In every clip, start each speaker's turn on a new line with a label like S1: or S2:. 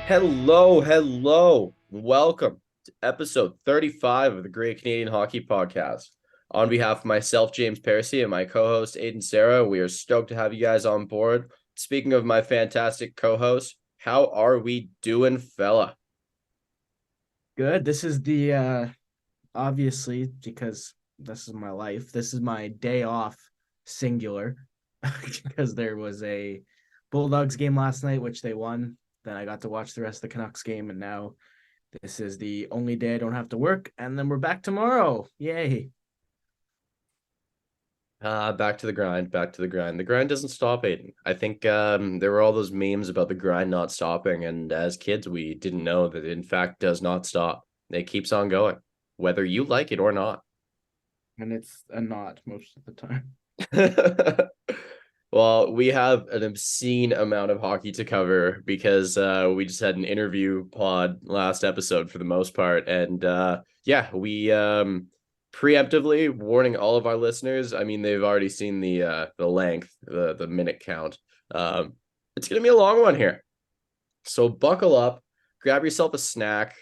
S1: Hello. Welcome to episode 35 of the Great Canadian Hockey Podcast. On behalf of myself, James Parisi, and my co-host, Aiden Sarah, we are stoked to have you guys on board. Speaking of my fantastic co-host, how are we doing, fella?
S2: Good. This is the obviously because this is my life. This is my day off singular because there was a Bulldogs game last night which they won. Then I got to watch the rest of the Canucks game and now this is the only day I don't have to work and then we're back tomorrow. Yay.
S1: Back to the grind, back to the grind. The grind doesn't stop, Aiden. I think there were all those memes about the grind not stopping, and as kids, we didn't know that it in fact does not stop. It keeps on going, whether you like it or not.
S2: And it's a not most of the time.
S1: Well, we have an obscene amount of hockey to cover because we just had an interview pod last episode for the most part. And yeah, we preemptively warning all of our listeners. I mean, they've already seen the length, the minute count. It's gonna be a long one here. So buckle up, grab yourself a snack,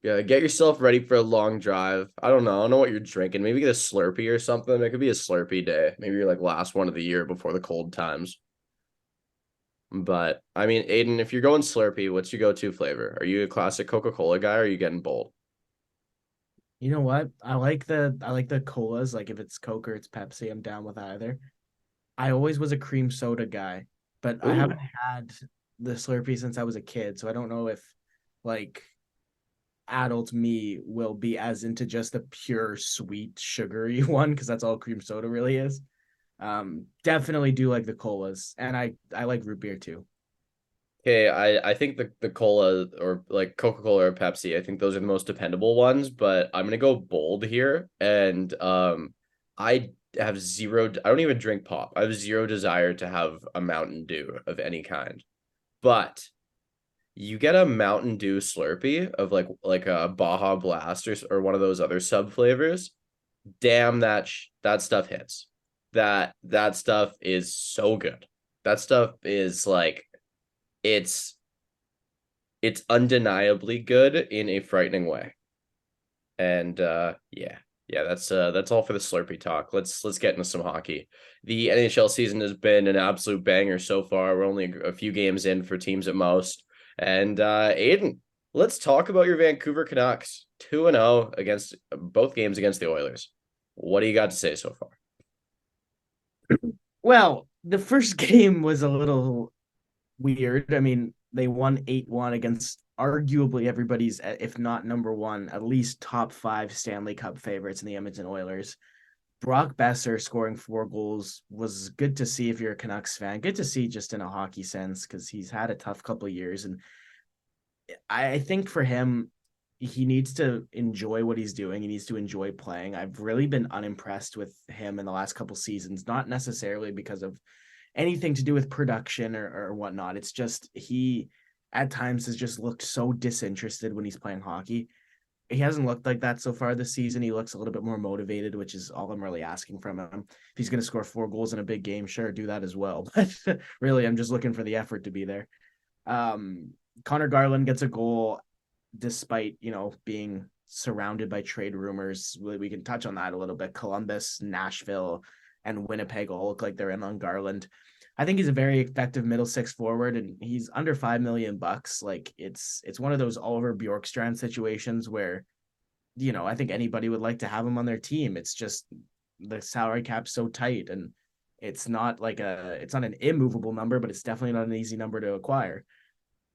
S1: get yourself ready for a long drive. I don't know what you're drinking. Maybe get a Slurpee or something. It could be a Slurpee day. Maybe you're like last one of the year before the cold times. But I mean, Aiden, if you're going Slurpee, what's your go-to flavor? Are you a classic Coca-Cola guy or are you getting bold?
S2: You know what? I like the colas. Like if it's Coke or it's Pepsi, I'm down with either. I always was a cream soda guy, but I haven't
S1: Ooh.
S2: had the Slurpee since I was a kid, so I don't know if like adult me will be as into just the pure sweet sugary one because that's all cream soda really is. Definitely do like the colas, and I like root beer too.
S1: Okay, I think the cola or like Coca-Cola or Pepsi, I think those are the most dependable ones, but I'm gonna go bold here and I have zero I don't even drink pop. I have zero desire to have a Mountain Dew of any kind. But you get a Mountain Dew Slurpee of like a Baja Blast or one of those other sub flavors. Damn that stuff hits. That stuff is so good. That stuff is like it's it's undeniably good in a frightening way. And yeah, that's all for the Slurpee talk. Let's get into some hockey. The NHL season has been an absolute banger so far. We're only a few games in for teams at most. And Aiden, let's talk about your Vancouver Canucks. 2-0 against both games against the Oilers. What do you got to say so far?
S2: Well, the first game was a little weird. I mean, they won 8-1 against arguably everybody's, if not number one, at least top five Stanley Cup favorites in the Edmonton Oilers. Brock Besser scoring 4 goals was good to see if you're a Canucks fan. Good to see just in a hockey sense because he's had a tough couple of years. And I think for him, he needs to enjoy what he's doing. He needs to enjoy playing. I've really been unimpressed with him in the last couple seasons, not necessarily because of anything to do with production or whatnot. It's just he at times has just looked so disinterested when he's playing hockey. He hasn't looked like that so far this season. He looks a little bit more motivated, which is all I'm really asking from him. If he's going to score 4 goals in a big game, sure, do that as well. But really, I'm just looking for the effort to be there. Um, Connor Garland gets a goal despite, being surrounded by trade rumors. We can touch on that a little bit. Columbus, Nashville, and Winnipeg all look like they're in on Garland. I think he's a very effective middle six forward, and he's under $5 million. Like it's one of those Oliver Bjorkstrand situations where I think anybody would like to have him on their team. It's just the salary cap's so tight, and it's not an immovable number, but it's definitely not an easy number to acquire.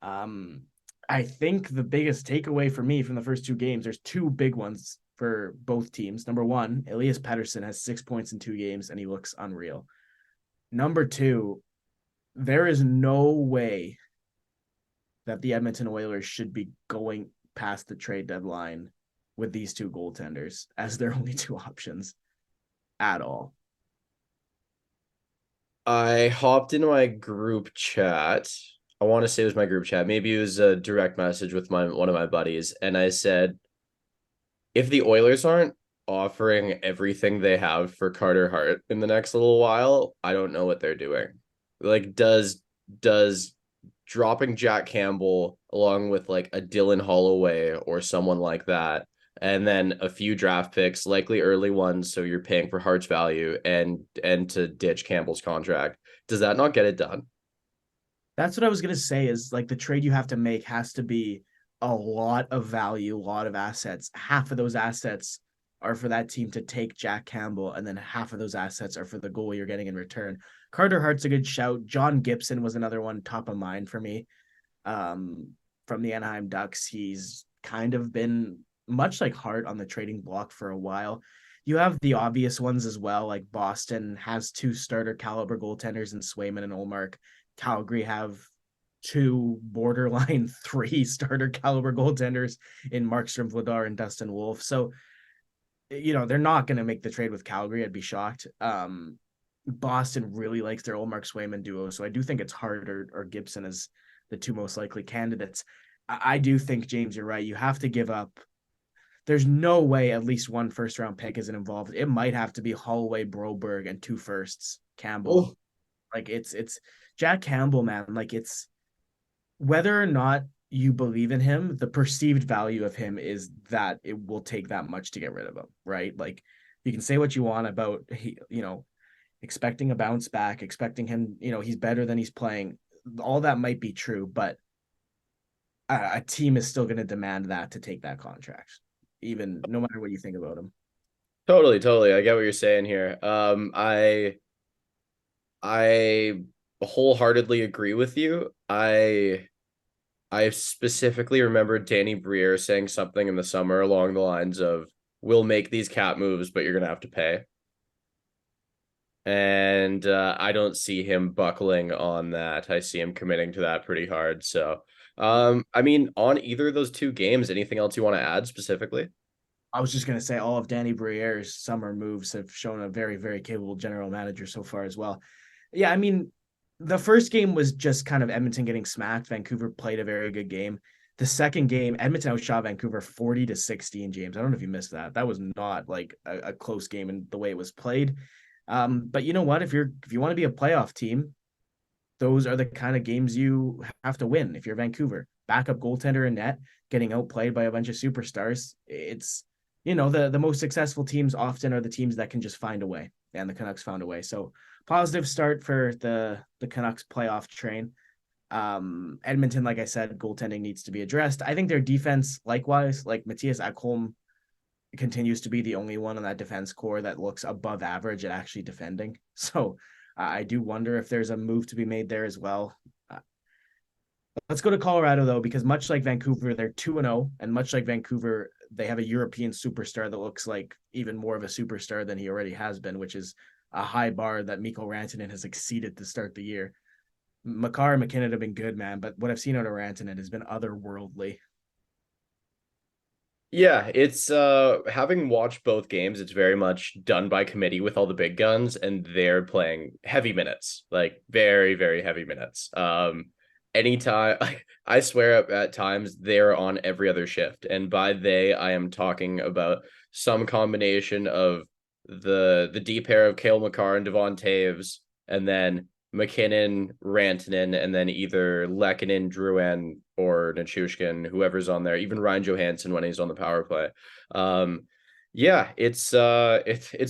S2: Um, I think the biggest takeaway for me from the first 2 games, there's 2 big ones for both teams. Number one, Elias Pettersson has 6 points in 2 games, and he looks unreal. Number two, there is no way that the Edmonton Oilers should be going past the trade deadline with these 2 goaltenders as their only 2 options at all.
S1: I hopped into my group chat. I want to say it was my group chat. Maybe it was a direct message with my one of my buddies, and I said, if the Oilers aren't offering everything they have for Carter Hart in the next little while, I don't know what they're doing. Like, does dropping Jack Campbell along with like a Dylan Holloway or someone like that, and then a few draft picks, likely early ones, so you're paying for Hart's value and to ditch Campbell's contract. Does that not get it done?
S2: That's what I was gonna say is like the trade you have to make has to be a lot of value, a lot of assets. Half of those assets are for that team to take Jack Campbell, and then half of those assets are for the goal you're getting in return. Carter Hart's a good shout. John Gibson was another one top of mind for me. Um, from the Anaheim Ducks, he's kind of been much like Hart on the trading block for a while. You have the obvious ones as well, like Boston has two starter caliber goaltenders in Swayman and Olmark. Calgary have two borderline three starter caliber goaltenders in Markstrom, Vladar, and Dustin Wolf. So, they're not going to make the trade with Calgary. I'd be shocked. Boston really likes their Olmark Swayman duo. So I do think it's Hart or Gibson as the two most likely candidates. I do think, James, you're right. You have to give up. There's no way at least one first round pick isn't involved. It might have to be Holloway, Broberg, and two firsts, Campbell.
S1: Oh,
S2: Like it's Jack Campbell, man. Like it's whether or not you believe in him, the perceived value of him is that it will take that much to get rid of him, right? Like you can say what you want about expecting a bounce back, expecting him, he's better than he's playing. All that might be true, but a team is still going to demand that to take that contract, even no matter what you think about him.
S1: totally, totally. I get what you're saying here. I wholeheartedly agree with you. I specifically remember Danny Briere saying something in the summer along the lines of, "We'll make these cap moves, but you're gonna have to pay." And I don't see him buckling on that. I see him committing to that pretty hard. So, I mean, on either of those two games, anything else you want to add specifically?
S2: I was just going to say all of Danny Briere's summer moves have shown a very, very capable general manager so far as well. Yeah, I mean, the first game was just kind of Edmonton getting smacked. Vancouver played a very good game. The second game, Edmonton outshot Vancouver 40-16. James, I don't know if you missed that. That was not like a close game in the way it was played. But you know what? If you want to be a playoff team, those are the kind of games you have to win. If you're Vancouver, backup goaltender in net, getting outplayed by a bunch of superstars, it's the most successful teams often are the teams that can just find a way, and the Canucks found a way. So positive start for the Canucks playoff train. Edmonton, like I said, goaltending needs to be addressed. I think their defense, likewise, like Matthias Ekholm continues to be the only one on that defense core that looks above average at actually defending. So I do wonder if there's a move to be made there as well. Let's go to Colorado though, because much like Vancouver, they're 2-0, and much like Vancouver, they have a European superstar that looks like even more of a superstar than he already has been, which is a high bar that Mikko Rantanen has exceeded to start the year. Makar and McKinnon have been good, man, but what I've seen out of Rantanen has been otherworldly.
S1: Yeah, it's having watched both games, it's very much done by committee with all the big guns, and they're playing heavy minutes, like very, very heavy minutes. Anytime I swear at times they're on every other shift. And by they, I am talking about some combination of the deep pair of Cale Makar and Devon Taves, and then McKinnon, Rantanen, and then either Lehkonen, Drouin, or Nichushkin, whoever's on there, even Ryan Johansson when he's on the power play. Yeah, it's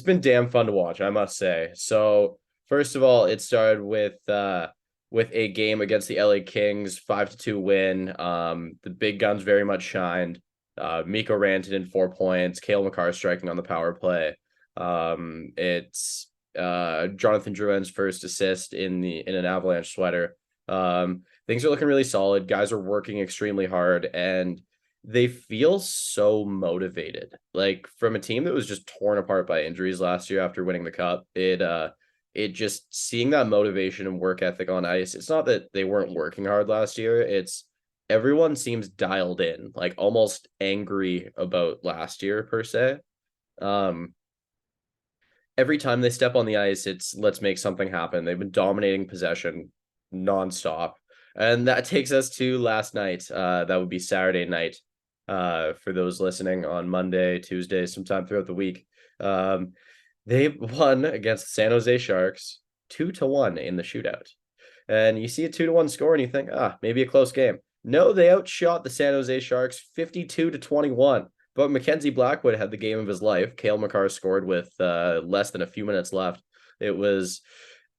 S1: been damn fun to watch, I must say. So first of all, it started with a game against the LA Kings, 5-2 win. The big guns very much shined. Mikko Rantanen 4 points, Cale Makar striking on the power play. It's Jonathan Drouin's first assist in an Avalanche sweater. Things are looking really solid. Guys are working extremely hard, and they feel so motivated. Like from a team that was just torn apart by injuries last year after winning the cup, it just seeing that motivation and work ethic on ice. It's not that they weren't working hard last year. It's everyone seems dialed in, like almost angry about last year per se. Um, every time they step on the ice, it's let's make something happen. They've been dominating possession nonstop. And that takes us to last night. That would be Saturday night. For those listening on Monday, Tuesday, sometime throughout the week. They won against the San Jose Sharks 2-1 in the shootout. And you see a 2-1 score and you think, maybe a close game. No, they outshot the San Jose Sharks 52-21. But Mackenzie Blackwood had the game of his life. Cale Makar scored with less than a few minutes left. It was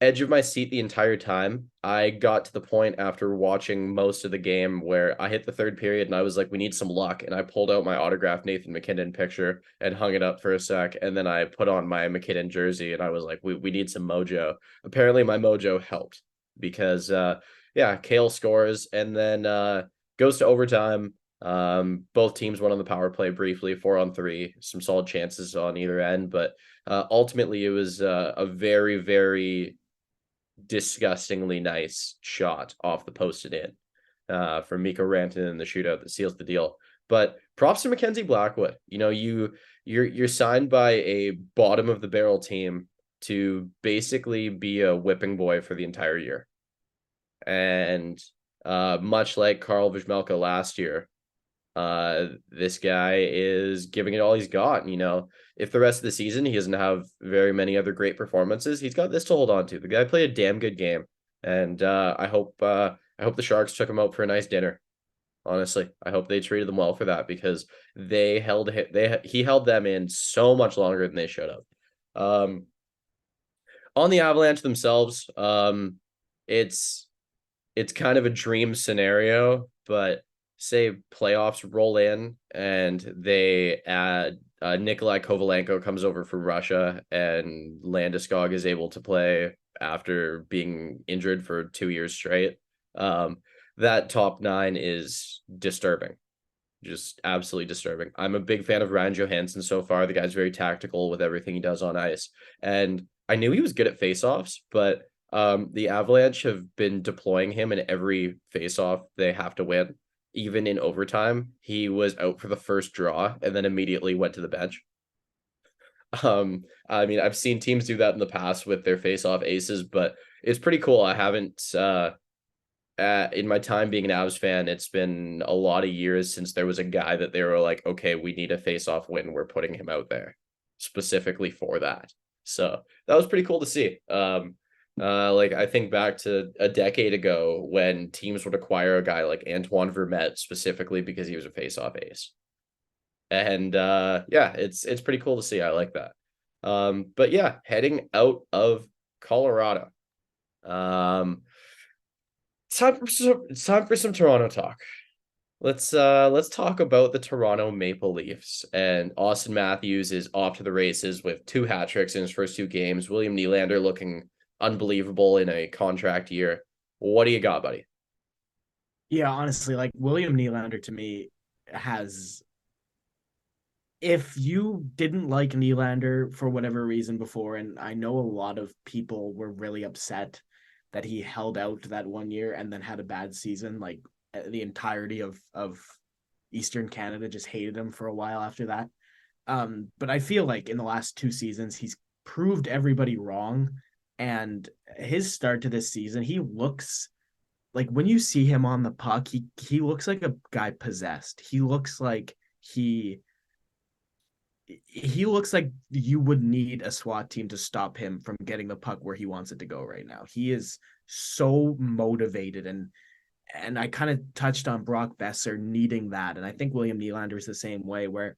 S1: edge of my seat the entire time. I got to the point after watching most of the game where I hit the third period and I was like, we need some luck. And I pulled out my autographed Nathan MacKinnon picture and hung it up for a sec. And then I put on my MacKinnon jersey and I was like, we need some mojo. Apparently, my mojo helped because, yeah, Kale scores and then goes to overtime. Both teams went on the power play briefly, 4-on-3, some solid chances on either end, but ultimately it was a very, very disgustingly nice shot off the posted in from Mikko Rantanen in the shootout that seals the deal. But props to Mackenzie Blackwood. You know, you're signed by a bottom of the barrel team to basically be a whipping boy for the entire year. And much like Carl Vizmelka last year, this guy is giving it all he's got. You know, if the rest of the season he doesn't have very many other great performances, he's got this to hold on to. The guy played a damn good game, and I hope the Sharks took him out for a nice dinner. Honestly, I hope they treated them well for that because he held them in so much longer than they should have. On the Avalanche themselves, it's kind of a dream scenario, but say playoffs roll in and they add Nikolai Kovalenko comes over from Russia and Landeskog is able to play after being injured for 2 years straight. That top nine is disturbing, just absolutely disturbing. I'm a big fan of Ryan Johansson so far. The guy's very tactical with everything he does on ice, and I knew he was good at faceoffs, but the Avalanche have been deploying him in every faceoff they have to win. Even in overtime, he was out for the first draw and then immediately went to the bench. I mean, I've seen teams do that in the past with their face-off aces, but it's pretty cool. I haven't in my time being an Avs fan, it's been a lot of years since there was a guy that they were like, okay, we need a face-off win. We're putting him out there specifically for that. So that was pretty cool to see. Like I think back to a decade ago when teams would acquire a guy like Antoine Vermette specifically because he was a face-off ace. And yeah, it's pretty cool to see. I like that. But yeah, heading out of Colorado. It's time for some Toronto talk. Let's talk about the Toronto Maple Leafs. And Austin Matthews is off to the races with 2 hat tricks in his first 2 games. William Nylander looking unbelievable in a contract year. What do you got, buddy?
S2: Yeah, honestly, like William Nylander to me has, if you didn't like Nylander for whatever reason before, and I know a lot of people were really upset that he held out that 1 year and then had a bad season, like the entirety of Eastern Canada just hated him for a while after that. But I feel like in the last 2 seasons, he's proved everybody wrong. And his start to this season, he looks like when you see him on the puck, he looks like a guy possessed. He looks like you would need a SWAT team to stop him from getting the puck where he wants it to go right now. He is so motivated, and I kind of touched on Brock Besser needing that, and I think William Nylander is the same way, where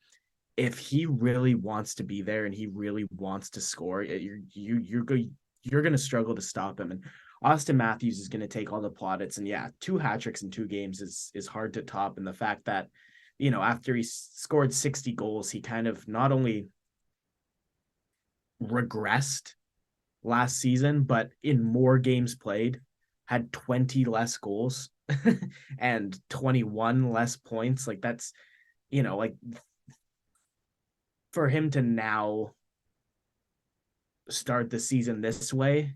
S2: if he really wants to be there and he really wants to score, you're going to struggle to stop him. And Austin Matthews is going to take all the plaudits, and yeah, 2 hat tricks in 2 games is hard to top. And the fact that, you know, after he scored 60 goals, he kind of not only regressed last season, but in more games played, had 20 less goals and 21 less points. Like that's, you know, like for him to now start the season this way,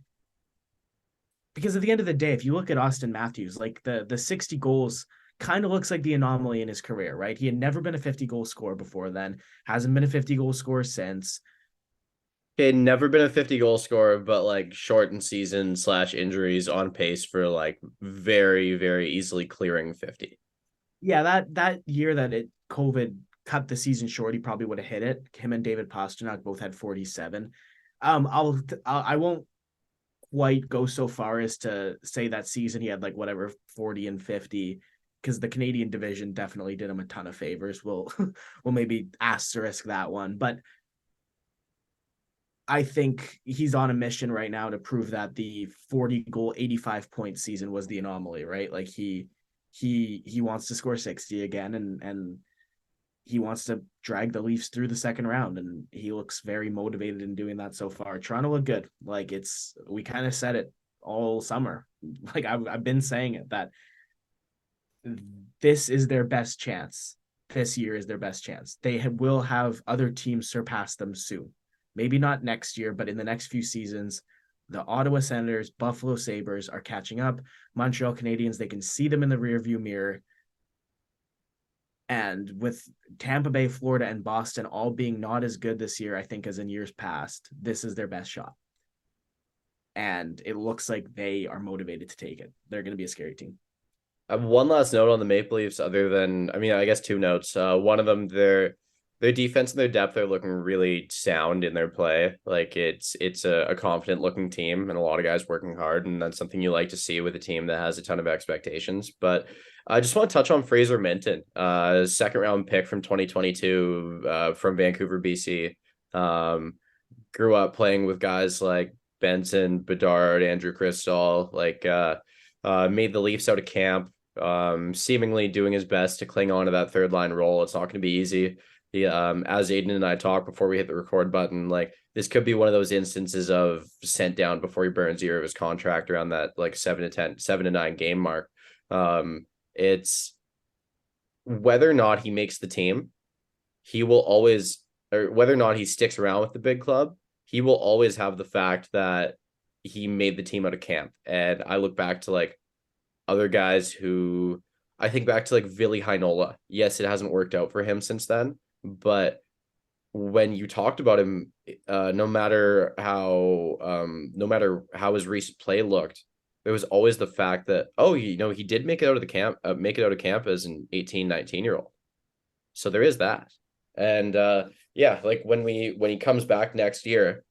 S2: because at the end of the day, if you look at Austin Matthews, like the 60 goals kind of looks like the anomaly in his career, right? He had never been a 50-goal scorer before then, hasn't been a 50-goal scorer since.
S1: He had never been a 50-goal scorer, but like shortened season / injuries on pace for like very, very easily clearing 50.
S2: Yeah, that year that COVID cut the season short, he probably would have hit it. Him and David Pastrnak both had 47. I won't quite go so far as to say that season he had like whatever 40 and 50 because the Canadian division definitely did him a ton of favors. We'll maybe asterisk that one, but I think he's on a mission right now to prove that the 40 goal 85 point season was the anomaly, right? Like he wants to score 60 again and he wants to drag the Leafs through the second round, and he looks very motivated in doing that so far. Toronto look good. Like we kind of said it all summer. Like I've been saying it that this is their best chance. This year is their best chance. Will have other teams surpass them soon. Maybe not next year, but in the next few seasons, the Ottawa Senators, Buffalo Sabres are catching up. Montreal Canadiens, they can see them in the rearview mirror. And with Tampa Bay, Florida, and Boston all being not as good this year, I think, as in years past, this is their best shot. And it looks like they are motivated to take it. They're going to be a scary team.
S1: I have one last note on the Maple Leafs, other than, I mean, I guess two notes. One of them, their defense and their depth are looking really sound in their play. Like it's a confident looking team and a lot of guys working hard, and that's something you like to see with a team that has a ton of expectations. But I just want to touch on Fraser Minton, second round pick from 2022, from Vancouver, BC. Grew up playing with guys like Benson, Bedard, Andrew Cristall, made the Leafs out of camp, seemingly doing his best to cling on to that third line role. It's not going to be easy. As Aiden and I talked before we hit the record button, like this could be one of those instances of sent down before he burns the year of his contract around that like 7 to 9 game mark. It's whether or not he makes the team, he will always, or whether or not he sticks around with the big club, he will always have the fact that he made the team out of camp. And I look back to like other guys who I think back to like Ville Heinola. Yes, it hasn't worked out for him since then, but when you talked about him, no matter how his recent play looked, there was always the fact that, oh, he did make it out of the camp, make it out of camp as an 18, 19-year-old. So there is that. And yeah, like when he comes back next year,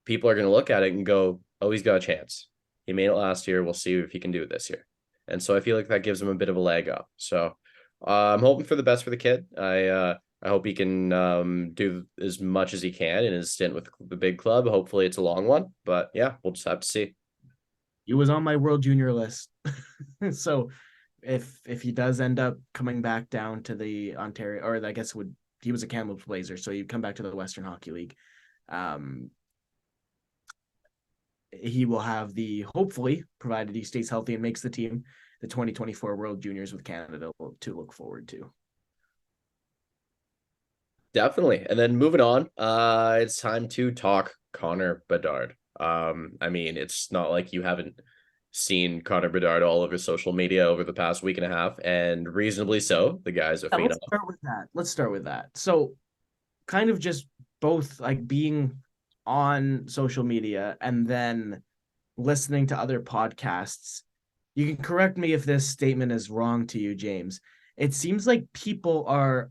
S1: people are going to look at it and go, oh, he's got a chance. He made it last year. We'll see if he can do it this year. And so I feel like that gives him a bit of a leg up. So I'm hoping for the best for the kid. I hope he can do as much as he can in his stint with the big club. Hopefully it's a long one, but yeah, we'll just have to see.
S2: He was on my World Junior list. So if he does end up coming back down to the Ontario, or I guess he was a Kamloops Blazer, so you come back to the Western Hockey League. He will have hopefully, provided he stays healthy and makes the team, the 2024 World Juniors with Canada to look forward to.
S1: Definitely. And then moving on, it's time to talk Connor Bedard. I mean, it's not like you haven't seen Connor Bedard all over social media over the past week and a half, and reasonably so. The guy's a phenom.
S2: Let's start with that. So kind of just both like being on social media and then listening to other podcasts. You can correct me if this statement is wrong to you, James. It seems like people are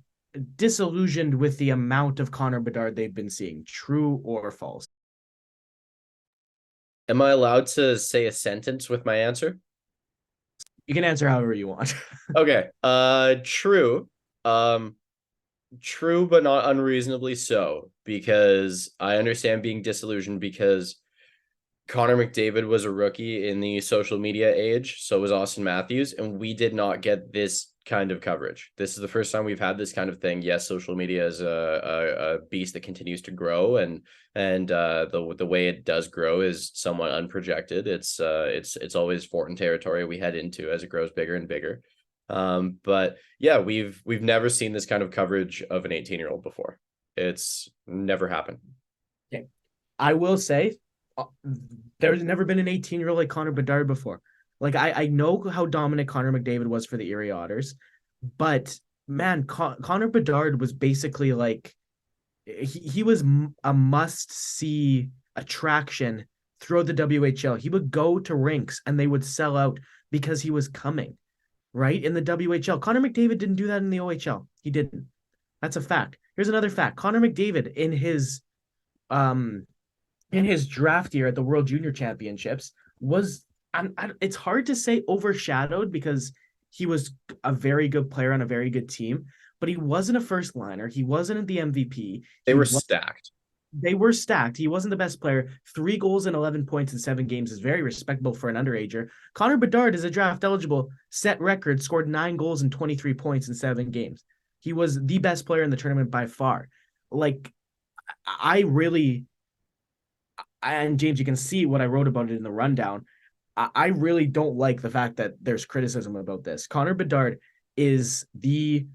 S2: disillusioned with the amount of Connor Bedard they've been seeing. True or false?
S1: Am I allowed to say a sentence with my answer?
S2: You can answer however you want.
S1: Okay. True. True, but not unreasonably so, because I understand being disillusioned because Connor McDavid was a rookie in the social media age. So was Austin Matthews, and we did not get this kind of coverage. This is the first time we've had this kind of thing. Yes, social media is a beast that continues to grow, and the way it does grow is somewhat unprojected. It's always foreign territory we head into as it grows bigger and bigger. But yeah, we've never seen this kind of coverage of an 18-year-old before. It's never happened.
S2: Okay. I will say there's never been an 18-year-old like Connor Bedard before. Like I know how dominant Connor McDavid was for the Erie Otters, but man, Connor Bedard was basically like he was a must-see attraction throughout the WHL. He would go to rinks and they would sell out because he was coming, right? In the WHL. Connor McDavid didn't do that in the OHL. He didn't. That's a fact. Here's another fact. Connor McDavid in in his draft year at the World Junior Championships was it's hard to say overshadowed because he was a very good player on a very good team, but he wasn't a first liner. He wasn't the MVP.
S1: They were stacked.
S2: They were stacked. He wasn't the best player. 3 goals and 11 points in 7 games is very respectable for an underager. Connor Bedard is a draft eligible, set record, scored 9 goals and 23 points in 7 games. He was the best player in the tournament by far. Like, I really, and James, you can see what I wrote about it in the rundown. I really don't like the fact that there's criticism about this. Connor Bedard is the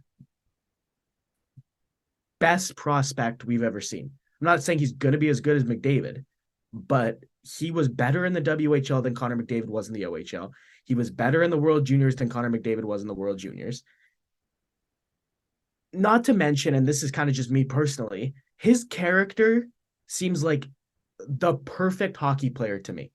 S2: best prospect we've ever seen. I'm not saying he's going to be as good as McDavid, but he was better in the WHL than Connor McDavid was in the OHL. He was better in the World Juniors than Connor McDavid was in the World Juniors. Not to mention, and this is kind of just me personally, his character seems like the perfect hockey player to me.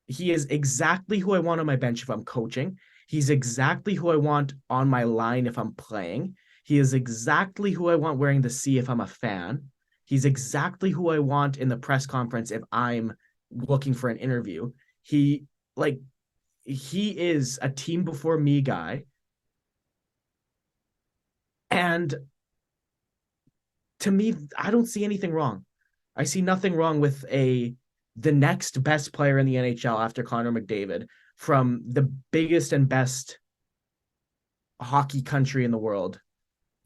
S2: He is exactly who I want on my bench if I'm coaching. He's exactly who I want on my line if I'm playing. He is exactly who I want wearing the C if I'm a fan. He's exactly who I want in the press conference if I'm looking for an interview. He like he is a team before me guy. And to me, I don't see anything wrong. I see nothing wrong with the next best player in the NHL after Connor McDavid from the biggest and best hockey country in the world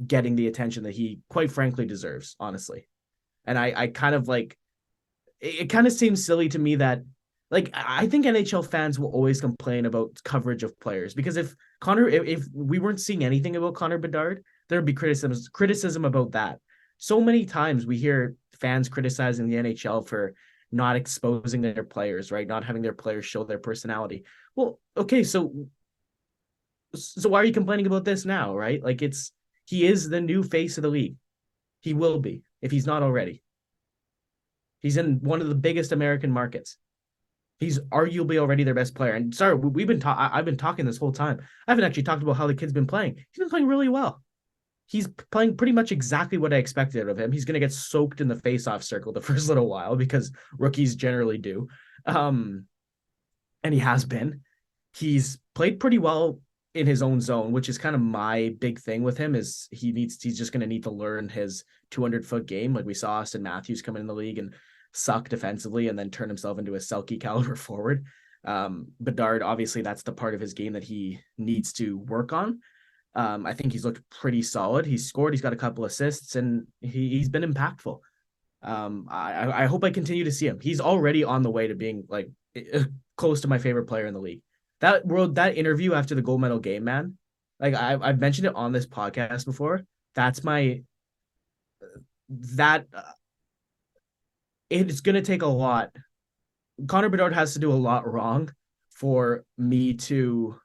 S2: getting the attention that he quite frankly deserves, honestly. And I kind of like it kind of seems silly to me that like I think NHL fans will always complain about coverage of players because if we weren't seeing anything about Connor Bedard, there would be criticism about that. So many times we hear fans criticizing the NHL for not exposing their players, right? Not having their players show their personality. Well, okay, so why are you complaining about this now, right? Like he is the new face of the league. He will be if he's not already. He's in one of the biggest American markets. He's arguably already their best player. And sorry, I've been talking this whole time. I haven't actually talked about how the kid's been playing. He's been playing really well. He's playing pretty much exactly what I expected of him. He's going to get soaked in the face-off circle the first little while because rookies generally do. And he has been. He's played pretty well in his own zone, which is kind of my big thing with him is he's just going to need to learn his 200-foot game. Like we saw Austin Matthews come in the league and suck defensively and then turn himself into a Selke caliber forward. Bedard, obviously that's the part of his game that he needs to work on. I think he's looked pretty solid. He's scored, he's got a couple assists, and he's been impactful. I hope I continue to see him. He's already on the way to being like close to my favorite player in the league. That interview after the gold medal game, man. Like I've mentioned it on this podcast before. That's my that it's gonna take a lot. Connor Bedard has to do a lot wrong for me to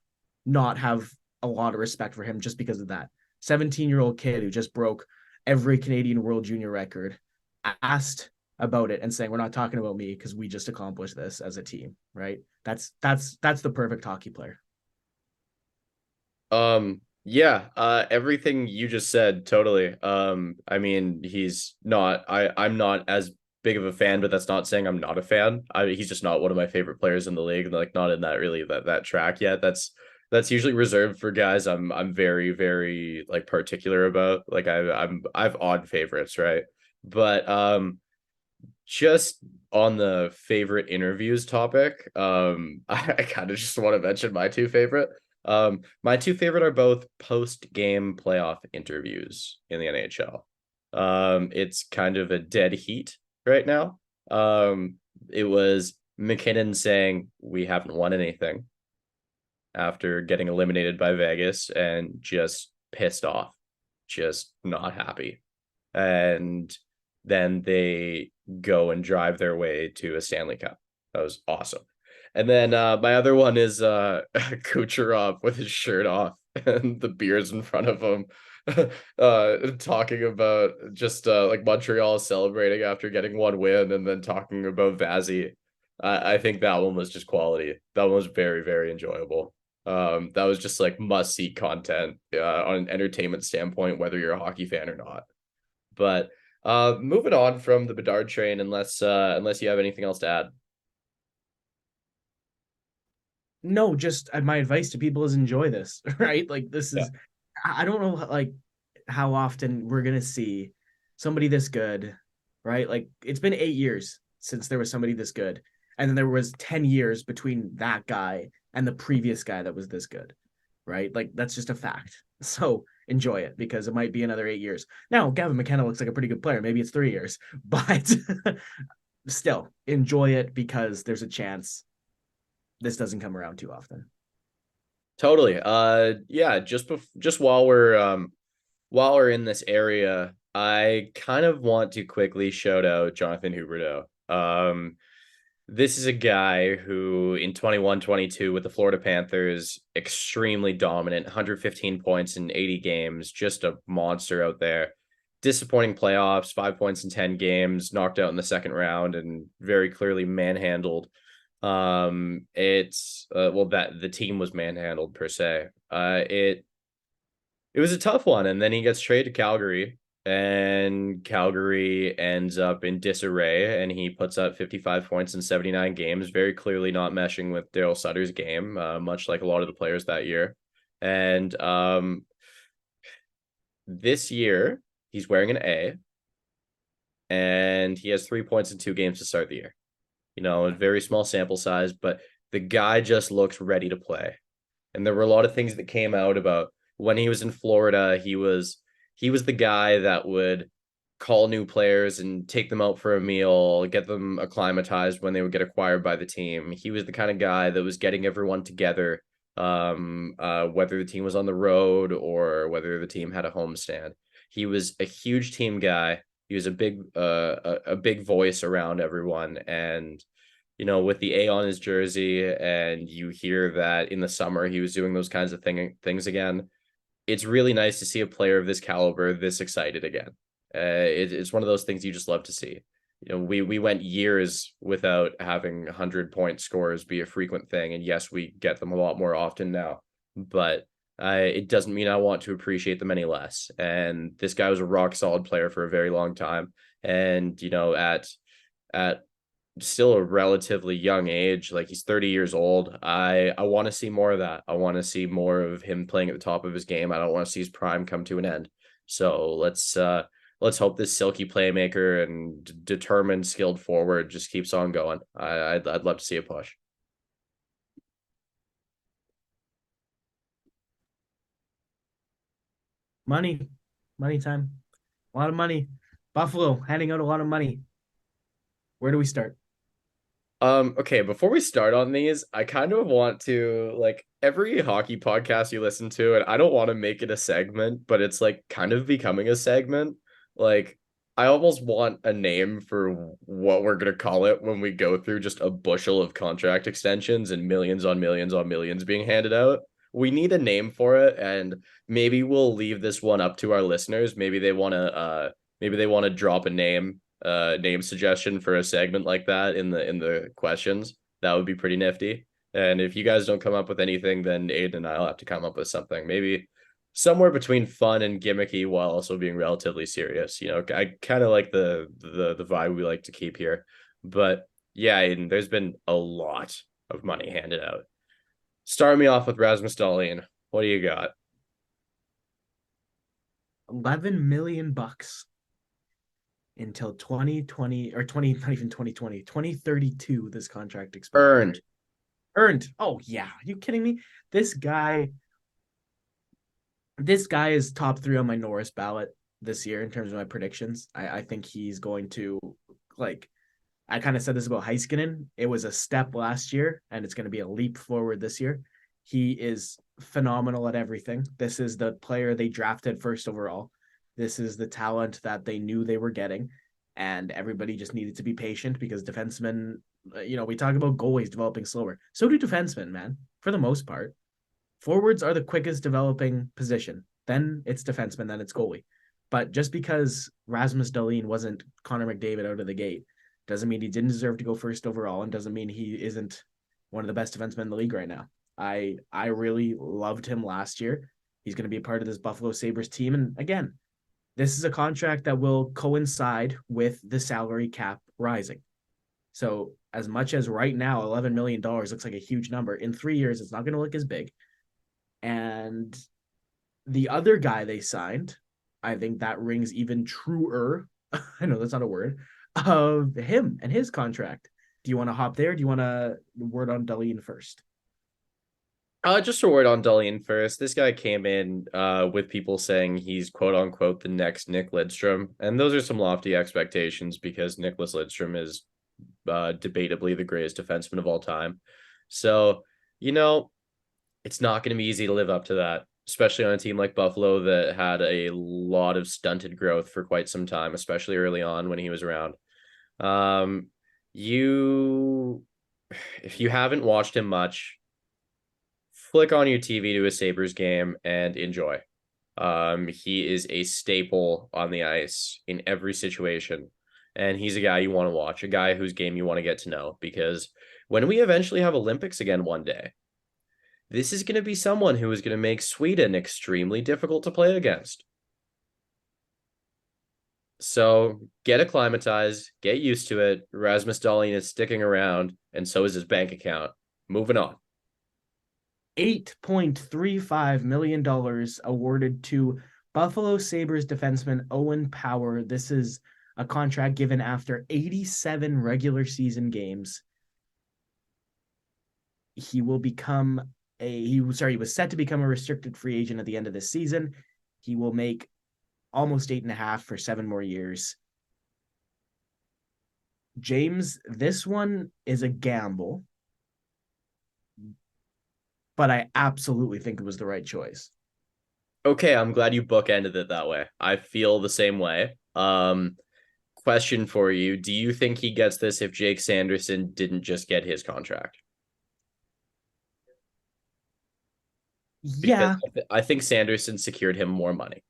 S2: not have a lot of respect for him just because of that. 17-year-old kid who just broke every Canadian World Junior record, asked about it and saying, we're not talking about me because we just accomplished this as a team, right? That's the perfect hockey player.
S1: Yeah, everything you just said, totally. I mean, I'm not as big of a fan, but that's not saying I'm not a fan. He's just not one of my favorite players in the league, and like not in that really that track yet. That's usually reserved for guys I'm very, very like particular about. Like I've odd favorites, right? But just on the favorite interviews topic, I kind of just want to mention my two favorite. My two favorite are both post-game playoff interviews in the NHL. It's kind of a dead heat right now. It was McKinnon saying we haven't won anything after getting eliminated by Vegas and just pissed off, just not happy. And then they go and drive their way to a Stanley Cup. That was awesome. And then my other one is Kucherov with his shirt off and the beers in front of him, talking about just like Montreal celebrating after getting one win and then talking about Vazzy. I think that one was just quality. That one was very, very enjoyable. That was just like must see content on an entertainment standpoint, whether you're a hockey fan or not. But Moving on from the Bedard train, unless you have anything else to add.
S2: No, just my advice to people is enjoy this, right? Like this
S1: Yeah.
S2: is I don't know like how often we're gonna see somebody this good, right? Like it's been 8 years since there was somebody this good. And then there was 10 years between that guy and the previous guy that was this good, right? Like that's just a fact. So enjoy it because it might be another 8 years. Now, Gavin McKenna looks like a pretty good player. Maybe it's 3 years, but still enjoy it because there's a chance this doesn't come around too often.
S1: Totally. Yeah, just while we're in this area, I kind of want to quickly shout out Jonathan Huberdeau. This is a guy who in 21-22 with the Florida Panthers, extremely dominant, 115 points in 80 games, just a monster out there. Disappointing playoffs, 5 points in 10 games, knocked out in the second round, and very clearly manhandled. It's well, that the team was manhandled per se. It was a tough one, and then he gets traded to Calgary, and Calgary ends up in disarray, and he puts up 55 points in 79 games, very clearly not meshing with Daryl Sutter's game, much like a lot of the players that year. And this year, he's wearing an A, and he has 3 points in 2 games to start the year. A very small sample size, but the guy just looks ready to play. And there were a lot of things that came out about when he was in Florida. He was the guy that would call new players and take them out for a meal, get them acclimatized when they would get acquired by the team. He was the kind of guy that was getting everyone together, whether the team was on the road or whether the team had a homestand. He was a huge team guy. He was a big voice around everyone, and with the A on his jersey, and you hear that in the summer he was doing those kinds of things again. It's really nice to see a player of this caliber this excited again. It's one of those things you just love to see. We went years without having 100-point scores be a frequent thing, and yes, we get them a lot more often now, but it doesn't mean I want to appreciate them any less. And this guy was a rock solid player for a very long time, and at still a relatively young age, like he's 30 years old. I want to see more of that. I want to see more of him playing at the top of his game. I don't want to see his prime come to an end. So let's hope this silky playmaker and determined, skilled forward just keeps on going. I'd love to see a push.
S2: Money, money time, a lot of money. Buffalo handing out a lot of money. Where do we start?
S1: Okay, before we start on these, I kind of want to like every hockey podcast you listen to, and I don't want to make it a segment, but it's like kind of becoming a segment. Like, I almost want a name for what we're gonna call it when we go through just a bushel of contract extensions and millions on millions on millions being handed out. We need a name for it, and maybe we'll leave this one up to our listeners. Maybe they want to drop a name suggestion for a segment like that in the questions. That would be pretty nifty. And if you guys don't come up with anything, then Aiden and I'll have to come up with something. Maybe somewhere between fun and gimmicky while also being relatively serious. I kind of like the vibe we like to keep here. But yeah, Aiden, there's been a lot of money handed out. Start me off with Rasmus Dahlin. What do you got?
S2: 11 million bucks until 2020 or 20, not even 2020, 2032. This contract expires.
S1: Earned.
S2: Earned. Oh, yeah. Are you kidding me? This guy, this guy is top three on my Norris ballot this year in terms of my predictions. I think he's going to like I kind of said this about Heiskanen. It was a step last year, and it's going to be a leap forward this year. He is phenomenal at everything. This is the player they drafted first overall. This is the talent that they knew they were getting, and everybody just needed to be patient because defensemen, we talk about goalies developing slower. So do defensemen, man, for the most part. Forwards are the quickest developing position. Then it's defenseman, then it's goalie. But just because Rasmus Dahlin wasn't Connor McDavid out of the gate doesn't mean he didn't deserve to go first overall, and doesn't mean he isn't one of the best defensemen in the league right now. I really loved him last year. He's going to be a part of this Buffalo Sabres team. And again, This is a contract that will coincide with the salary cap rising. So as much as right now $11 million looks like a huge number, in 3 years it's not going to look as big. And the other guy they signed, I think that rings even truer. I know that's not a word, of him and his contract. Do you want to hop there? Do you want to word on Dahlin first?
S1: Just a word on Dullian first. This guy came in with people saying he's quote unquote the next Nick Lidstrom. And those are some lofty expectations because Nicholas Lidstrom is debatably the greatest defenseman of all time. So, you know, it's not going to be easy to live up to that, especially on a team like Buffalo that had a lot of stunted growth for quite some time, especially early on when he was around. Um, you, if you haven't watched him much, flick on your TV to a Sabres game and enjoy. He is a staple on the ice in every situation. And he's a guy you want to watch, a guy whose game you want to get to know. Because when we eventually have Olympics again one day, this is going to be someone who is going to make Sweden extremely difficult to play against. So get acclimatized, get used to it. Rasmus Dahlin is sticking around, and so is his bank account. Moving on.
S2: $8.35 million awarded to Buffalo Sabres defenseman Owen Power. This is a contract given after 87 regular season games. He will become he was set to become a restricted free agent at the end of this season. He will make almost 8.5 for 7 more years. James, this one is a gamble, but I absolutely think it was the right choice.
S1: Okay, I'm glad you bookended it that way. I feel the same way. Question for you. Do you think he gets this if Jake Sanderson didn't just get his contract? Because
S2: Yeah,
S1: I think Sanderson secured him more money.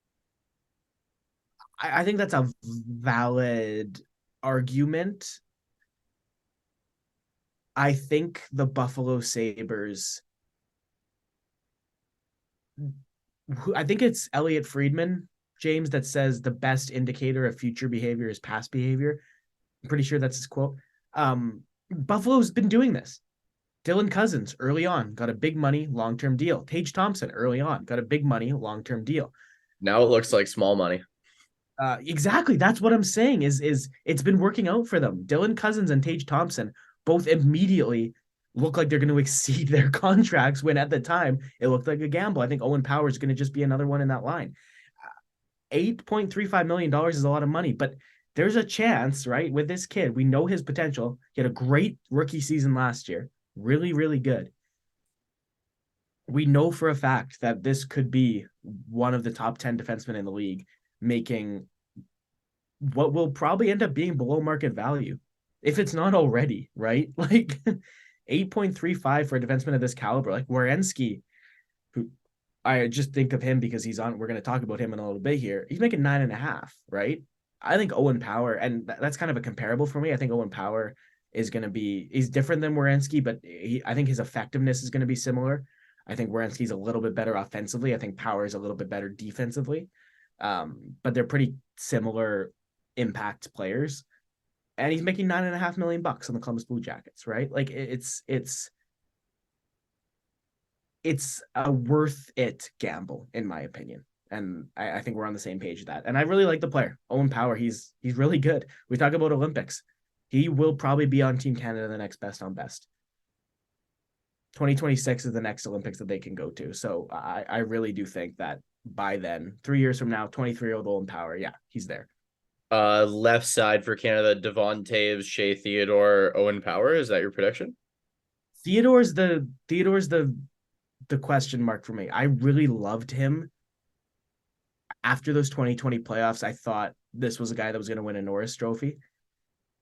S2: I think that's a valid argument. I think the Buffalo Sabres, I think it's Elliot Friedman, James, that says the best indicator of future behavior is past behavior. I'm pretty sure that's his quote. Buffalo's been doing this. Dylan Cousins early on got a big money long term deal. Tage Thompson early on got a big money long term deal.
S1: Now it looks like small money.
S2: Exactly. That's what I'm saying. Is it's been working out for them. Dylan Cousins and Tage Thompson both immediately look like they're going to exceed their contracts. When at the time it looked like a gamble. I think Owen Power is going to just be another one in that line. $8.35 million is a lot of money, but there's a chance, right? With this kid, we know his potential. He had a great rookie season last year, really, really good. We know for a fact that this could be one of the top 10 defensemen in the league, making what will probably end up being below market value if it's not already, right? Like 8.35 for a defenseman of this caliber, like Werenski, who I just think of him because he's on. We're going to talk about him in a little bit here. He's making 9.5, right? I think Owen Power, and that's kind of a comparable for me. I think Owen Power is going to be, he's different than Werenski, but I think his effectiveness is going to be similar. I think Werenski's a little bit better offensively. I think Power is a little bit better defensively. But they're pretty similar impact players. And he's making $9.5 million on the Columbus Blue Jackets, right? Like it's a worth it gamble, in my opinion. And I think we're on the same page with that. And I really like the player, Owen Power. He's really good. We talk about Olympics. He will probably be on Team Canada the next best on best. 2026 is the next Olympics that they can go to. So I really do think that by then, 3 years from now, 23-year-old Owen Power, yeah, he's there.
S1: Left side for Canada, Devon Taves, Shea Theodore, Owen Power. Is that your prediction?
S2: Theodore's the question mark for me. I really loved him after those 2020 playoffs. I thought this was a guy that was going to win a Norris Trophy,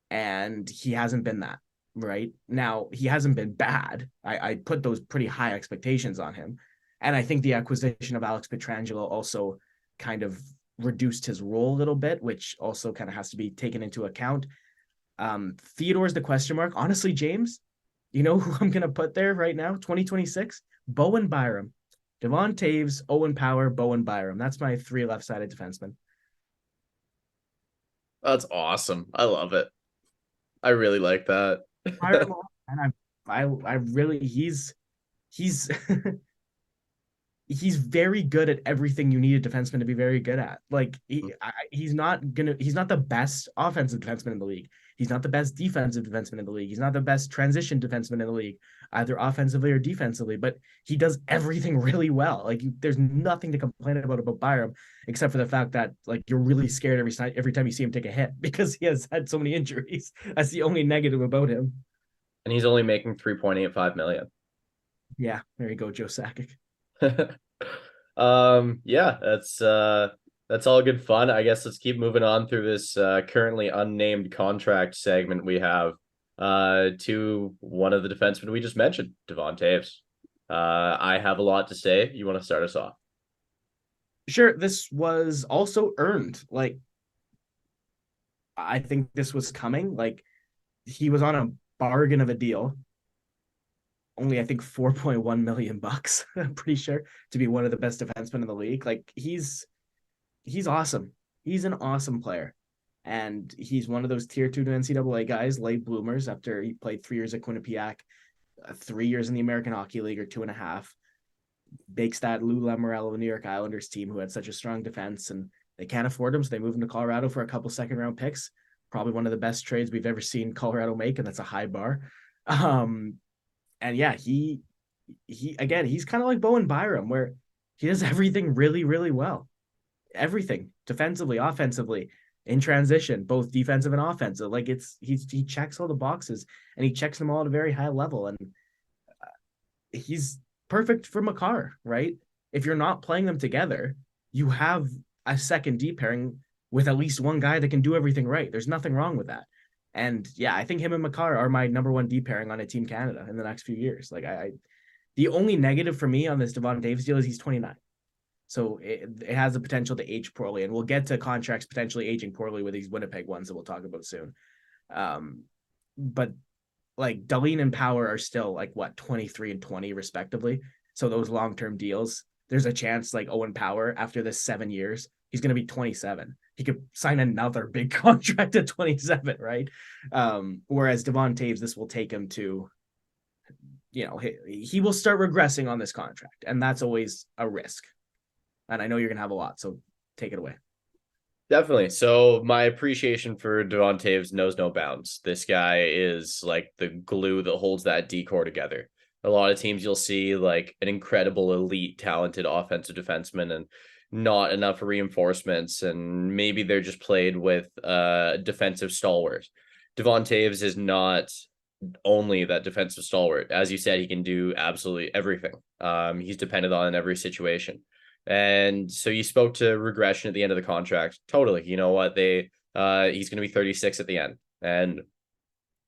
S2: and he hasn't been that. Right now, he hasn't been bad. I put those pretty high expectations on him, and I think the acquisition of Alex Pietrangelo also kind of reduced his role a little bit, which also kind of has to be taken into account. Theodore's the question mark. Honestly, James, you know who I'm going to put there right now? 2026, Bowen Byram, Devon Taves, Owen Power, Bowen Byram. That's my three left-sided defensemen.
S1: That's awesome. I love it. I really like that.
S2: Byram, and I really he's he's very good at everything you need a defenseman to be very good at. Like he's not the best offensive defenseman in the league. He's not the best defensive defenseman in the league. He's not the best transition defenseman in the league, either offensively or defensively. But he does everything really well. Like there's nothing to complain about Byram, except for the fact that like you're really scared every time you see him take a hit because he has had so many injuries. That's the only negative about him.
S1: And he's only making 3.85 million.
S2: Yeah, there you go, Joe Sakic.
S1: Yeah, that's all good fun. I guess let's keep moving on through this currently unnamed contract segment we have to one of the defensemen we just mentioned, Devon Taves. I have a lot to say. You want to start us off?
S2: Sure, this was also earned. Like I think this was coming. Like he was on a bargain of a deal. Only I think 4.1 million bucks, I'm pretty sure, to be one of the best defensemen in the league. Like he's awesome. He's an awesome player. And he's one of those tier two to NCAA guys, late bloomers after he played 3 years at Quinnipiac, 3 years in the American Hockey League or 2.5. Makes that Lou Lamoriello of the New York Islanders team who had such a strong defense, and they can't afford him, so they move him to Colorado for a couple second round picks. Probably one of the best trades we've ever seen Colorado make, and that's a high bar. Um, and yeah, he again, he's kind of like Bowen Byram, where he does everything really, really well. Everything defensively, offensively, in transition, both defensive and offensive. Like he checks all the boxes and he checks them all at a very high level. And he's perfect for Makar, right? If you're not playing them together, you have a second D pairing with at least one guy that can do everything right. There's nothing wrong with that. And yeah, I think him and Makar are my number one D pairing on a Team Canada in the next few years. Like the only negative for me on this Devon Davis deal is he's 29. So it has the potential to age poorly. And we'll get to contracts potentially aging poorly with these Winnipeg ones that we'll talk about soon. But like Dahlin and Power are still like what 23 and 20 respectively. So those long-term deals, there's a chance like Owen Power after this 7 years, he's going to be 27. He could sign another big contract at 27, right? Whereas Devon Taves, this will take him to, he will start regressing on this contract, and that's always a risk. And I know you're going to have a lot, so take it away.
S1: Definitely. So my appreciation for Devon Taves knows no bounds. This guy is like the glue that holds that decor together. A lot of teams you'll see like an incredible elite talented offensive defenseman and not enough reinforcements, and maybe they're just played with defensive stalwart. Devon Taves is not only that defensive stalwart. As you said, he can do absolutely everything. He's depended on in every situation. And so you spoke to regression at the end of the contract. Totally. You know what? He's going to be 36 at the end, and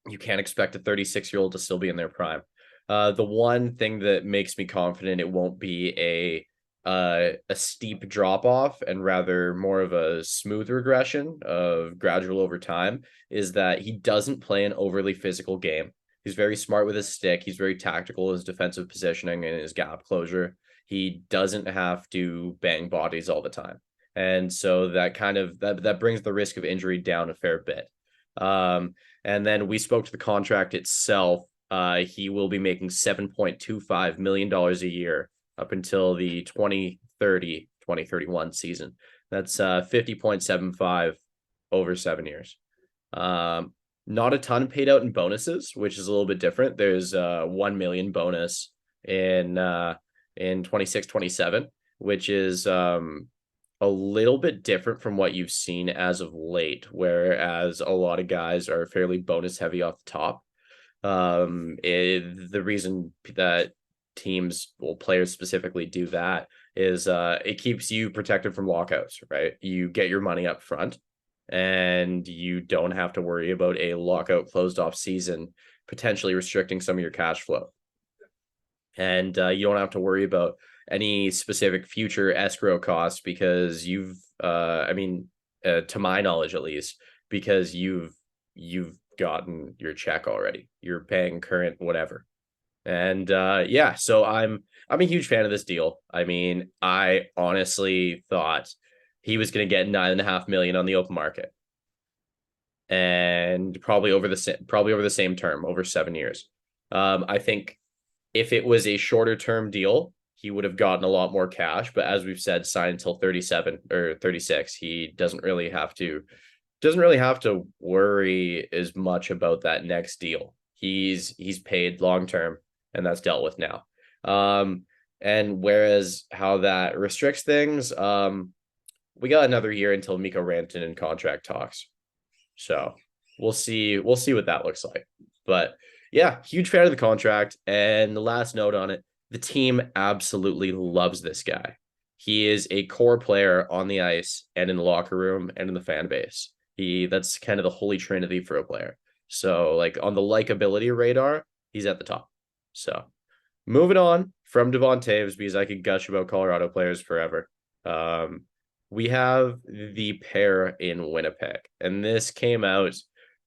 S1: you can't expect a 36-year-old to still be in their prime. The one thing that makes me confident it won't be a steep drop off and rather more of a smooth regression of gradual over time is that he doesn't play an overly physical game. He's very smart with his stick. He's very tactical in his defensive positioning and his gap closure. He doesn't have to bang bodies all the time. And so that kind of that brings the risk of injury down a fair bit. And then we spoke to the contract itself. He will be making $7.25 million a year up until the 2030-2031 season. That's 50.75 over 7 years. Not a ton paid out in bonuses, which is a little bit different. There's a 1 million bonus in 26-27, which is a little bit different from what you've seen as of late, whereas a lot of guys are fairly bonus heavy off the top. The reason that teams, well, players specifically do that is it keeps you protected from lockouts, right? You get your money up front and you don't have to worry about a lockout closed off season potentially restricting some of your cash flow. And you don't have to worry about any specific future escrow costs because to my knowledge at least, because you've gotten your check already. You're paying current whatever. And so I'm a huge fan of this deal. I mean, I honestly thought he was going to get 9.5 million on the open market. and probably over the same term, over 7 years. I think if it was a shorter term deal, he would have gotten a lot more cash. But as we've said, signed until 37 or 36, he doesn't really have to worry as much about that next deal. He's paid long term, and that's dealt with now. And whereas how that restricts things, we got another year until Miko Rantanen contract talks. So we'll see what that looks like. But yeah, huge fan of the contract. And the last note on it, the team absolutely loves this guy. He is a core player on the ice and in the locker room and in the fan base. That's kind of the holy trinity for a player. So like on the likability radar, he's at the top. So moving on from Devon Taves, because I could gush about Colorado players forever. Um, we have the pair in Winnipeg, and this came out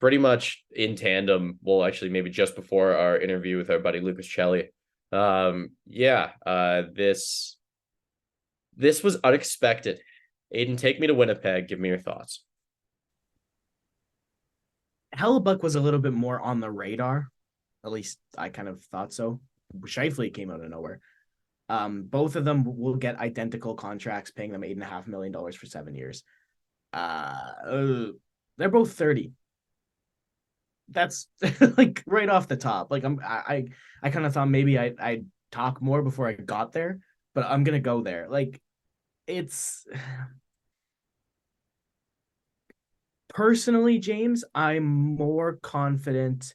S1: pretty much in tandem. Well, actually, maybe just before our interview with our buddy Lucas Celli. This was unexpected. Aiden, take me to Winnipeg. Give me your thoughts.
S2: Hellebuck was a little bit more on the radar. At least I kind of thought so. Shifley came out of nowhere. Both of them will get identical contracts, paying them $8.5 million for 7 years. They're both 30. That's like right off the top. Like I kind of thought maybe I'd talk more before I got there, but I'm gonna go there. Like it's personally, James, I'm more confident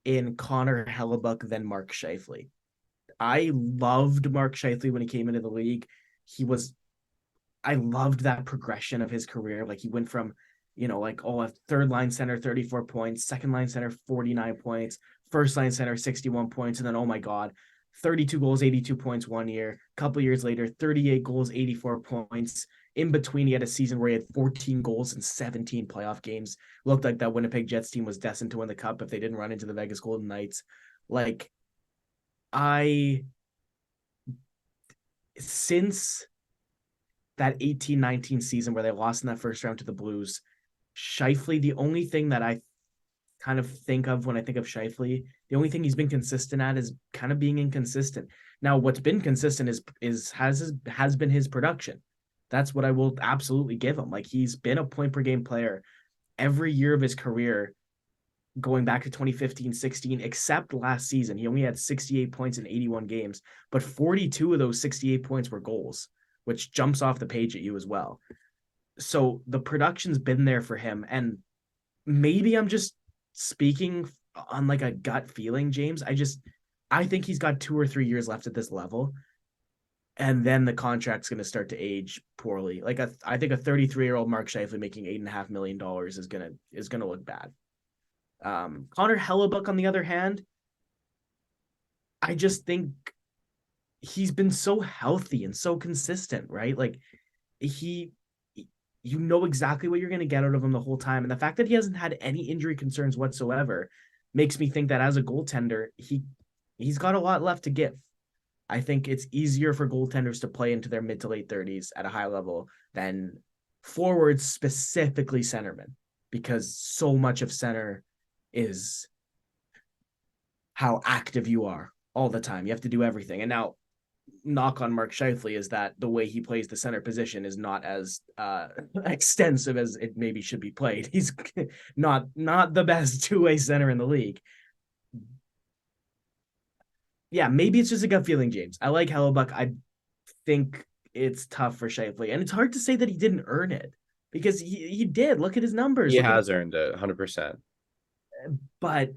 S2: in Connor Hellebuck than Mark Scheifele. I loved Mark Scheifele when he came into the league. He was I loved that progression of his career. Like he went from, like, a third line center, 34 points, second line center, 49 points, first line center, 61 points. And then, oh my God, 32 goals, 82 points 1 year. A couple years later, 38 goals, 84 points. In between, he had a season where he had 14 goals in 17 playoff games. Looked like that Winnipeg Jets team was destined to win the cup if they didn't run into the Vegas Golden Knights. Like, since that 18-19 season where they lost in that first round to the Blues, Scheifele, the only thing that I kind of think of when I think of Scheifele, the only thing he's been consistent at is kind of being inconsistent. Now, what's been consistent has been his production. That's what I will absolutely give him. Like, he's been a point per game player every year of his career, going back to 2015-16, except last season. He only had 68 points in 81 games, but 42 of those 68 points were goals, which jumps off the page at you as well. So the production's been there for him. And maybe I'm just speaking on like a gut feeling, James. I think he's got 2 or 3 years left at this level. And then the contract's going to start to age poorly. Like I think a 33-year-old Mark Scheifele making $8.5 million is gonna look bad. Connor Hellebuck, on the other hand, I just think he's been so healthy and so consistent, right? Like you know exactly what you're going to get out of him the whole time. And the fact that he hasn't had any injury concerns whatsoever makes me think that as a goaltender, he's got a lot left to give. I think it's easier for goaltenders to play into their mid to late 30s at a high level than forwards, specifically centermen, because so much of center is how active you are all the time. You have to do everything. And now, knock on Mark Scheifele is that the way he plays the center position is not as extensive as it maybe should be played. He's not the best two-way center in the league. Yeah, maybe it's just a gut feeling, James. I like Hellebuck. I think it's tough for Scheifele, and it's hard to say that he didn't earn it, because he did. Look at his numbers.
S1: He has earned it 100%.
S2: But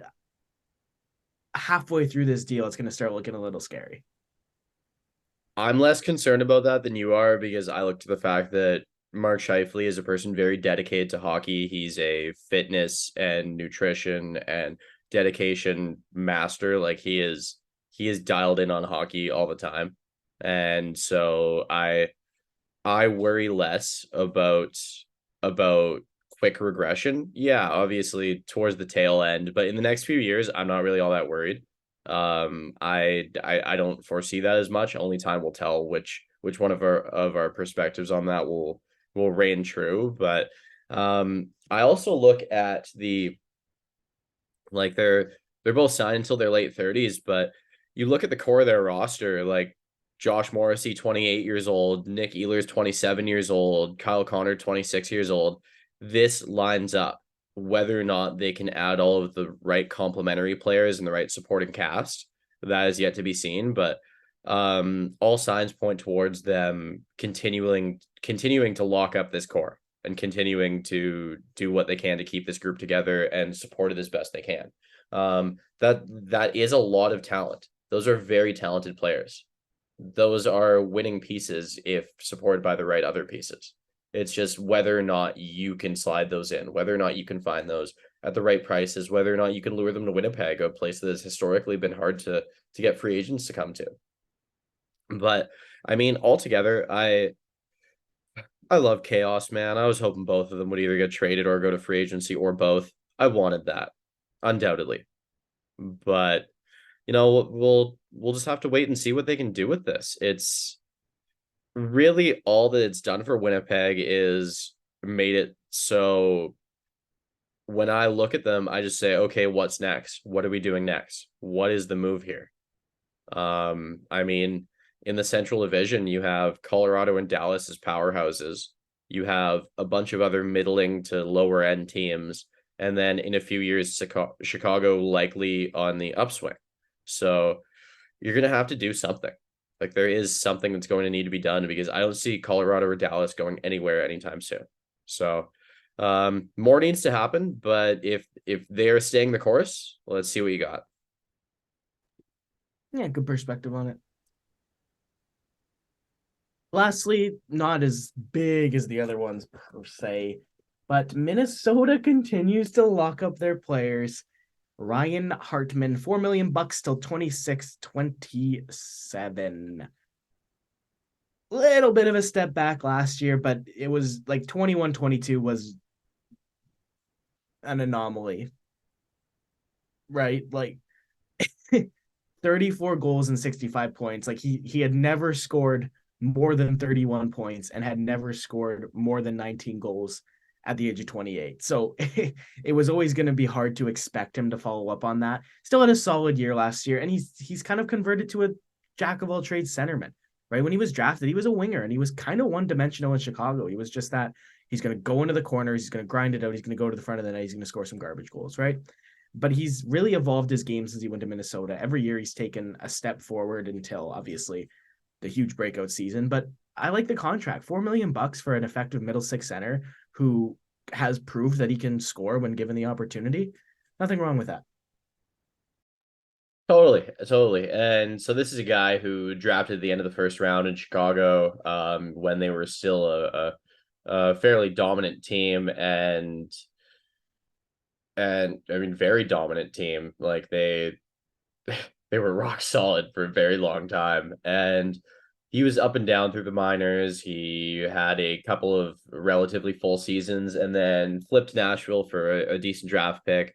S2: halfway through this deal, it's going to start looking a little scary.
S1: I'm less concerned about that than you are, because I look to the fact that Mark Scheifele is a person very dedicated to hockey. He's a fitness and nutrition and dedication master. Like he is dialed in on hockey all the time. And so I worry less about quick regression. Yeah, obviously towards the tail end, but in the next few years, I'm not really all that worried. I don't foresee that as much. Only time will tell which one of our perspectives on that will reign true. But I also look at the like they're both signed until their late 30s, but you look at the core of their roster, like Josh Morrissey, 28 years old, Nick Ehlers, 27 years old, Kyle Connor, 26 years old. This lines up whether or not they can add all of the right complementary players and the right supporting cast. That is yet to be seen, but all signs point towards them continuing to lock up this core and continuing to do what they can to keep this group together and support it as best they can. That is a lot of talent. Those are very talented players. Those are winning pieces if supported by the right other pieces. It's just whether or not you can slide those in, whether or not you can find those at the right prices, whether or not you can lure them to Winnipeg, a place that has historically been hard to get free agents to come to. But I mean, altogether, I love chaos, man. I was hoping both of them would either get traded or go to free agency or both. I wanted that, undoubtedly. But we'll just have to wait and see what they can do with this. It's really all that it's done for Winnipeg is made it so when I look at them, I just say, okay, what's next? What are we doing next? What is the move here? I mean, in the Central Division, you have Colorado and Dallas as powerhouses. You have a bunch of other middling to lower end teams, and then in a few years, Chicago likely on the upswing. So you're gonna have to do something. Like there is something that's going to need to be done because I don't see Colorado or Dallas going anywhere anytime soon. So more needs to happen, but if they're staying the course, let's see what you got.
S2: Yeah, good perspective on it. Lastly, not as big as the other ones per se, but Minnesota continues to lock up their players. Ryan Hartman, $4 million till 26-27. Little bit of a step back last year, but it was like 21-22 was an anomaly, right? Like 34 goals and 65 points. Like he had never scored more than 31 points and had never scored more than 19 goals at the age of 28. So it was always going to be hard to expect him to follow up on that. Still had a solid year last year, and he's kind of converted to a jack of all trades centerman. Right when he was drafted, he was a winger, and he was kind of one dimensional in Chicago. He was just that he's going to go into the corners, he's going to grind it out, he's going to go to the front of the net, he's going to score some garbage goals, right? But he's really evolved his game since he went to Minnesota. Every year he's taken a step forward until obviously the huge breakout season. But I like the contract. $4 million for an effective middle six center who has proved that he can score when given the opportunity. Nothing wrong with that.
S1: Totally, totally. And so this is a guy who drafted at the end of the first round in Chicago, when they were still a fairly dominant team and I mean very dominant team. Like they were rock solid for a very long time. And he was up and down through the minors. He had a couple of relatively full seasons and then flipped Nashville for a decent draft pick.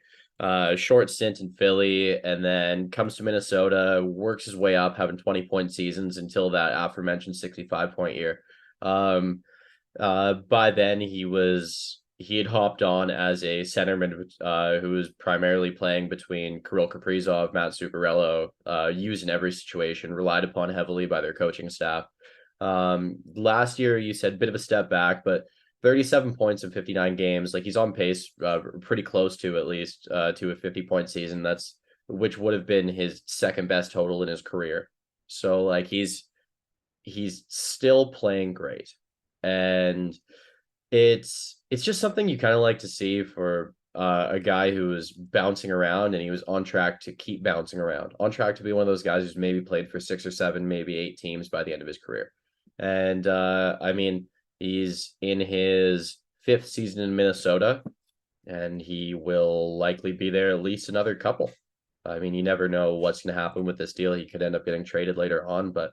S1: Short stint in Philly, and then comes to Minnesota, works his way up, having 20-point seasons until that aforementioned 65-point year. By then he had hopped on as a centerman who was primarily playing between Kirill Kaprizov, Matt Zuccarello, used in every situation, relied upon heavily by their coaching staff. Last year, you said bit of a step back, but 37 points in 59 games. Like he's on pace, pretty close to at least to a 50-point season. That's which would have been his second best total in his career. So like he's still playing great. And it's just something you kind of like to see for a guy who was bouncing around and he was on track to keep bouncing around, on track to be one of those guys who's maybe played for 6 or 7, maybe 8 teams by the end of his career. And I mean, he's in his 5th season in Minnesota, and he will likely be there at least another couple. I mean, you never know what's going to happen with this deal. He could end up getting traded later on, but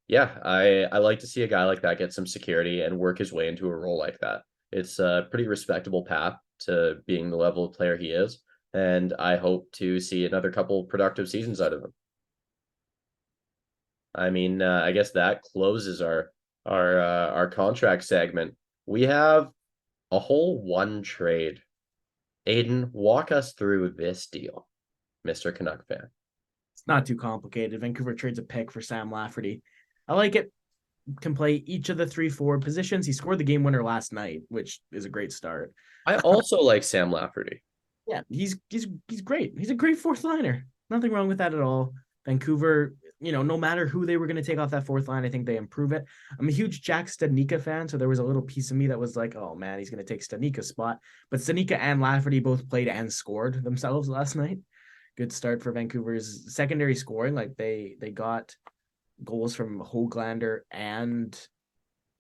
S1: yeah, I like to see a guy like that get some security and work his way into a role like that. It's a pretty respectable path to being the level of player he is, and I hope to see another couple productive seasons out of him. I mean, I guess that closes our contract segment. We have A whole one trade. Aiden, walk us through this deal, Mr. Canuck fan.
S2: It's not too complicated. Vancouver trades a pick for Sam Lafferty. I like it. Can play each of the three forward positions. He scored the game winner last night, which is a great start.
S1: I also like Sam Lafferty.
S2: Yeah, he's great. He's a great fourth liner. Nothing wrong with that at all. Vancouver, no matter who they were going to take off that fourth line, I think they improve it. I'm a huge Jack Studnicka fan, so there was a little piece of me that was like, oh man, he's going to take Studnicka's spot. But Studnicka and Lafferty both played and scored themselves last night. Good start for Vancouver's secondary scoring. Like they got goals from Hoglander and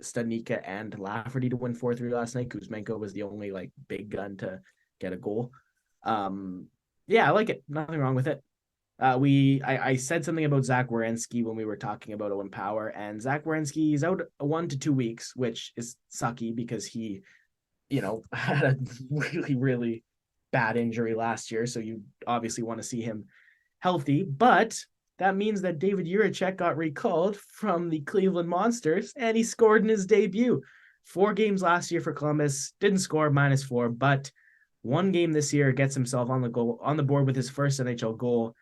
S2: Studnicka and Lafferty to win 4-3 last night. Kuzmenko was the only like big gun to get a goal. Yeah, I like it. Nothing wrong with it. I said something about Zach Werenski when we were talking about Owen Power, and Zach Werenski is out 1 to 2 weeks, which is sucky because he, had a really, really bad injury last year. So you obviously want to see him healthy, but that means that David Jiricek got recalled from the Cleveland Monsters and he scored in his debut. 4 games last year for Columbus, didn't score, -4, but 1 game this year gets himself on the board with his first NHL goal.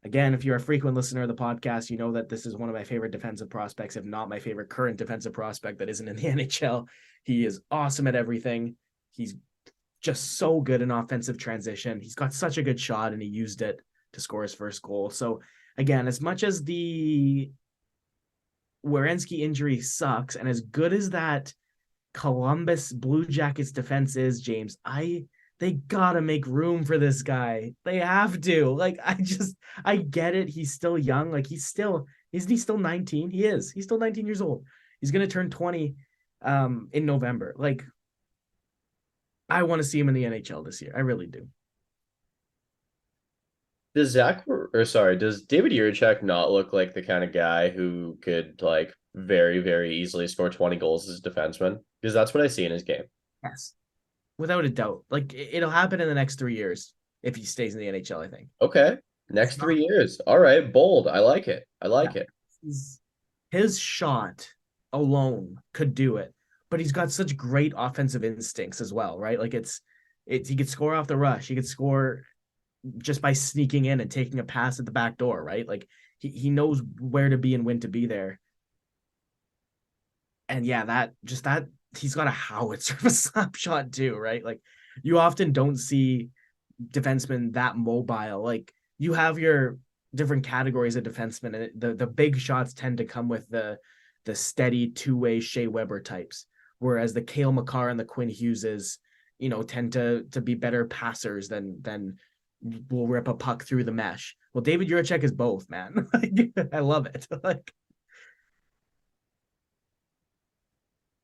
S2: Again, if you're a frequent listener of the podcast, you know that this is one of my favorite defensive prospects, if not my favorite current defensive prospect that isn't in the NHL. He is awesome at everything. He's just so good in offensive transition. He's got such a good shot and he used it to score his first goal. So again, as much as the Werenski injury sucks, and as good as that Columbus Blue Jackets defense is, James, they gotta make room for this guy. They have to. Like, I get it. He's still young. Like, isn't he still 19? He is. He's still 19 years old. He's gonna turn 20 in November. Like, I want to see him in the NHL this year. I really do.
S1: Does does David Jiricek not look like the kind of guy who could like very, very easily score 20 goals as a defenseman? Because that's what I see in his game.
S2: Yes. Without a doubt. Like, it'll happen in the next 3 years if he stays in the NHL, I think.
S1: Okay.
S2: It's
S1: Next
S2: not,
S1: 3 years. All right, bold. I like it. I
S2: yeah.
S1: like it.
S2: His shot alone could do it, but he's got such great offensive instincts as well, right? Like it's he could score off the rush. He could score just by sneaking in and taking a pass at the back door, right? Like he knows where to be and when to be there. And yeah, that he's got a howitzer of a slap shot too, right? Like you often don't see defensemen that mobile. Like you have your different categories of defensemen, and the big shots tend to come with the steady two-way Shea Weber types, whereas the Cale Makar and the Quinn Hugheses, tend to be better passers than will rip a puck through the mesh. Well, David Jiricek is both, man. I love it. Like,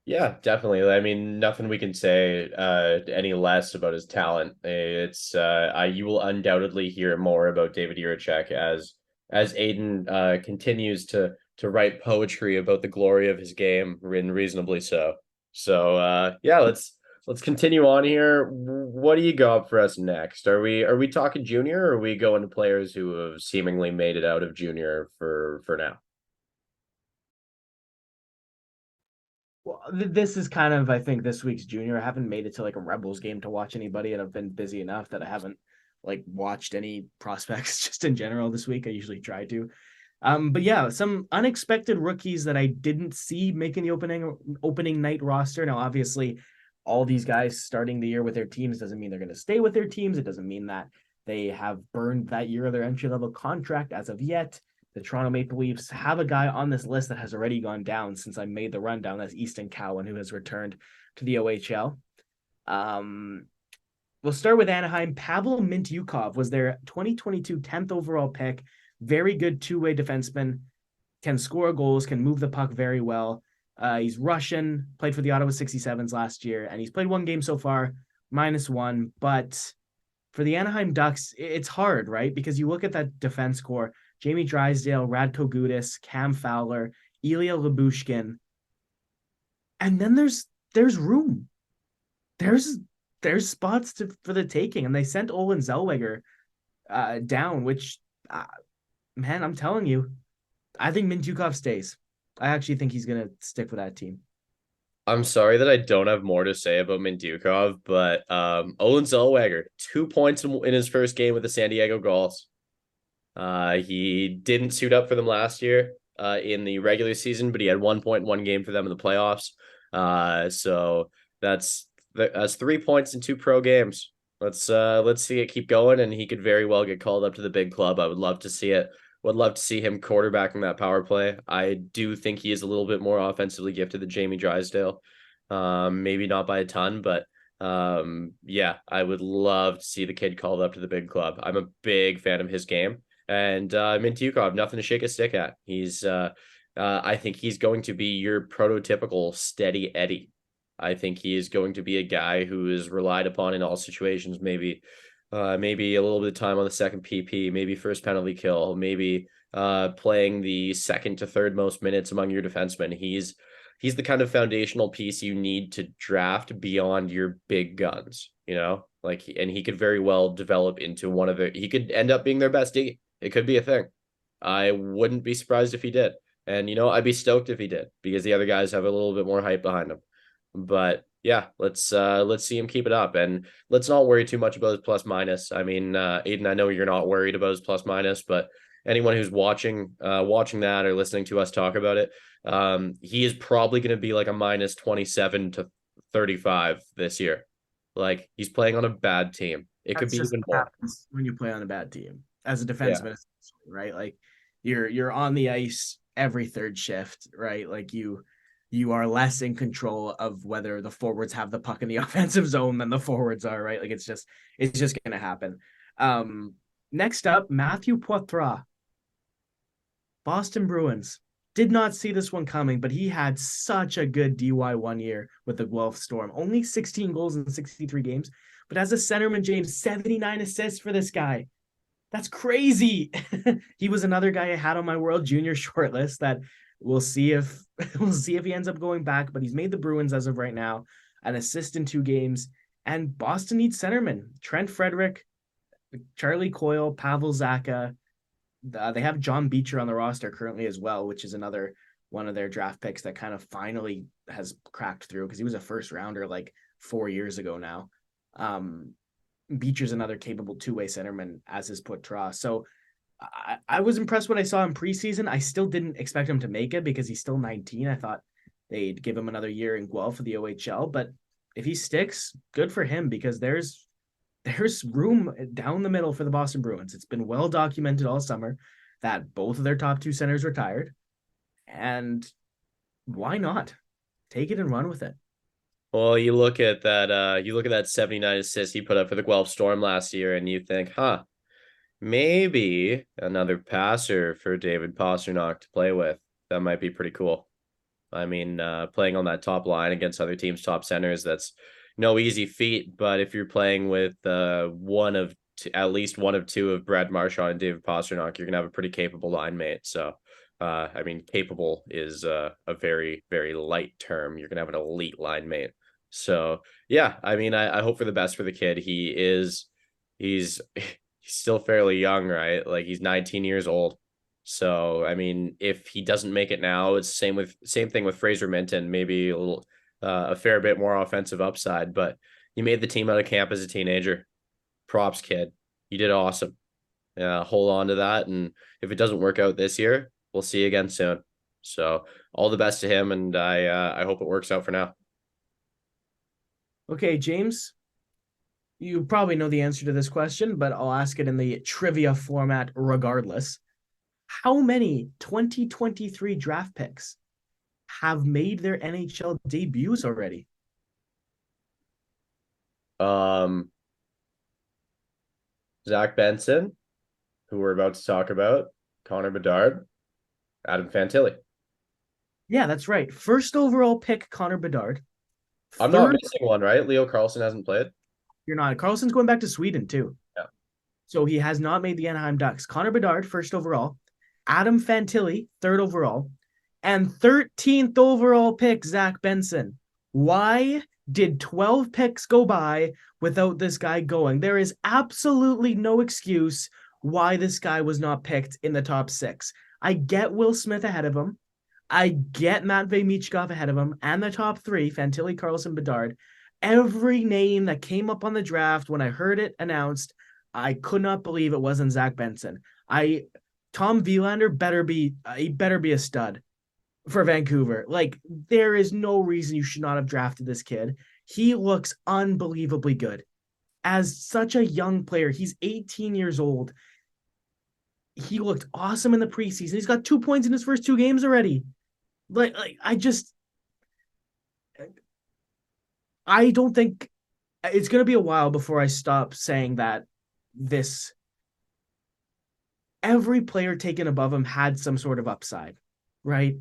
S1: Yeah, definitely. I mean, nothing we can say any less about his talent. It's you will undoubtedly hear more about David Jiricek as Aiden continues to write poetry about the glory of his game, and reasonably so. So yeah, let's continue on here. What do you got for us next? Are we talking junior, or are we going to players who have seemingly made it out of junior for now?
S2: well, this is kind of, I think, this week's junior. I haven't made it to like a Rebels game to watch anybody, and I've been busy enough that I haven't like watched any prospects just in general this week. I usually try to. But yeah, some unexpected rookies that I didn't see making the opening night roster. Now, obviously, all these guys starting the year with their teams doesn't mean they're going to stay with their teams. It doesn't mean that they have burned that year of their entry level contract as of yet. The Toronto Maple Leafs have a guy on this list that has already gone down since I made the rundown. That's Easton Cowan, who has returned to the OHL. We'll start with Anaheim. Pavel Mintyukov was their 2022 10th overall pick. Very good two-way defenseman, can score goals, can move the puck very well. He's Russian, played for the Ottawa 67s last year, and he's played 1 game so far, -1. But for the Anaheim Ducks, it's hard, right? Because you look at that defense core, Jamie Drysdale, Radko Gudas, Cam Fowler, Ilya Lyubushkin, and then there's room. There's spots for the taking, and they sent Olin Zellweger down, which man, I'm telling you, I think Mintyukov stays. I actually think he's gonna stick with that team.
S1: I'm sorry that I don't have more to say about Mindukov, but Olin Zellweger, 2 points in his first game with the San Diego Gulls. He didn't suit up for them last year in the regular season, but he had 1 point one game for them in the playoffs. So that's 3 points in two pro games. Let's see it keep going, and he could very well get called up to the big club. I would love to see it. Would love to see him quarterbacking that power play. I do think he is a little bit more offensively gifted than Jamie Drysdale. Maybe not by a ton, but yeah, I would love to see the kid called up to the big club. I'm a big fan of his game. And Mintyukov, nothing to shake a stick at. I think he's going to be your prototypical steady Eddie. I think he is going to be a guy who is relied upon in all situations. Maybe a little bit of time on the second PP, maybe first penalty kill, maybe playing the second to third most minutes among your defensemen. He's the kind of foundational piece you need to draft beyond your big guns, and he could very well develop into he could end up being their best D. It could be a thing. I wouldn't be surprised if he did. And, I'd be stoked if he did because the other guys have a little bit more hype behind him. But yeah, let's see him keep it up, and let's not worry too much about his plus minus. I mean, Aiden, I know you're not worried about his plus minus, but anyone who's watching that or listening to us talk about it, he is probably going to be like a minus 27 to 35 this year. Like, he's playing on a bad team. It could
S2: That's
S1: be
S2: just
S1: even
S2: what
S1: more.
S2: happens when you play on a bad team as a
S1: Yeah.
S2: defenseman, right? Like you're on the ice every third shift, right? Like you are less in control of whether the forwards have the puck in the offensive zone than the forwards are, right? Like it's just gonna happen. Um, Next up, Matthew Poitras, Boston Bruins. Did not see this one coming, but he had such a good DY 1 year with the Guelph Storm. Only 16 goals in 63 games, but as a centerman, James, 79 assists for this guy. That's crazy. He was another guy I had on my World Junior shortlist that we'll see if we'll see if he ends up going back, but he's made the Bruins as of right now, an assist in 2 games. And Boston needs centermen. Trent Frederick, Charlie Coyle, Pavel Zacha. They have John Beecher on the roster currently as well, which is another one of their draft picks that kind of finally has cracked through because he was a first rounder like 4 years ago now. Beecher's another capable two-way centerman, as is Poitras. So I was impressed what I saw in preseason. I still didn't expect him to make it because he's still 19. I thought they'd give him another year in Guelph for the OHL, but if he sticks, good for him because there's room down the middle for the Boston Bruins. It's been well documented all summer that both of their top two centers retired, and why not take it and run with it?
S1: Well, you look at that 79 assists he put up for the Guelph Storm last year, and you think, huh, maybe another passer for David Pastrnak to play with. That might be pretty cool. I mean, playing on that top line against other teams' top centers, that's no easy feat. But if you're playing with at least one of two of Brad Marchand and David Pastrnak, you're gonna have a pretty capable line mate. So, I mean, capable is a very, very light term. You're gonna have an elite line mate. So, yeah, I mean, I hope for the best for the kid. He's he's still fairly young, right? Like, he's 19 years old. So, I mean, if he doesn't make it now, it's same thing with Fraser Minton, maybe a fair bit more offensive upside, but you made the team out of camp as a teenager. Props, kid. You did awesome. Hold on to that, and if it doesn't work out this year, we'll see you again soon. So, all the best to him, and I hope it works out for now.
S2: Okay, James, you probably know the answer to this question, but I'll ask it in the trivia format regardless. How many 2023 draft picks have made their NHL debuts already?
S1: Um, Zach Benson, who we're about to talk about, Connor Bedard, Adam Fantilli.
S2: Yeah, that's right. First overall pick, Connor Bedard.
S1: I'm not
S2: Third,
S1: missing one, right? Leo Carlson hasn't played.
S2: you're not. Carlson's going back to Sweden too.
S1: Yeah.
S2: So he has not made the Anaheim Ducks. Connor Bedard, first overall. Adam Fantilli, third overall. And 13th overall pick, Zach Benson. Why did 12 picks go by without this guy going? There is absolutely no excuse why this guy was not picked in the top 6. I get Will Smith ahead of him. I get Matvey Michkov ahead of him and the top three, Fantilli, Carlson, Bedard. Every name that came up on the draft when I heard it announced, I could not believe it wasn't Zach Benson. I Tom Vilander better be a stud for Vancouver. Like there is no reason you should not have drafted this kid. He looks unbelievably good. As such a young player, he's 18 years old. He looked awesome in the preseason. He's got 2 points in his first two games already. Like I don't think it's going to be a while before I stop saying that this every player taken above him had some sort of upside, right?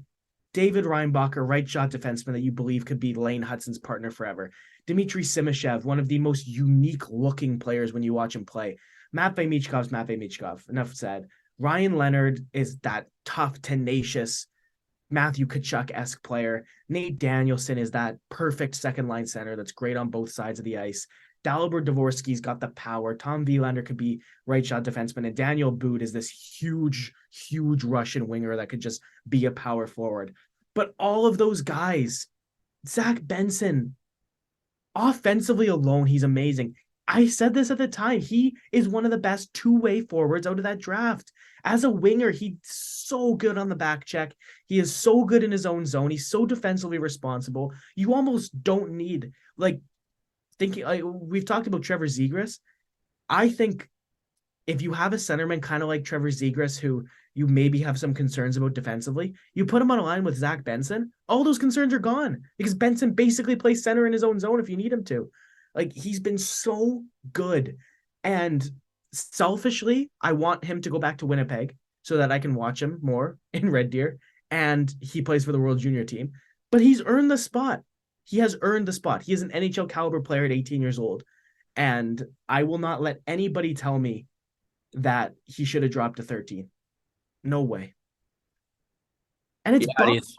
S2: David Reinbacher, right shot defenseman that you believe could be Lane Hudson's partner forever. Dmitry Simashev, one of the most unique looking players when you watch him play. Matvey Michkov. Enough said. Ryan Leonard is that tough, tenacious Matthew Tkachuk-esque player. Nate Danielson is that perfect second line center that's great on both sides of the ice. Dalibor Dvorsky's got the power. Tom Wielander could be right shot defenseman, and Daniel Boot is this huge Russian winger that could just be a power forward. But all of those guys, Zach Benson, offensively alone, he's amazing. I said this at the time. He is one of the best two-way forwards out of that draft. As a winger, he's so good on the back check. He is so good in his own zone. He's so defensively responsible. You almost don't need like thinking. We've talked about Trevor Zegras. I think if you have a centerman kind of like Trevor Zegras, who you maybe have some concerns about defensively, you put him on a line with Zach Benson, all those concerns are gone because Benson basically plays center in his own zone if you need him to. Like he's been so good. And selfishly, I want him to go back to Winnipeg so that I can watch him more in Red Deer. And he plays for the World Junior team. But he's earned the spot. He has earned the spot. He is an NHL caliber player at 18 years old. And I will not let anybody tell me that he should have dropped to 13. No way. And it's
S1: Yeah,
S2: Buffalo.
S1: he's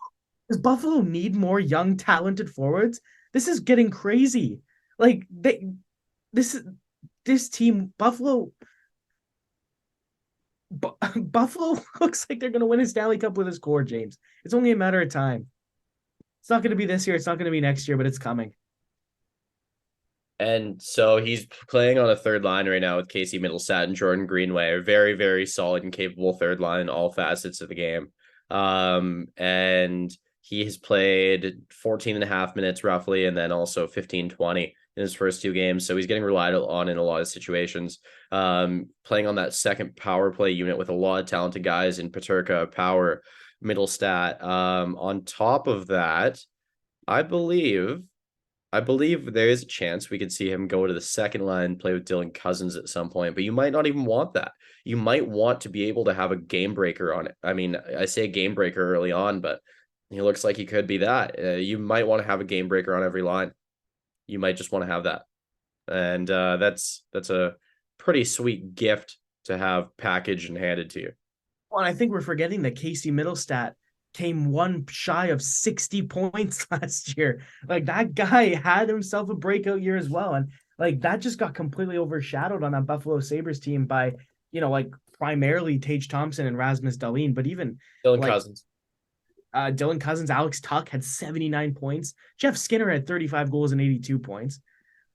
S2: Does Buffalo need more young, talented forwards? This is getting crazy. Like this this team, Buffalo looks like they're going to win a Stanley Cup with his core, James. It's only a matter of time. It's not going to be this year. It's not going to be next year, but it's coming.
S1: And so he's playing on a third line right now with Casey Middlestat and Jordan Greenway, a very, very solid and capable third line in all facets of the game. And he has played 14 and a half minutes roughly, and then also 15-20 in his first two games. So he's getting relied on in a lot of situations. Playing on that second power play unit with a lot of talented guys in Peterka, Power, Middlestat. On top of that, I believe there is a chance we could see him go to the second line, play with Dylan Cousins at some point, but you might not even want that. You might want to be able to have a game breaker on it. I mean, I say game breaker early on, but he looks like he could be that. You might want to have a game breaker on every line. You might just want to have that. And that's a pretty sweet gift to have packaged and handed to you.
S2: Well, I think we're forgetting that Casey Middlestat came one shy of 60 points last year. Like that guy had himself a breakout year as well. And like that just got completely overshadowed on that Buffalo Sabres team by, like primarily Tage Thompson and Rasmus Dahlin, but even
S1: Dylan
S2: like
S1: Cousins.
S2: Dylan Cousins, Alex Tuck had 79 points. Jeff Skinner had 35 goals and 82 points,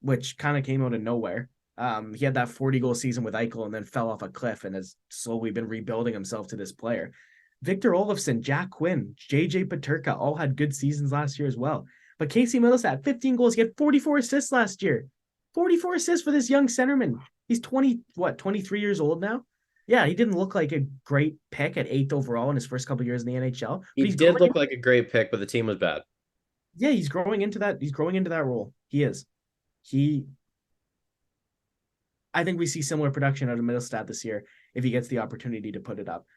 S2: which kind of came out of nowhere. He had that 40-goal season with Eichel and then fell off a cliff and has slowly been rebuilding himself to this player. Victor Olofsson, Jack Quinn, JJ Paterka all had good seasons last year as well. But Casey Middlestat, 15 goals. He had 44 assists last year. 44 assists for this young centerman. He's 23 years old now? Yeah, he didn't look like a great pick at 8th overall in his first couple years in the NHL.
S1: He
S2: But he's
S1: did
S2: growing.
S1: look like a great pick, but the team was bad.
S2: Yeah, he's growing into that. He's growing into that role. He is. He I think we see similar production out of Middlestat this year if he gets the opportunity to put it up.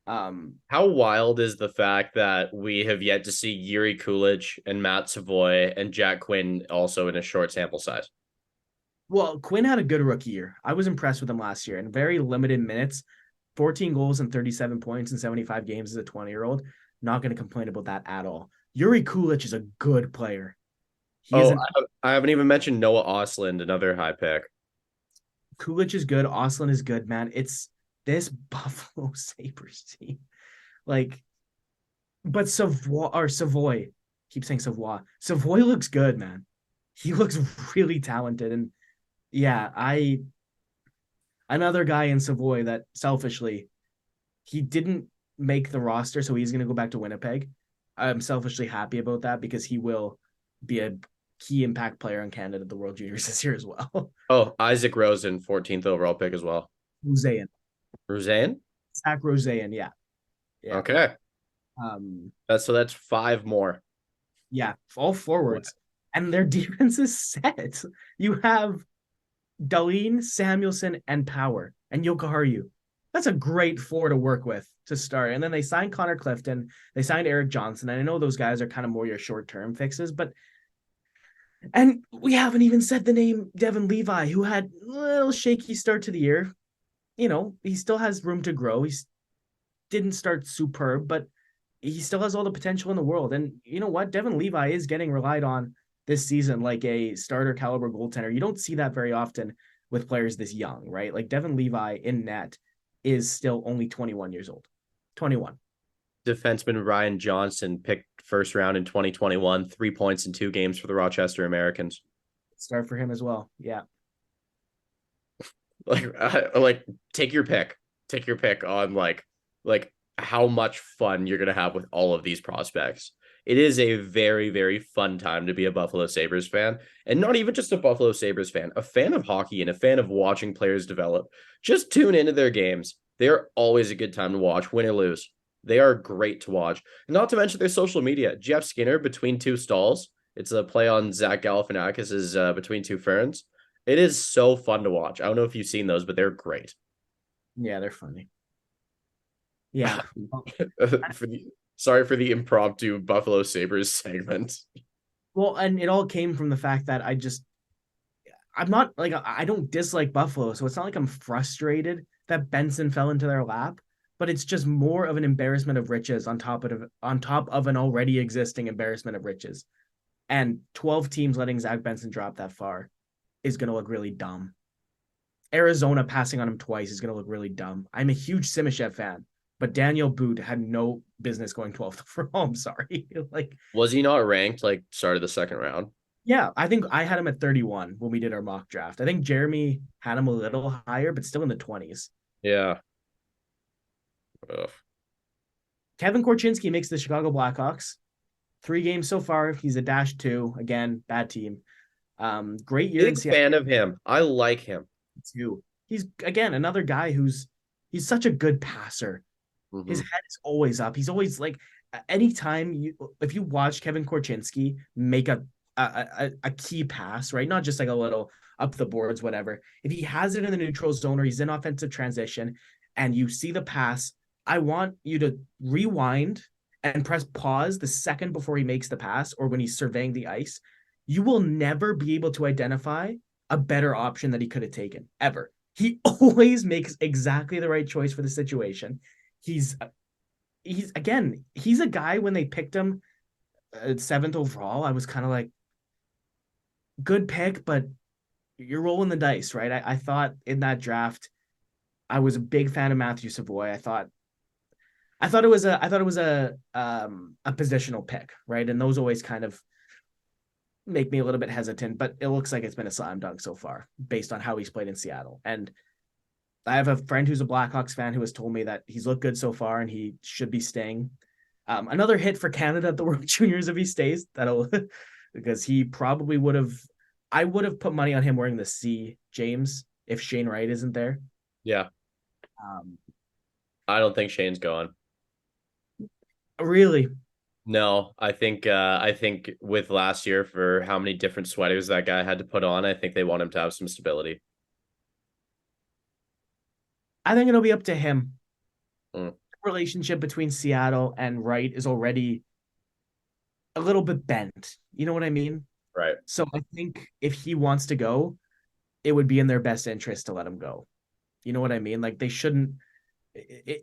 S1: How wild is the fact that we have yet to see Yuri Kulich and Matt Savoy and Jack Quinn also in a short sample size?
S2: Well, Quinn had a good rookie year. I was impressed with him last year in very limited minutes, 14 goals and 37 points in 75 games as a 20-year-old. Not going to complain about that at all. Yuri Kulich is a good player. He
S1: Oh,
S2: isn't.
S1: I haven't even mentioned Noah Osland, another high pick.
S2: Kulich is good. Oslin is good, man. It's this Buffalo Sabres team. Like, But Savoy, keep saying Savoy. Savoy looks good, man. He looks really talented, and yeah, I another guy in Savoy that selfishly he didn't make the roster, so he's going to go back to Winnipeg. I'm selfishly happy about that because he will be a key impact player in Canada at the World Juniors this year as well.
S1: Oh, Isaac Rosen, 14th overall pick as well.
S2: Rosean,
S1: Roseanne?
S2: Zach Rosean, yeah, yeah,
S1: Okay.
S2: um,
S1: That's five more.
S2: yeah, all forwards, and their defense is set. You have Dahlin, Samuelson, and Power, and Yokoharu. That's a great four to work with to start. And then they signed Connor Clifton. They signed Eric Johnson. And I know those guys are kind of more your short term fixes, but and we haven't even said the name Devin Levi, who had a little shaky start to the year. You know, he still has room to grow. He didn't start superb, but he still has all the potential in the world. And you know what? Devin Levi is getting relied on this season like a starter caliber goaltender. You don't see that very often with players this young, right? Like Devin Levi in net is still only 21 years old. 21.
S1: Defenseman Ryan Johnson picked first round in 2021, 3 points in 2 games for the Rochester Americans.
S2: Start for him as well. Yeah.
S1: Like take your pick. Take your pick on like how much fun you're gonna have with all of these prospects. It is a very, very fun time to be a Buffalo Sabres fan. And not even just a Buffalo Sabres fan, a fan of hockey and a fan of watching players develop. Just tune into their games. They're always a good time to watch, win or lose. They are great to watch. And not to mention their social media. Jeff Skinner, Between Two Stalls. It's a play on Zach Galifianakis' Between Two Ferns. It is so fun to watch. I don't know if you've seen those, but they're great.
S2: Yeah, they're funny. Yeah.
S1: for the, sorry for the impromptu Buffalo Sabres segment.
S2: Well, and it all came from the fact that I'm not like I don't dislike Buffalo, so it's not like I'm frustrated that Benson fell into their lap, but it's just more of an embarrassment of riches on top of an already existing embarrassment of riches. And 12 teams letting Zach Benson drop that far is going to look really dumb. Arizona passing on him twice is going to look really dumb. I'm a huge Simashev fan, but Daniel Boot had no business going 12th for home. Sorry. Like,
S1: Was he not ranked like start of the second round?
S2: yeah, I think I had him at 31 when we did our mock draft. I think Jeremy had him a little higher, but still in the 20s.
S1: Yeah. Ugh.
S2: Kevin Korchinski makes the Chicago Blackhawks. 3 games so far. He's a -2. Again, bad team. Great year in
S1: Big
S2: Seattle
S1: fan of him. I like him.
S2: too. He's again another guy he's such a good passer. His
S1: Mm-hmm.
S2: head is always up. He's always like anytime if you watch Kevin Korchinski make a key pass, right? Not just like a little up the boards, whatever. If he has it in the neutral zone or he's in offensive transition and you see the pass, I want you to rewind and press pause the second before he makes the pass or when he's surveying the ice. You will never be able to identify a better option that he could have taken ever. He always makes exactly the right choice for the situation. He's he's a guy when they picked him seventh overall. I was kind of like, good pick, but you're rolling the dice, right? I thought in that draft, I was a big fan of Matthew Savoy. I thought it was a positional pick, right? And those always kind of make me a little bit hesitant, but it looks like it's been a slam dunk so far based on how he's played in Seattle. And I have a friend who's a Blackhawks fan who has told me that he's looked good so far and he should be staying. Another hit for Canada at the World Juniors if he stays. That'll because he probably would have. I would have put money on him wearing the C, James, if Shane Wright isn't there.
S1: Yeah.
S2: Um,
S1: I don't think Shane's gone.
S2: really,
S1: No, I think with last year for how many different sweaters that guy had to put on, I think they want him to have some stability.
S2: I think it'll be up to him.
S1: Mm,
S2: The relationship between Seattle and Wright is already a little bit bent. You know what I mean?
S1: right.
S2: So I think if he wants to go, it would be in their best interest to let him go. You know what I mean? Like they shouldn't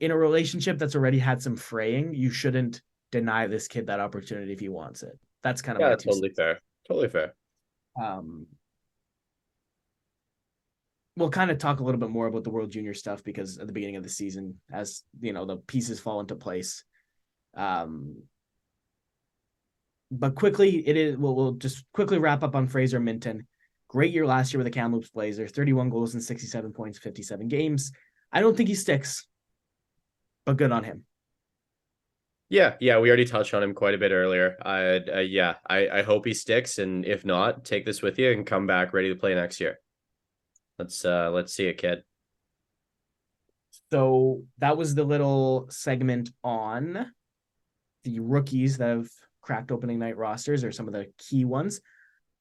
S2: in a relationship that's already had some fraying, you shouldn't deny this kid that opportunity if he wants it. That's kind of my
S1: Yeah,
S2: two
S1: totally
S2: cents.
S1: fair. Totally fair.
S2: Um, we'll kind of talk a little bit more about the World Junior stuff because at the beginning of the season, as you know, the pieces fall into place. Um, but quickly, it is. We'll just quickly wrap up on Fraser Minton. Great year last year with the Kamloops Blazers, 31 goals and 67 points, 57 games. I don't think he sticks, but good on him.
S1: Yeah, we already touched on him quite a bit earlier. I hope he sticks, and if not, take this with you and come back ready to play next year. Let's see it, kid.
S2: So that was the little segment on the rookies that have cracked opening night rosters, or some of the key ones.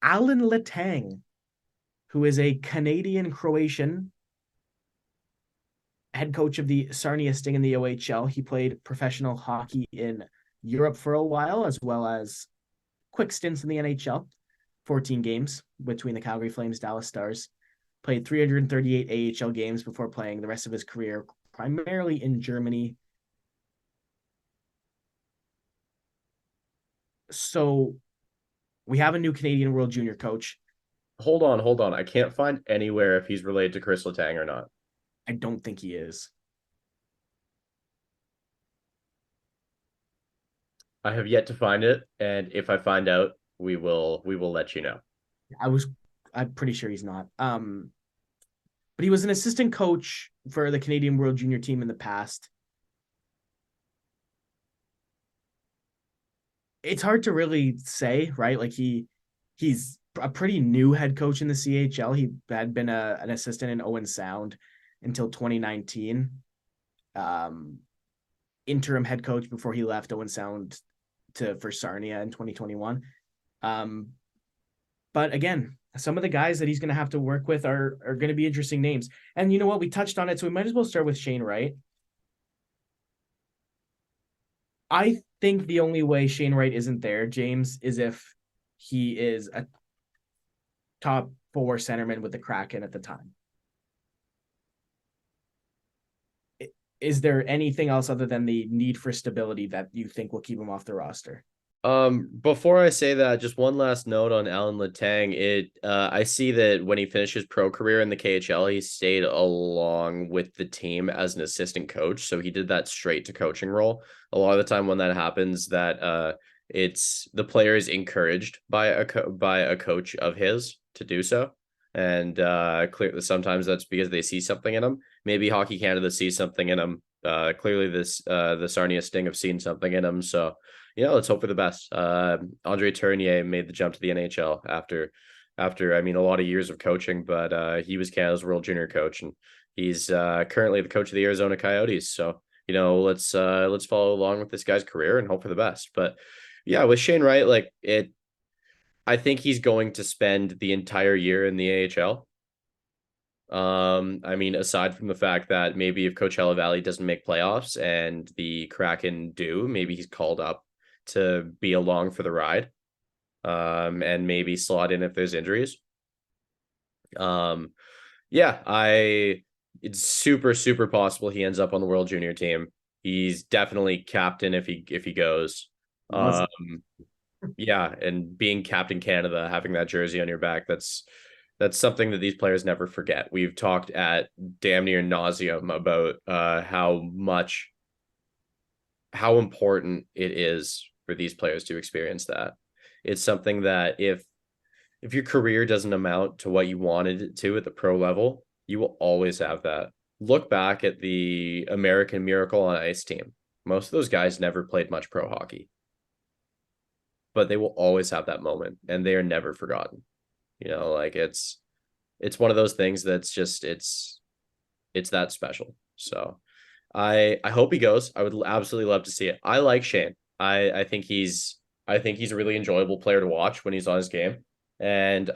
S2: Alan Letang, who is a Canadian Croatian head coach of the Sarnia Sting in the OHL. He played professional hockey in Europe for a while, as well as quick stints in the NHL, 14 games between the Calgary Flames, Dallas Stars. Played 338 AHL games before playing the rest of his career primarily in Germany. So we have a new Canadian World Junior coach.
S1: Hold on. I can't find anywhere if he's related to Chris Letang or not.
S2: I don't think he is.
S1: I have yet to find it, and if I find out, we will let you know.
S2: I'm pretty sure he's not. But he was an assistant coach for the Canadian World Junior team in the past. It's hard to really say, right? Like he's a pretty new head coach in the CHL. He had been an assistant in Owen Sound until 2019. Um, Interim head coach before he left Owen Sound for Sarnia in 2021. Um, but again, some of the guys that he's going to have to work with are going to be interesting names. And you know what? We touched on it, so we might as well start with Shane Wright. I think the only way Shane Wright isn't there, James, is if he is a top four centerman with the Kraken at the time. Is there anything else other than the need for stability that you think will keep him off the roster?
S1: Before I say that, just one last note on Alan Letang. I see that when he finished his pro career in the KHL, he stayed along with the team as an assistant coach. So he did that straight to coaching role. A lot of the time when that happens, it's the player is encouraged by a coach of his to do so. And clearly sometimes that's because they see something in him. Maybe Hockey Canada sees something in him. Clearly the Sarnia Sting have seen something in him. So let's hope for the best. Andre Tournier made the jump to the NHL after I mean a lot of years of coaching, but he was Canada's World Junior coach, and he's currently the coach of the Arizona Coyotes. So let's follow along with this guy's career and hope for the best. But yeah, with Shane Wright, I think he's going to spend the entire year in the AHL. I mean, aside from the fact that maybe if Coachella Valley doesn't make playoffs and the Kraken do, maybe he's called up to be along for the ride, and maybe slot in if there's injuries. Um, yeah, it's super possible he ends up on the World Junior team. He's definitely captain if he goes.
S2: Was
S1: Yeah, and being Captain Canada, having that jersey on your back, that's something that these players never forget. We've talked at damn near nauseum about how important it is for these players to experience that. It's something that if your career doesn't amount to what you wanted it to at the pro level, you will always have that. Look back at the American Miracle on Ice team. Most of those guys never played much pro hockey, but they will always have that moment, and they are never forgotten. It's one of those things that's just it's that special. So I hope he goes. I would absolutely love to see it. I like Shane. I think he's a really enjoyable player to watch when he's on his game. And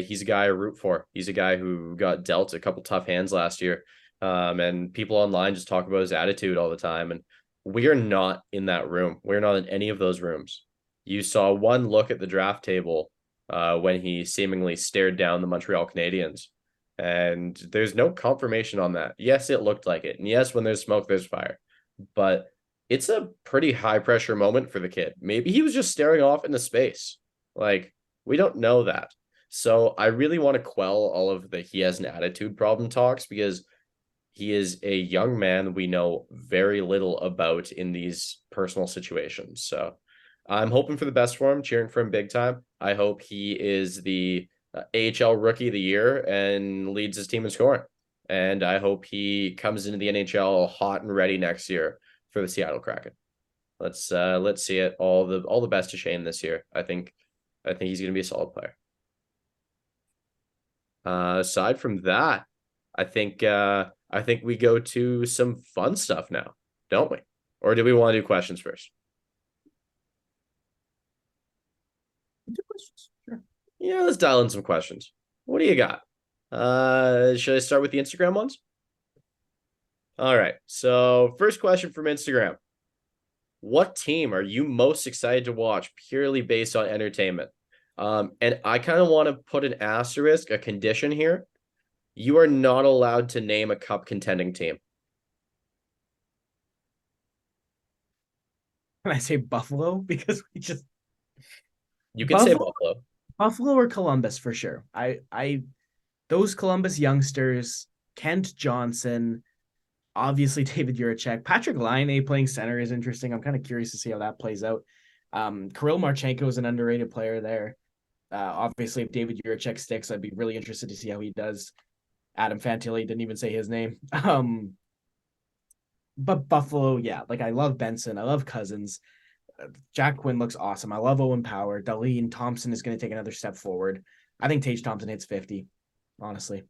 S1: he's a guy I root for. He's a guy who got dealt a couple tough hands last year. And people online just talk about his attitude all the time. And we are not in that room. We're not in any of those rooms. You saw one look at the draft table when he seemingly stared down the Montreal Canadiens. And there's no confirmation on that. Yes, it looked like it. And yes, when there's smoke, there's fire. But it's a pretty high pressure moment for the kid. Maybe he was just staring off into space. We don't know that. So I really want to quell all of the he has an attitude problem talks, because He is a young man we know very little about in these personal situations. So I'm hoping for the best for him, cheering for him big time. I hope he is the AHL Rookie of the Year and leads his team in scoring. And I hope he comes into the NHL hot and ready next year for the Seattle Kraken. Let's see it. All the best to Shane this year. I think he's gonna be a solid player. Aside from that, I think we go to some fun stuff now, don't we? Or do we want to do questions first?
S2: Two questions. Sure.
S1: Yeah, let's dial in some questions. What do you got? Should I start with the Instagram ones? All right. So first question from Instagram. What team are you most excited to watch purely based on entertainment? And I kind of want to put an asterisk, a condition here. You are not allowed to name a cup contending team.
S2: Can I say Buffalo? Because we just
S1: You could say
S2: Buffalo,
S1: Buffalo.
S2: Buffalo or Columbus for sure. I those Columbus youngsters, Kent Johnson, obviously David Juracek, Patrick Laine playing center is interesting. I'm kind of curious to see how that plays out. Kirill Marchenko is an underrated player there. Obviously, if David Juracek sticks, I'd be really interested to see how he does. Adam Fantilli didn't even say his name. But Buffalo, yeah, like I love Benson, I love Cousins. Jack Quinn looks awesome. I love Owen Power. Darlene Thompson is going to take another step forward. I think Tage Thompson hits 50, honestly.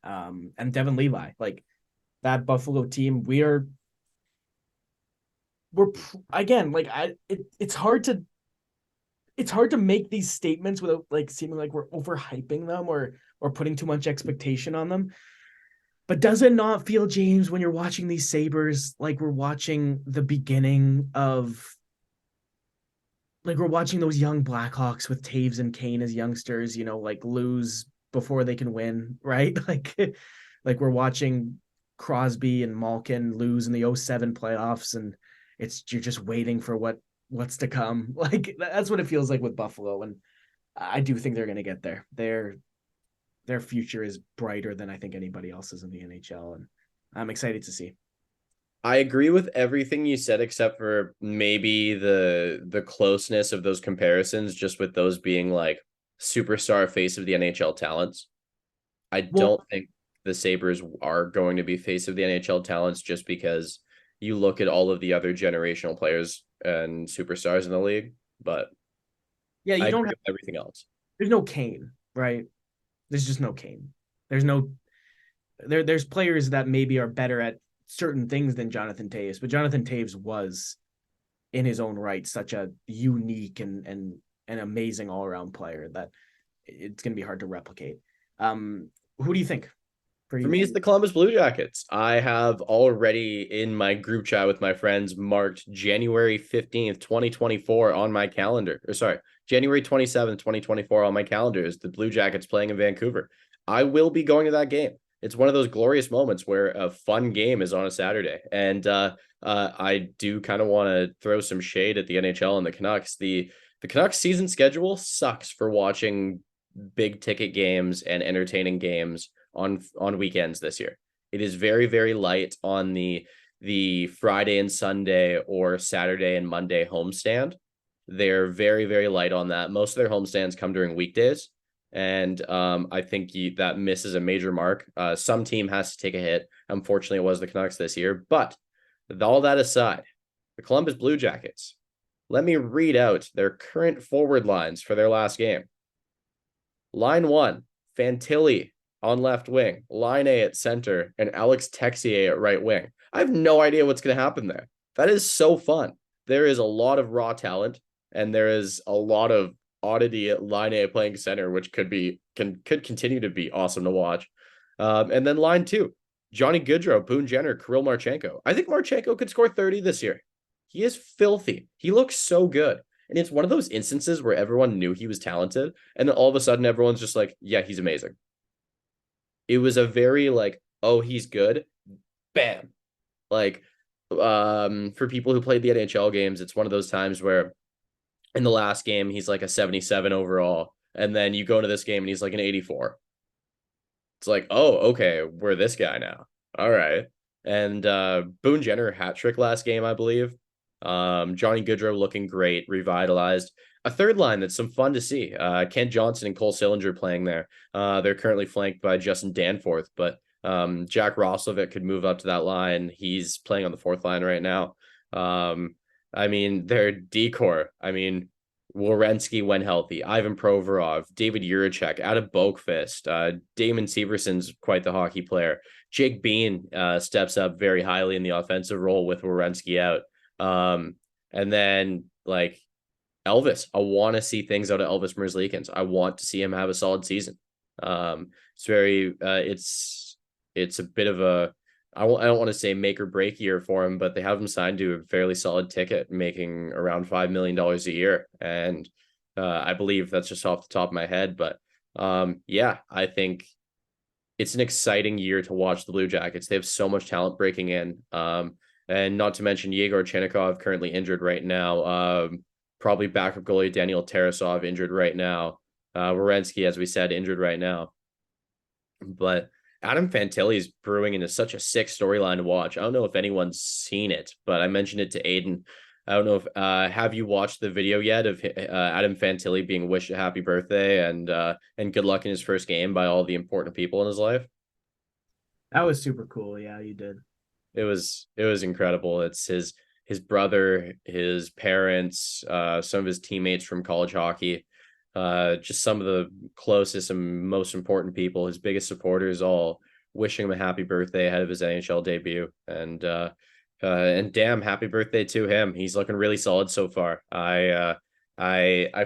S2: And Devin Levi, like that Buffalo team, we're again like it's hard to make these statements without like seeming like we're overhyping them or putting too much expectation on them. But does it not feel, James, when you're watching these Sabres, like we're watching the beginning of like we're watching those young Blackhawks with Taves and Kane as youngsters, like lose before they can win, right? Like we're watching Crosby and Malkin lose in the '07 playoffs, and you're just waiting for what's to come. Like that's what it feels like with Buffalo, and I do think they're going to get there. Their future is brighter than I think anybody else's in the NHL, and I'm excited to see.
S1: I agree with everything you said except for maybe the closeness of those comparisons, just with those being like superstar face of the NHL talents. I
S2: Well,
S1: don't think the Sabres are going to be face of the NHL talents just because you look at all of the other generational players and superstars in the league, but
S2: yeah,
S1: I
S2: you don't
S1: agree
S2: have.
S1: with everything else.
S2: There's no Kane, right? There's just no Kane. There's no there's players that maybe are better at certain things than Jonathan Taves, but Jonathan Taves was in his own right such a unique and an amazing all around player that it's going to be hard to replicate. Who do you think for
S1: For
S2: you?
S1: me, it's the Columbus Blue Jackets. I have already in my group chat with my friends marked January 15th, 2024 on my calendar. Or sorry, January 27th, 2024 on my calendar is the Blue Jackets playing in Vancouver. I will be going to that game. It's one of those glorious moments where a fun game is on a Saturday. And I do kind of want to throw some shade at the NHL and the Canucks. The Canucks season schedule sucks for watching big ticket games and entertaining games on weekends this year. It is very very light on the Friday and Sunday or Saturday and Monday homestand. They're very very light on that. Most of their homestands come during weekdays, and I think that misses a major mark. Some team has to take a hit. Unfortunately, it was the Canucks this year. But with all that aside, the Columbus Blue Jackets. Let me read out their current forward lines for their last game. Line one, Fantilli on left wing, line A at center, and Alex Texier at right wing. I have no idea what's going to happen there. That is so fun. There is a lot of raw talent, and there is a lot of oddity at line A playing center, which could continue to be awesome to watch. And then line two, Johnny Gaudreau, Boone Jenner, Kirill Marchenko. I think Marchenko could score 30 this year. He is filthy. He looks so good. And it's one of those instances where everyone knew he was talented, and then all of a sudden everyone's just like, yeah, he's amazing. It was a very like, oh, he's good. Bam. Like, for people who played the NHL games, it's one of those times where in the last game he's like a 77 overall, and then you go into this game and he's like an 84. It's like, oh, okay, we're this guy now. All right. And Boone Jenner hat trick last game, I believe. Johnny Goodrow looking great, revitalized. A third line that's some fun to see. Kent Johnson and Cole Sillinger playing there. They're currently flanked by Justin Danforth, but Jack Roslovic could move up to that line. He's playing on the fourth line right now. I mean, their decor. I mean, Werenski when healthy, Ivan Provorov, David Juracek, Adam Boakfist, Damon Severson's quite the hockey player. Jake Bean steps up very highly in the offensive role with Werenski out. And then like Elvis, I want to see things out of Elvis Merzlikins. I want to see him have a solid season. It's very, it's a bit of a, I don't want to say make or break year for him, but they have him signed to a fairly solid ticket, making around $5 million a year. And I believe that's just off the top of my head. But yeah, I think it's an exciting year to watch the Blue Jackets. They have so much talent breaking in. And not to mention Yegor Chinnikov currently injured right now. Probably backup goalie Daniel Tarasov injured right now. Werenski, as we said, injured right now. But Adam Fantilli is brewing into such a sick storyline to watch. I don't know if anyone's seen it, but I mentioned it to Aiden. I don't know if have you watched the video yet of Adam Fantilli being wished a happy birthday and good luck in his first game by all the important people in his life?
S2: That was super cool. Yeah, you did.
S1: It was incredible. It's his brother, his parents, some of his teammates from college hockey, just some of the closest and most important people, his biggest supporters, all wishing him a happy birthday ahead of his NHL debut. And damn, happy birthday to him. He's looking really solid so far. I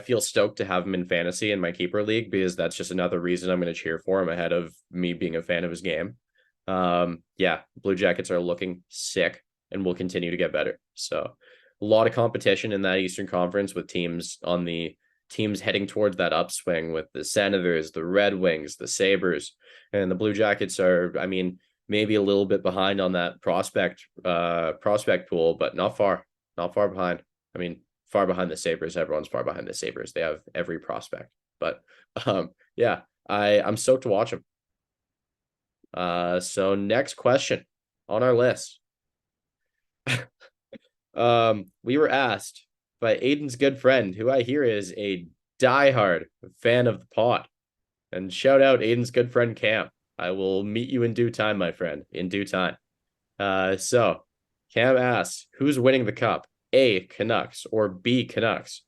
S1: feel stoked to have him in fantasy in my keeper league because that's just another reason I'm going to cheer for him ahead of me being a fan of his game. Yeah, Blue Jackets are looking sick and will continue to get better. So a lot of competition in that Eastern Conference with teams heading towards that upswing with the Senators, the Red Wings, the Sabres, and the Blue Jackets are, I mean, maybe a little bit behind on that prospect pool, but not far behind. I mean, far behind the Sabres. Everyone's far behind the Sabres. They have every prospect, but yeah, I'm stoked to watch them. So next question on our list. We were asked by Aiden's good friend, who I hear is a diehard fan of the pod. And shout out Aiden's good friend Cam. I will meet you in due time, my friend, in due time. So Cam asks, who's winning the cup? A, Canucks, or B, Canucks?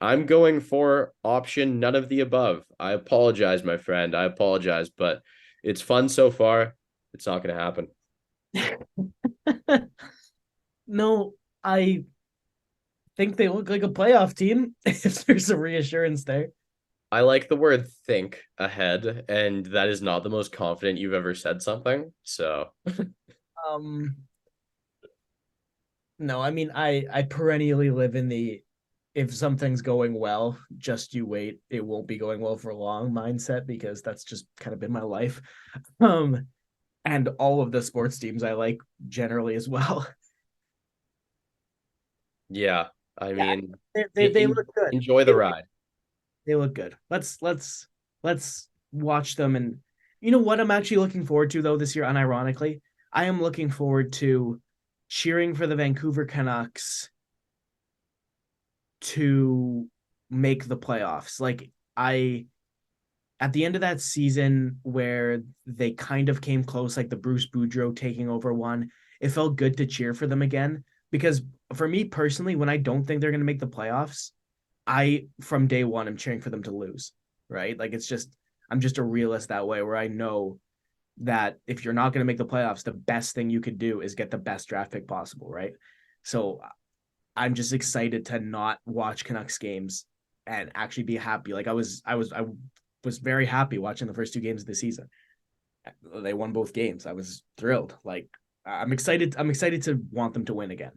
S1: I'm going for option none of the above. I apologize, my friend. I apologize, but it's fun so far. It's not going to happen.
S2: No, I think they look like a playoff team if there's a reassurance there.
S1: I like the word think ahead, and that is not the most confident you've ever said something. So
S2: Um, no, I mean I perennially live in the if something's going well, just you wait. It won't be going well for long mindset because that's just kind of been my life. Um, and all of the sports teams I like generally as well.
S1: yeah, I
S2: Yeah,
S1: mean,
S2: they look good.
S1: enjoy the ride.
S2: They look good. Let's watch them. And you know what I'm actually looking forward to though this year, unironically, I am looking forward to cheering for the Vancouver Canucks to make the playoffs. Like I at the end of that season where they kind of came close, like the Bruce Boudreau taking over one, it felt good to cheer for them again. Because for me personally, when I don't think they're going to make the playoffs, I from day one am cheering for them to lose. Right? Like it's just I'm just a realist that way, where I know that if you're not going to make the playoffs, the best thing you could do is get the best draft pick possible. Right? So I'm just excited to not watch Canucks games and actually be happy. Like I was very happy watching the first two games of the season. They won both games. I was thrilled. Like I'm excited. I'm excited to want them to win again.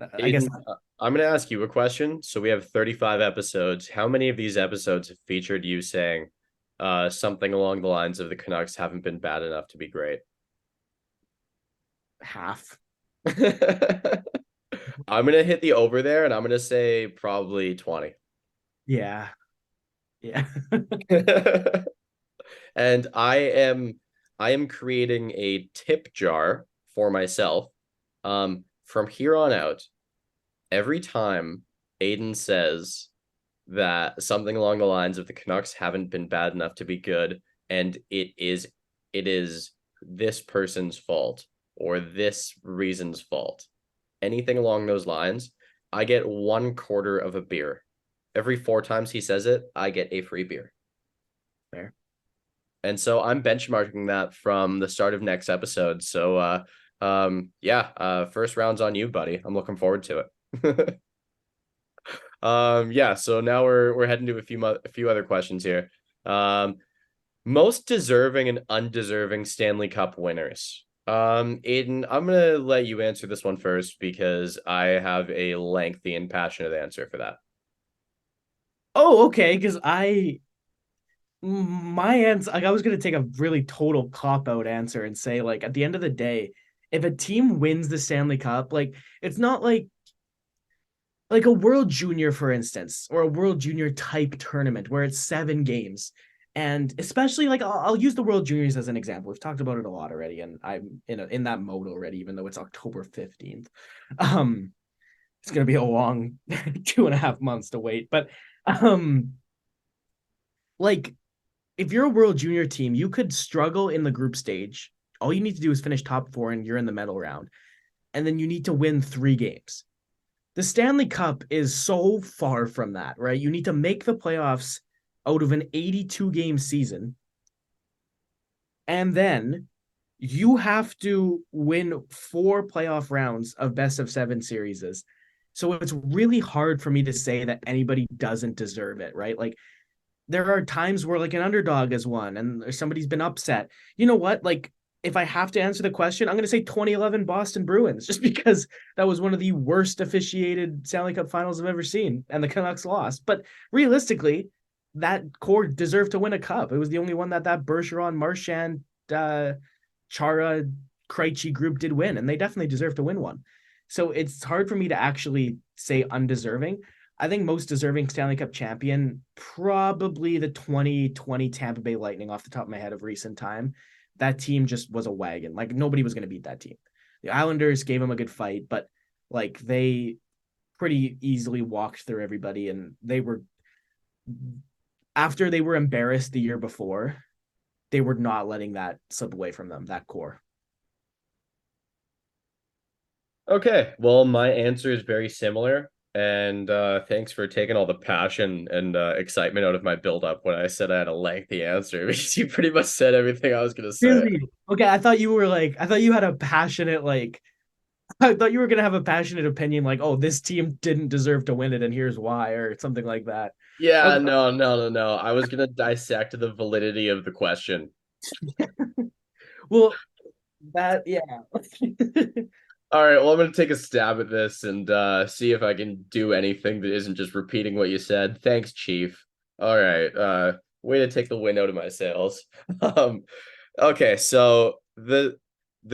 S2: I guess
S1: Aiden, I'm going to ask you a question. So we have 35 episodes. How many of these episodes have featured you saying something along the lines of the Canucks haven't been bad enough to be great?
S2: half.
S1: I'm going to hit the over there and I'm going to say probably 20.
S2: Yeah. Yeah.
S1: And I am creating a tip jar for myself. From here on out, every time Aiden says that something along the lines of the Canucks haven't been bad enough to be good, and it is this person's fault or this reason's fault. Anything along those lines, I get 1/4 of a beer. Every 4 times he says it, I get a free beer.
S2: Fair.
S1: And so I'm benchmarking that from the start of next episode. So yeah, first round's on you, buddy. I'm looking forward to it. Yeah, so now we're heading to a few other questions here. Um, Most deserving and undeserving Stanley Cup winners. Aiden, I'm gonna let you answer this one first because I have a lengthy and passionate answer for that.
S2: Oh, okay. Because my answer, like, I was gonna take a really total cop out answer and say, like, at the end of the day, if a team wins the Stanley Cup, like, it's not like a World Junior, for instance, or a World Junior type tournament where it's 7 games. And especially, like, I'll use the World Juniors as an example. We've talked about it a lot already, and I'm in that mode already, even though it's October 15th. Um, it's gonna be a long 2.5 months to wait. But um, like, if you're a World Junior team, you could struggle in the group stage. All you need to do is finish top four, and you're in the medal round. And then you need to win 3 games. The Stanley Cup is so far from that, right? You need to make the playoffs out of an 82 game season. And then you have to win 4 playoff rounds of best of 7 series. So it's really hard for me to say that anybody doesn't deserve it, right? Like, there are times where, like, an underdog has won and somebody's been upset. You know what? Like, if I have to answer the question, I'm going to say 2011 Boston Bruins, just because that was one of the worst officiated Stanley Cup finals I've ever seen, and the Canucks lost. But realistically, that core deserved to win a cup. It was the only one that Bergeron, Marchand, Chara, Krejci group did win, and they definitely deserve to win one. So it's hard for me to actually say undeserving. I think most deserving Stanley Cup champion, probably the 2020 Tampa Bay Lightning off the top of my head of recent time. That team just was a wagon. Like, nobody was going to beat that team. The Islanders gave them a good fight, but, like, they pretty easily walked through everybody, and they were, after they were embarrassed the year before, they were not letting that slip away from them, that core.
S1: Okay, well, my answer is very similar. And thanks for taking all the passion and excitement out of my build-up when I said I had a lengthy answer because you pretty much said everything I was gonna say.
S2: Really? Okay, I thought you had a passionate, like, I thought you were gonna have a passionate opinion, like, oh, this team didn't deserve to win it, and here's why, or something like that.
S1: Yeah,
S2: Okay,
S1: no, no, no, no. I was gonna dissect the validity of the question.
S2: well, yeah.
S1: All right, well, I'm gonna take a stab at this and see if I can do anything that isn't just repeating what you said. Thanks, Chief. All right, way to take the wind out of my sails. Um, okay, so the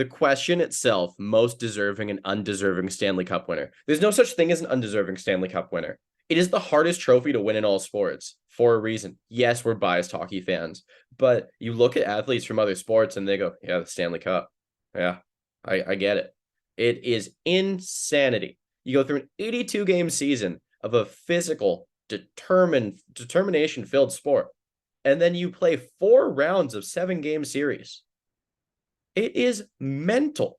S1: question itself, most deserving and undeserving Stanley Cup winner. There's no such thing as an undeserving Stanley Cup winner. It is the hardest trophy to win in all sports for a reason. Yes, we're biased hockey fans, but you look at athletes from other sports and they go, "Yeah, the Stanley Cup. Yeah, I get it." It is insanity. You go through an 82 game season of a physical, determination filled sport, and then you play 4 rounds of 7 game series. It is mental.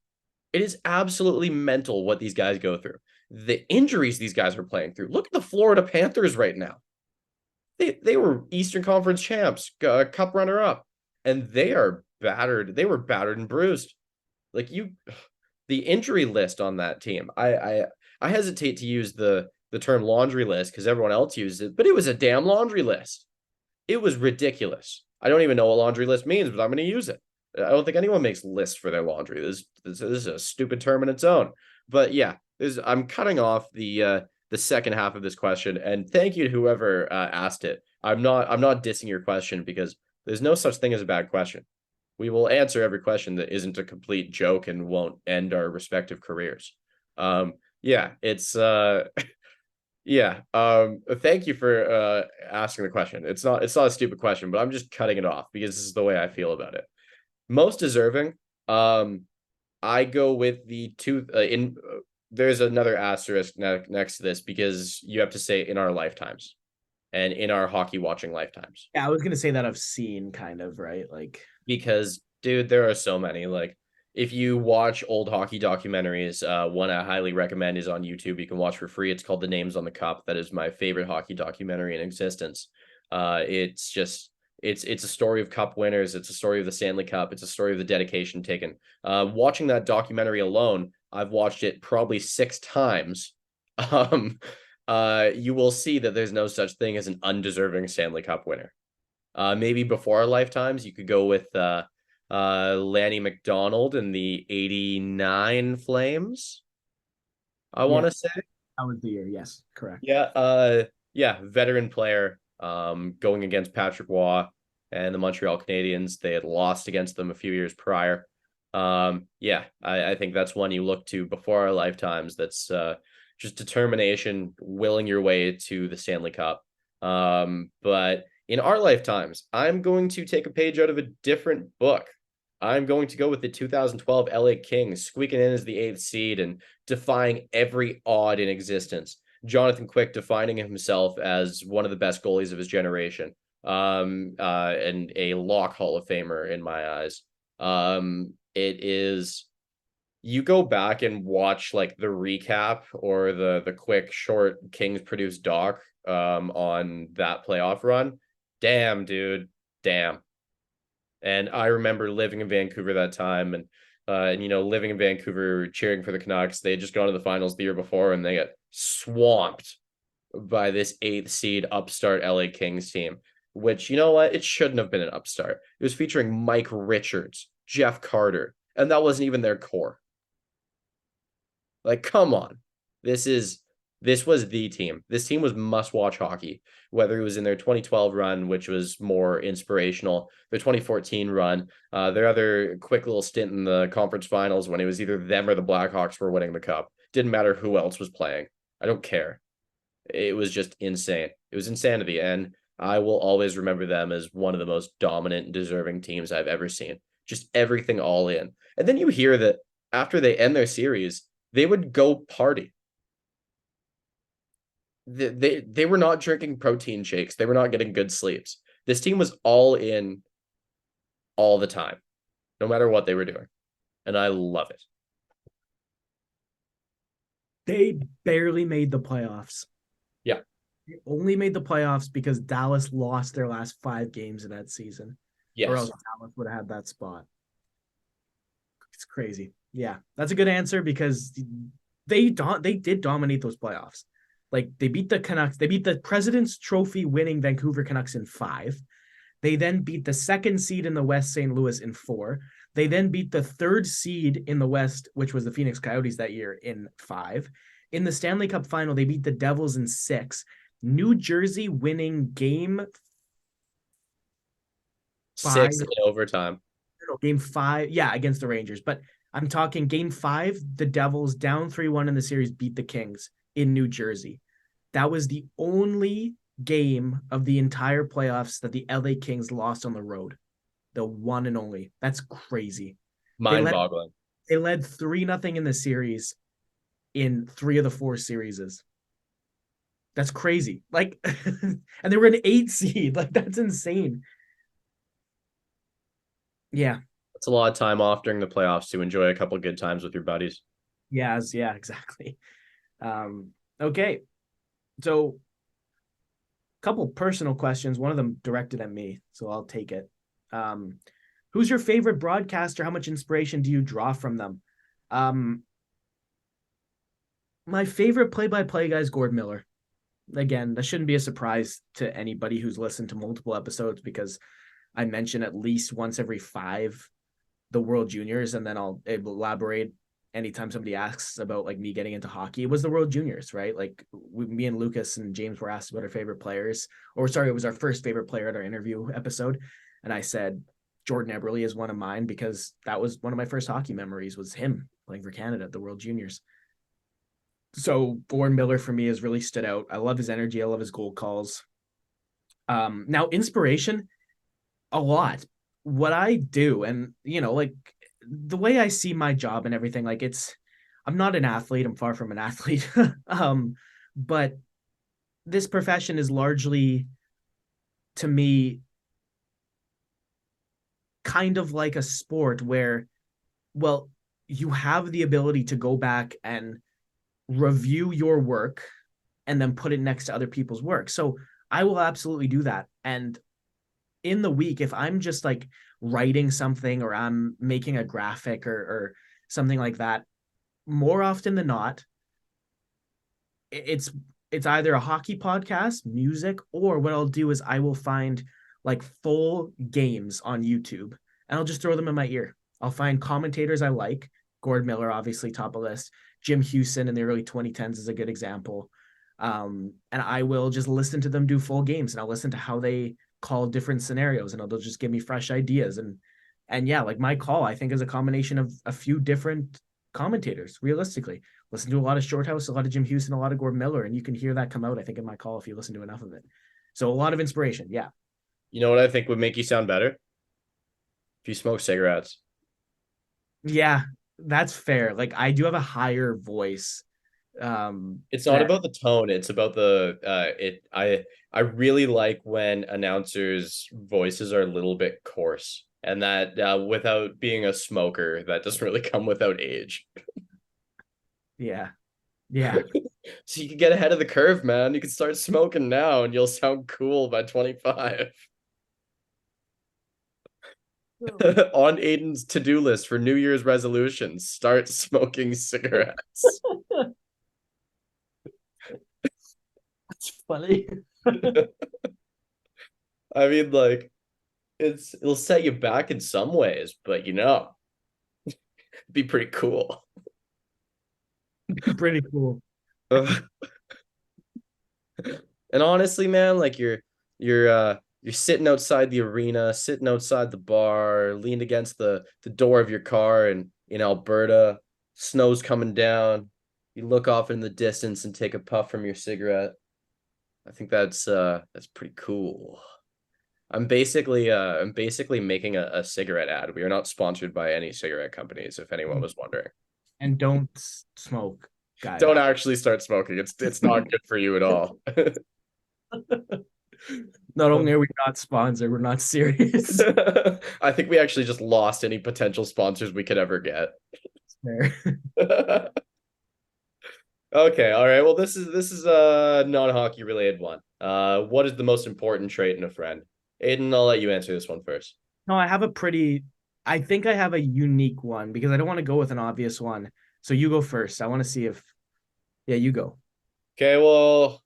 S1: It is absolutely mental what these guys go through. The injuries these guys are playing through. Look at the Florida Panthers right now. They were Eastern Conference champs, cup runner up, and they are battered. They were battered and bruised. Like, the injury list on that team. I hesitate to use the term laundry list because everyone else uses it, but it was a damn laundry list. It was ridiculous. I don't even know what laundry list means, but I'm going to use it. I don't think anyone makes lists for their laundry. This is a stupid term in its own. But yeah, I'm cutting off the second half of this question, and thank you to whoever asked it. I'm not dissing your question because there's no such thing as a bad question. We will answer every question that isn't a complete joke and won't end our respective careers. Yeah, it's Yeah. Thank you for asking the question. It's not a stupid question, but I'm just cutting it off because this is the way I feel about it. Most deserving. Um, I go with the two in there's another asterisk next to this because you have to say in our lifetimes and in our hockey watching lifetimes.
S2: Yeah, I was gonna say that I've seen kind of, right? Like,
S1: Because dude, there are so many. Like if you watch old hockey documentaries, one I highly recommend is on YouTube. You can watch for free. It's called The Names on the Cup. That is my favorite hockey documentary in existence. It's just it's a story of cup winners. It's a story of the Stanley Cup. It's a story of the dedication taken. Watching that documentary alone, I've watched it probably 6 times. Um, you will see that there's no such thing as an undeserving Stanley Cup winner. Maybe before our lifetimes, you could go with Lanny McDonald and the '89 Flames. I want
S2: yeah,
S1: to say,
S2: that was the year. Yes, correct.
S1: yeah, yeah, veteran player, going against Patrick Waugh and the Montreal Canadiens. They had lost against them a few years prior. Yeah, I think that's one you look to before our lifetimes. That's just determination, willing your way to the Stanley Cup. But in our lifetimes, I'm going to take a page out of a different book. I'm going to go with the 2012 LA Kings, squeaking in as the eighth seed and defying every odd in existence. Jonathan Quick defining himself as one of the best goalies of his generation, and a lock Hall of Famer in my eyes. It is you go back and watch like the recap or the quick short Kings produced doc on that playoff run. Damn, dude, damn. And I remember living in Vancouver that time, and living in Vancouver, cheering for the Canucks. They had just gone to the finals the year before, and they got swamped by this eighth seed upstart LA Kings team. Which, you know what, it shouldn't have been an upstart. It was featuring Mike Richards, Jeff Carter, and that wasn't even their core. Like, come on. This is this was the team. This team was must-watch hockey, whether it was in their 2012 run, which was more inspirational, their 2014 run, their other quick little stint in the conference finals when it was either them or the Blackhawks were winning the cup. Didn't matter who else was playing. I don't care. It was just insane. It was insanity, and I will always remember them as one of the most dominant and deserving teams I've ever seen. Just everything all in. And then you hear that after they end their series, they would go party. They were not drinking protein shakes. They were not getting good sleeps. This team was all in all the time, no matter what they were doing. And I love it.
S2: They barely made the playoffs.
S1: Yeah.
S2: They only made the playoffs because Dallas lost their last 5 games in that season, or else
S1: Yes.
S2: Dallas would have had that spot. It's crazy. Yeah, that's a good answer because they did dominate those playoffs. Like they beat the Canucks, they beat the President's Trophy winning Vancouver Canucks in 5. They then beat the second seed in the West, St. Louis, in 4. They then beat the third seed in the West, which was the Phoenix Coyotes that year, in 5. In the Stanley Cup final, they beat the Devils in 6. New Jersey winning game 5,
S1: 6 in overtime.
S2: game 5, yeah, against the Rangers. But I'm talking game 5, the Devils down 3-1 in the series beat the Kings in New Jersey. That was the only game of the entire playoffs that the LA Kings lost on the road. The one and only. That's crazy. They
S1: Mind
S2: led
S1: boggling.
S2: they led 3-0 in the series in 3 of the 4 series. That's crazy. Like and they were an 8 seed. Like that's insane. Yeah.
S1: It's a lot of time off during the playoffs to enjoy a couple good times with your buddies.
S2: Yes, yeah, exactly. Okay. So a couple personal questions, one of them directed at me, so I'll take it. Um, who's your favorite broadcaster? How much inspiration do you draw from them? Um, my favorite play-by-play guy is Gord Miller. Again, that shouldn't be a surprise to anybody who's listened to multiple episodes because I mention at least once every 5 the World Juniors, and then I'll elaborate anytime somebody asks about like me getting into hockey. It was the World Juniors, right? Like me and Lucas and James were asked about our favorite players, or sorry, it was our first favorite player at our interview episode, and I said Jordan Eberle is one of mine because that was one of my first hockey memories was him playing for Canada at the World Juniors. So Gordon Miller for me has really stood out. I love his energy. I love his goal calls. Now inspiration, a lot. What I do, and like the way I see my job and everything, like I'm not an athlete. I'm far from an athlete. But this profession is largely, to me, kind of like a sport where, well, you have the ability to go back and review your work and then put it next to other people's work. So I will absolutely do that. And in the week, if I'm just like writing something or I'm making a graphic or something like that, more often than not, it's it's either a hockey podcast, music, or what I'll do is I will find like full games on YouTube and I'll just throw them in my ear. I'll find commentators I like. Gord Miller, obviously top of list. Jim Houston in the early 2010s is a good example. And I will just listen to them do full games and I'll listen to how they call different scenarios and they'll just give me fresh ideas. And yeah, like my call, I think is a combination of a few different commentators, realistically. Listen to a lot of Shorthouse, a lot of Jim Houston, a lot of Gord Miller, and you can hear that come out, I think, in my call if you listen to enough of it. So a lot of inspiration. Yeah.
S1: You know what I think would make you sound better? If you smoke cigarettes.
S2: Yeah, that's fair. Like I do have a higher voice.
S1: It's not
S2: That
S1: about the tone, it's about the it I really like when announcers' voices are a little bit coarse. And that without being a smoker, that doesn't really come without age.
S2: yeah. Yeah.
S1: So you can get ahead of the curve, man. You can start smoking now and you'll sound cool by 25. On Aiden's to-do list for New Year's resolutions, start smoking cigarettes.
S2: That's funny.
S1: I mean, like, it'll set you back in some ways, but it'd be pretty cool.
S2: Pretty cool.
S1: And honestly, man, like you're sitting outside the arena, sitting outside the bar, leaned against the door of your car, and in Alberta, snow's coming down. You look off in the distance and take a puff from your cigarette. I think that's pretty cool. I'm basically making a cigarette ad. We are not sponsored by any cigarette companies, if anyone was wondering.
S2: And don't smoke,
S1: Don't
S2: guys.
S1: actually start smoking. It's not good for you at all.
S2: Not only are we not sponsored, we're not serious.
S1: I think we actually just lost any potential sponsors we could ever get. Okay, all right. Well, this is a non-hockey related one. What is the most important trait in a friend? Aiden, I'll let you answer this one first.
S2: No, I think I have a unique one because I don't want to go with an obvious one. So you go first. I want to see if, yeah, you go.
S1: Okay, well,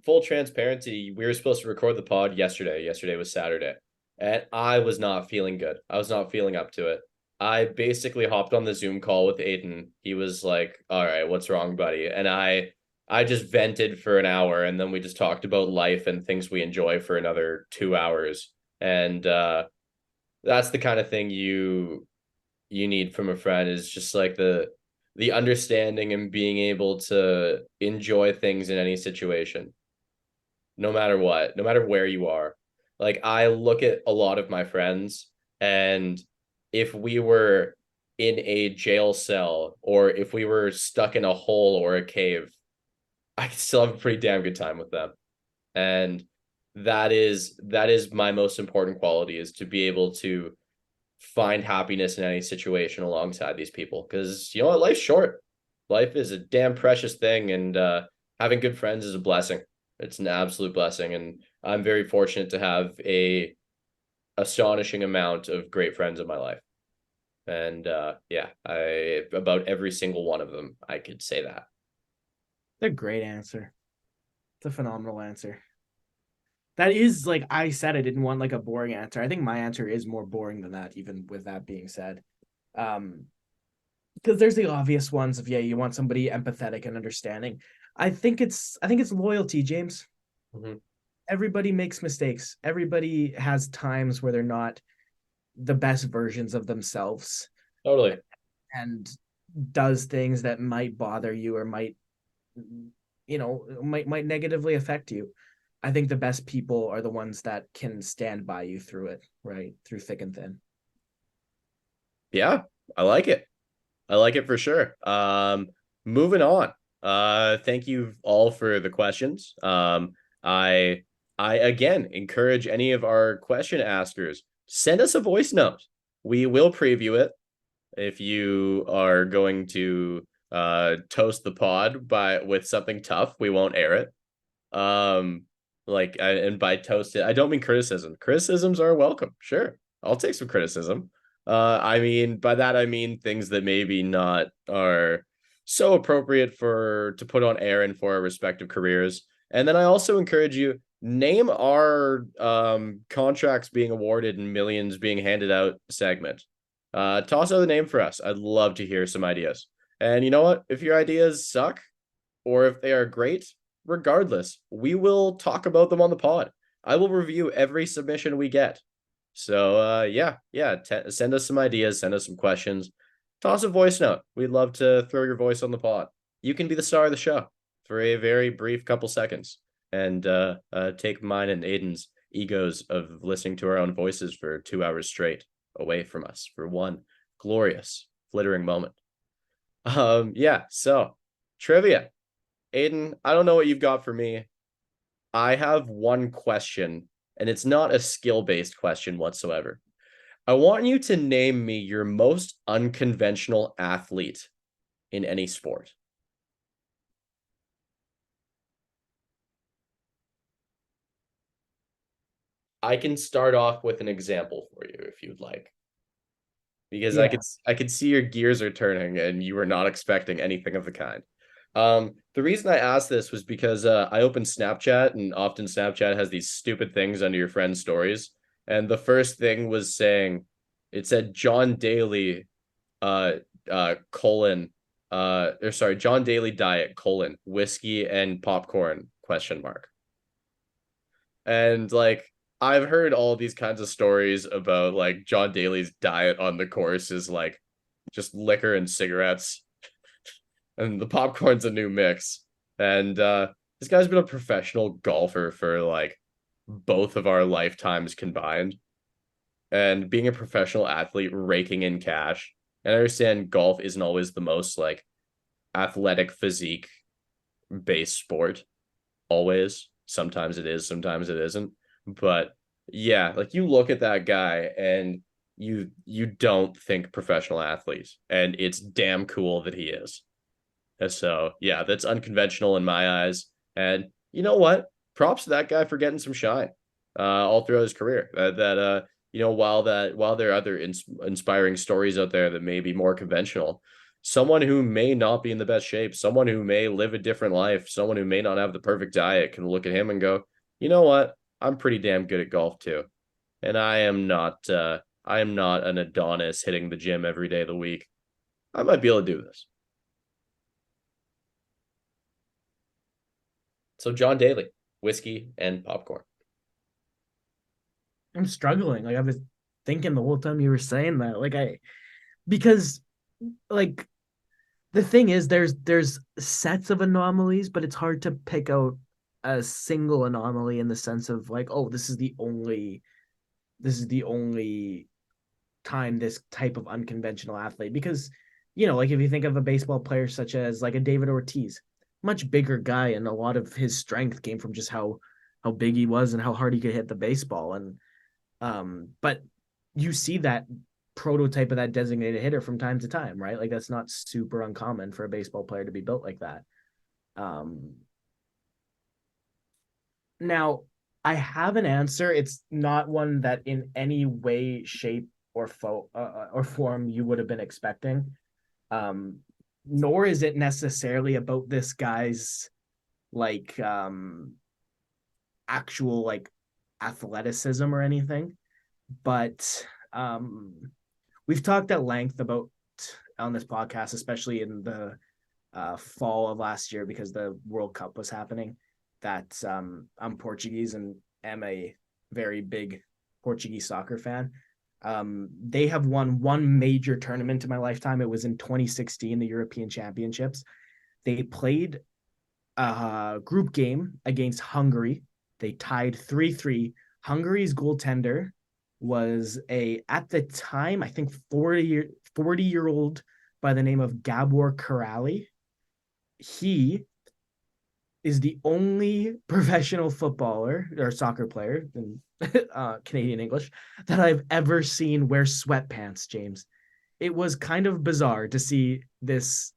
S1: full transparency, we were supposed to record the pod yesterday. Yesterday was Saturday, and I was not feeling good. I was not feeling up to it. I basically hopped on the Zoom call with Aiden. He was like, "All right, what's wrong, buddy?" And I just vented for an hour, and then we just talked about life and things we enjoy for another 2 hours. And that's the kind of thing you need from a friend, is just like the understanding and being able to enjoy things in any situation, no matter what, no matter where you are. Like I look at a lot of my friends, and if we were in a jail cell or if we were stuck in a hole or a cave, I could still have a pretty damn good time with them. And that is my most important quality, is to be able to find happiness in any situation alongside these people, because you know what, life's short. Life is a damn precious thing, and having good friends is a blessing. It's an absolute blessing, and I'm very fortunate to have a astonishing amount of great friends in my life. And yeah, I about every single one of them, I could say that.
S2: That's a great answer. It's a phenomenal answer. That is like I said, I didn't want like a boring answer. I think my answer is more boring than that, even with that being said. Um, because there's the obvious ones of, yeah, you want somebody empathetic and understanding. I think it's loyalty, James.
S1: Mhm.
S2: Everybody makes mistakes. Everybody has times where they're not the best versions of themselves
S1: Totally.
S2: and does things that might bother you or might might negatively affect you. I think the best people are the ones that can stand by you through it, right? Through thick and thin.
S1: Yeah, I like it. I like it for sure. Moving on. Thank you all for the questions. I I again encourage any of our question askers, send us a voice note. We will preview it. If you are going to toast the pod by with something tough, we won't air it. Um, and by toasted, I don't mean criticism. Criticisms are welcome. Sure, I'll take some criticism. I mean by that I mean things that maybe not are so appropriate for to put on air and for our respective careers. And then I also encourage you name our contracts being awarded and millions being handed out segment. Toss out the name for us. I'd love to hear some ideas. And you know what? If your ideas suck or if they are great, regardless, we will talk about them on the pod. I will review every submission we get. So send us some ideas, send us some questions, toss a voice note. We'd love to throw your voice on the pod. You can be the star of the show for a very brief couple seconds and take mine and Aiden's egos of listening to our own voices for 2 hours straight away from us for one glorious, flittering moment. So trivia. Aiden, I don't know what you've got for me. I have one question, and it's not a skill based question whatsoever. I want you to name me your most unconventional athlete in any sport. I can start off with an example for you if you'd like, because
S2: Yeah.
S1: I could see your gears are turning and you were not expecting anything of the kind. The reason I asked this was because I opened Snapchat, and often Snapchat has these stupid things under your friends' stories. And the first thing was saying, it said John Daly, uh, colon, or sorry, John Daly diet, colon, whiskey and popcorn, question mark. And like, I've heard all these kinds of stories about like John Daly's diet on the course is like just liquor and cigarettes and the popcorn's a new mix. And this guy's been a professional golfer for like both of our lifetimes combined. And being a professional athlete, raking in cash. And I understand golf isn't always the most like athletic physique based sport. Always. Sometimes it is, sometimes it isn't. But yeah, like you look at that guy and you don't think professional athlete. And it's damn cool that he is. So yeah, that's unconventional in my eyes. And you know what? Props to that guy for getting some shine all throughout his career. While there are other inspiring stories out there that may be more conventional, someone who may not be in the best shape, someone who may live a different life, someone who may not have the perfect diet can look at him and go, you know what? I'm pretty damn good at golf too, and I am not an Adonis hitting the gym every day of the week. I might be able to do this. So John Daly, whiskey and popcorn.
S2: I'm struggling. Like I was thinking the whole time you were saying that. Because like the thing is there's sets of anomalies, but it's hard to pick out a single anomaly in the sense of like, oh, this is the only time this type of unconventional athlete because like if you think of a baseball player such as like a David Ortiz, much bigger guy, and a lot of his strength came from just how big he was and how hard he could hit the baseball. And but you see that prototype of that designated hitter from time to time, right? Like that's not super uncommon for a baseball player to be built like that. um Now, I have an answer. It's not one that in any way, shape, or form you would have been expecting. Um, Nor is it necessarily about this guy's like actual like athleticism or anything, but we've talked at length about on this podcast, especially in the fall of last year because the World Cup was happening, that I'm Portuguese and am a very big Portuguese soccer fan. They have won one major tournament in my lifetime. It was in 2016, the European Championships. They played group game against Hungary. They tied 3-3. Hungary's goaltender was a at the time, I think 40-year old by the name of Gabor Kiraly. He is the only professional footballer or soccer player in Canadian English that I've ever seen wear sweatpants, James. It was kind of bizarre to see this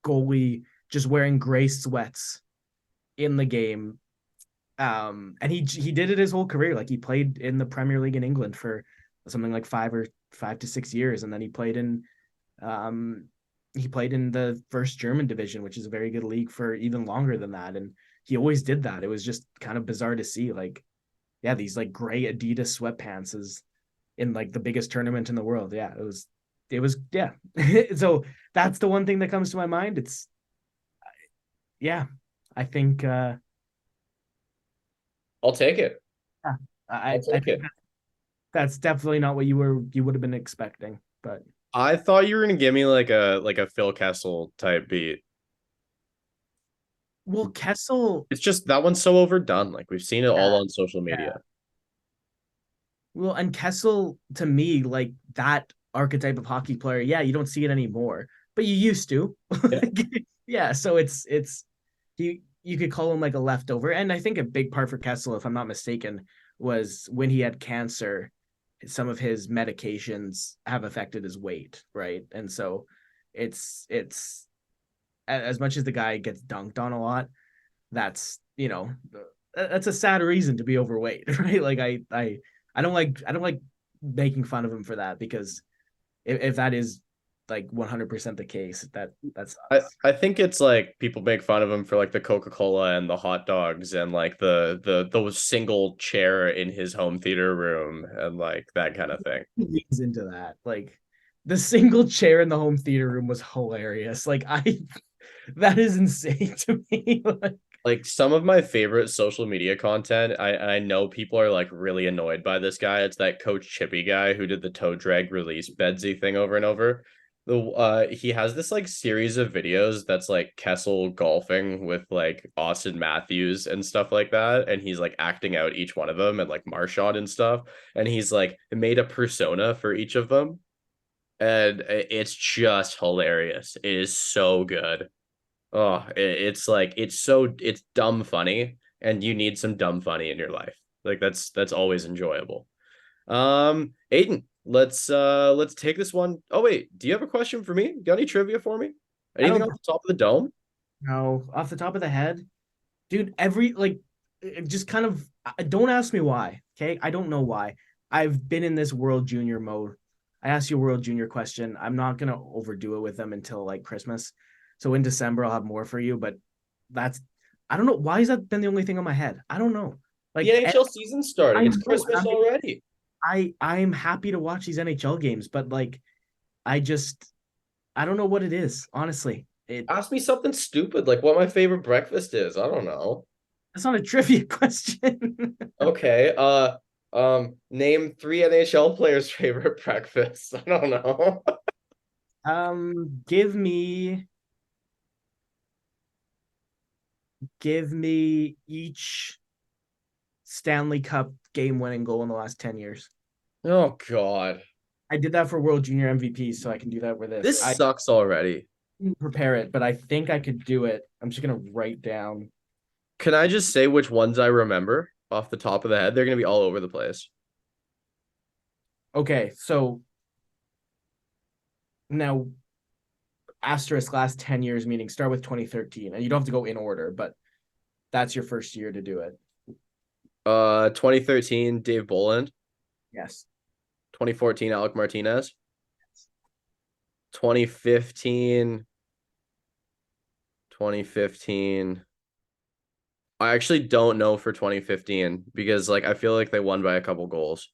S2: goalie just wearing gray sweats in the game. And he did it his whole career. Like he played in the Premier League in England for something like 5 to 6 years, and then um he played in the first German division, which is a very good league, for even longer than that. And he always did that. It was just kind of bizarre to see, like, yeah, these like gray Adidas sweatpants is in like the biggest tournament in the world. Yeah, it was yeah. So that's the one thing that comes to my mind. It's yeah, I think
S1: I'll take it.
S2: yeah,
S1: I'll
S2: I
S1: take
S2: think
S1: it.
S2: that's definitely not what you would have been expecting. But
S1: I thought you were gonna give me like a Phil Kessel type beat.
S2: well, Kessel,
S1: It's just that one's so overdone. Like we've seen it
S2: yeah,
S1: all on social
S2: yeah.
S1: media.
S2: Well, and Kessel to me, like that archetype of hockey player, yeah, you don't see it anymore, but you used to.
S1: Yeah.
S2: Yeah, so it's you could call him like a leftover. And I think a big part for Kessel, if I'm not mistaken, was when he had cancer, some of his medications have affected his weight, right? And so it's as much as the guy gets dunked on a lot, that's that's a sad reason to be overweight, right? Like I don't like making fun of him for that, because if that is like 100% the case, that sucks.
S1: I think it's like people make fun of him for like the Coca-Cola and the hot dogs and like the single chair in his home theater room and like that kind of thing.
S2: He leans into that. Like the single chair in the home theater room was hilarious. Like I that is insane to me. Like,
S1: Like some of my favorite social media content, I know people are like really annoyed by this guy. It's that Coach Chippy guy who did the toe drag release bedsy thing over and over. He has this like series of videos that's like Kessel golfing with like Austin Matthews and stuff like that, and he's like acting out each one of them and like Marshall and stuff, and he's like made a persona for each of them, and it's just hilarious. It is so good. Oh, it's like it's dumb funny, and you need some dumb funny in your life. Like that's always enjoyable. Aiden, let's take this one. Oh wait, do you have a question for me? Got any trivia for me?
S2: I
S1: Anything
S2: don't
S1: off the top of the dome?
S2: know off the top of the head, dude. Every like, just kind of don't ask me why. Okay, I don't know why. I've been in this World Junior mode. I asked you a World Junior question. I'm not gonna overdo it with them until like Christmas. So in December I'll have more for you. But that's I don't know why has that been the only thing on my head. I don't know.
S1: The
S2: Like
S1: NHL season's starting.
S2: I
S1: It's
S2: know.
S1: Christmas already.
S2: I'm happy to watch these NHL games, but like I just I don't know what it is. Honestly,
S1: Ask me something stupid, like what my favorite breakfast is. I don't know.
S2: that's not a trivia question.
S1: Okay. Name three NHL players' favorite breakfasts. I don't know.
S2: Give me each Stanley Cup game winning goal in the last 10 years.
S1: Oh God.
S2: I did that for World Junior MVP, so I can do that with this.
S1: This
S2: I
S1: sucks already.
S2: didn't prepare it, but I think I could do it. I'm just gonna write down.
S1: Can I just say which ones I remember off the top of the head? They're gonna be all over the place.
S2: Okay, so now asterisk last 10 years, meaning start with 2013. And you don't have to go in order, but that's your first year to do it.
S1: 2013, Dave Bolland.
S2: Yes.
S1: 2014, Alec Martinez. 2015, 2015. I actually don't know for 2015 because like I feel like they won by a couple goals.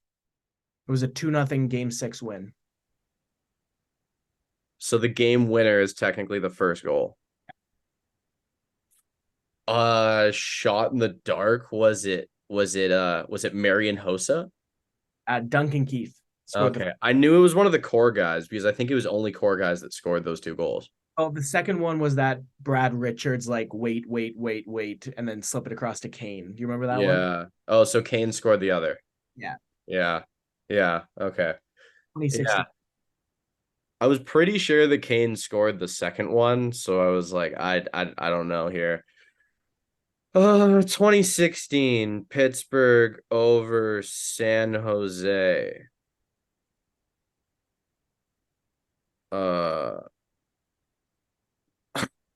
S2: It was a 2-0 game 6 win.
S1: So the game winner is technically the first goal. Shot in the dark. Was it Marion Hossa?
S2: Duncan Keith scored the
S1: Okay. I knew it was one of the core guys because I think it was only core guys that scored those two goals.
S2: Oh, the second one was that Brad Richards like wait, wait, wait, wait, and then slip it across to Kane. Do you remember that one?
S1: Yeah. Oh, so Kane scored the other.
S2: Yeah,
S1: Yeah. Yeah. Okay. Yeah.
S2: 2016.
S1: I was pretty sure that Kane scored the second one, so I was like, I don't know here. 2016 Pittsburgh over San Jose. Uh,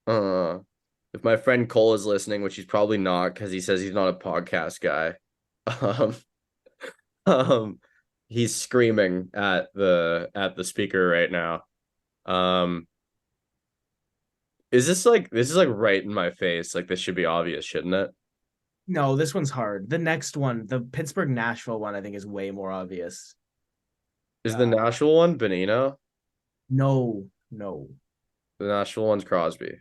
S1: uh, if my friend Cole is listening, which he's probably not because he says he's not a podcast guy, um, um, he's screaming at the speaker right now. Um, this is like right in my face? Like this should be obvious, shouldn't it?
S2: No, this one's hard. The next one, the Pittsburgh Nashville one, I think is way more obvious.
S1: Is the
S2: Uh,
S1: Nashville one Benino?
S2: no, no.
S1: The Nashville one's Crosby.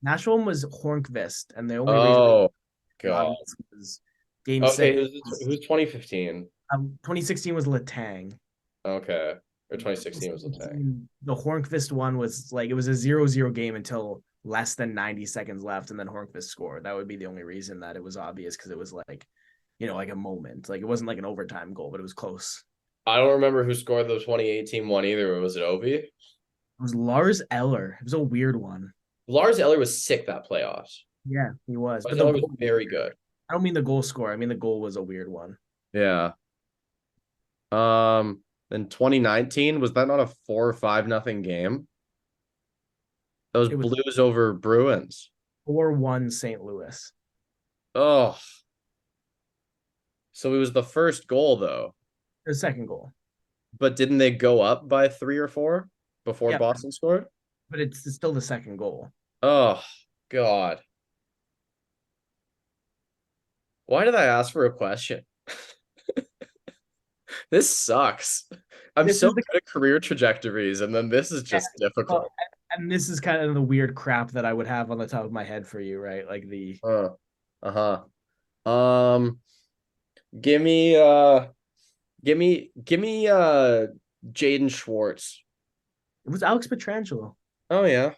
S2: Nashville one was Hornqvist, and the only reason
S1: Oh
S2: it was
S1: God.
S2: obvious was Game
S1: Okay,
S2: Six.
S1: who's 2015?
S2: 2016 was Letang.
S1: Okay. Or 2016 was the tank.
S2: 2017, the Hornqvist one was like it was a 0-0 game until less than 90 seconds left, and then Hornqvist scored. That would be the only reason that it was obvious because it was like, like a moment. Like it wasn't like an overtime goal, but it was close.
S1: I don't remember who scored the 2018 one either. Was it Ovi?
S2: It was Lars Eller. It was a weird one.
S1: Lars Eller was sick that playoffs.
S2: Yeah, he was.
S1: Lars
S2: But the
S1: Eller was
S2: goal,
S1: very good.
S2: I don't mean the goal score. I mean the goal was a weird one.
S1: Yeah. In 2019, was that not a 4 or 5 nothing game? That was
S2: It was
S1: Blues over Bruins.
S2: 4-1 St. Louis.
S1: Oh, so it was the first goal though.
S2: The second goal.
S1: But didn't they go up by 3 or 4 before
S2: Yeah,
S1: Boston scored?
S2: but it's still the second goal.
S1: Oh God. Why did I ask for a question? This sucks. I'm
S2: This
S1: so
S2: is the
S1: good at career trajectories, and then this is
S2: yeah,
S1: just
S2: well,
S1: difficult.
S2: and this is kind of the weird crap that I would have on the top of my head for you, right? Like the
S1: Uh-huh. Give me Jaden Schwartz.
S2: it was Alex Petrangelo.
S1: Oh yeah.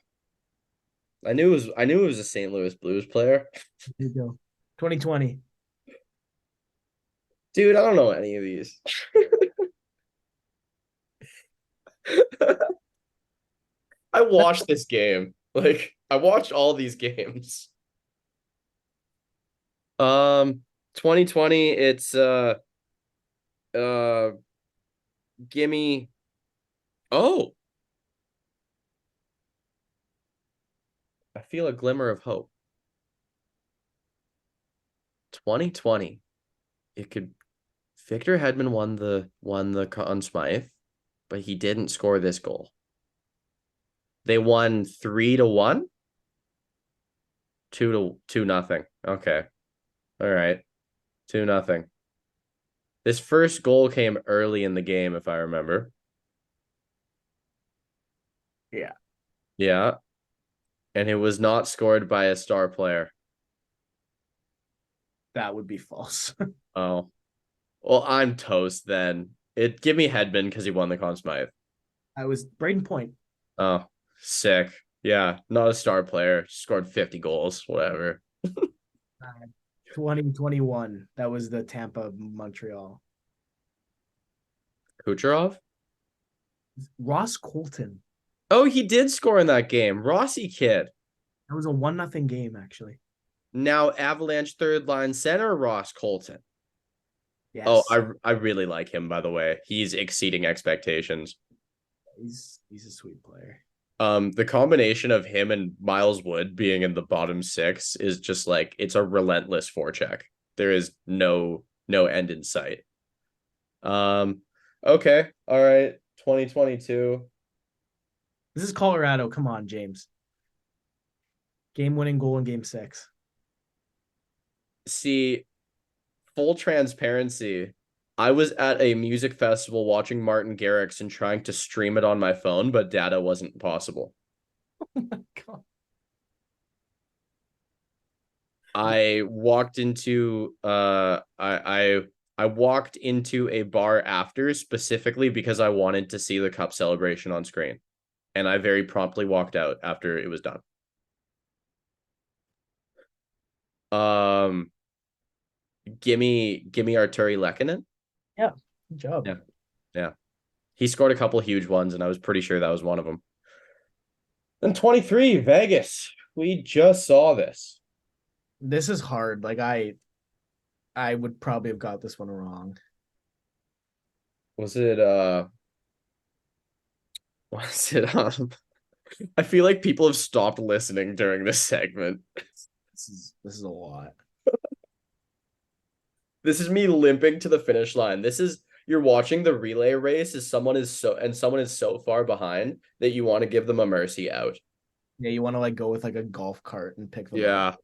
S1: I knew it was a St. Louis Blues player.
S2: There you go. 2020.
S1: Dude, I don't know any of these. I watched this game. Like I watched all these games. 2020, it's uh gimme. Oh, I feel a glimmer of hope. 2020. It could Victor Hedman won the Conn Smythe, but he didn't score this goal. They won 3-1, 2-2 nothing. Okay. All right. 2-0. This first goal came early in the game, if I remember.
S2: Yeah,
S1: Yeah. And it was not scored by a star player.
S2: that would be false.
S1: Oh. Well, I'm toast then. Give me Hedman because he won the Conn Smythe.
S2: I was Braden Point.
S1: Oh, sick. Yeah, not a star player. Scored 50 goals, whatever.
S2: 2021. That was the Tampa Montreal.
S1: Kucherov?
S2: Ross Colton.
S1: Oh, he did score in that game. Rossi kid.
S2: That was a 1-0 game, actually.
S1: Now Avalanche third line center Ross Colton. Oh,
S2: Yes.
S1: I really like him, by the way. He's exceeding expectations.
S2: He's a sweet player.
S1: The combination of him and Miles Wood being in the bottom six is just like it's a relentless forecheck. There is no end in sight. Um, okay, all right, 2022.
S2: This is Colorado. Come on, James. Game winning goal in game 6.
S1: See, full transparency. I was at a music festival watching Martin Garrix and trying to stream it on my phone, but data wasn't possible.
S2: God.
S1: I walked into I walked into a bar after specifically because I wanted to see the cup celebration on screen. and I very promptly walked out after it was done. Um, gimme Arturi Lehkonen.
S2: Yeah, good job.
S1: Yeah, yeah. He scored a couple huge ones, and I was pretty sure that was one of them. And 23, Vegas. We just saw this.
S2: This is hard. Like I would probably have got this one wrong.
S1: Was it was it I feel like people have stopped listening during this segment.
S2: This is a lot.
S1: This is me limping to the finish line. This is you're watching the relay race as someone is so far behind that you want to give them a mercy out.
S2: Yeah, you want to like go with like a golf cart and pick them up.
S1: Yeah.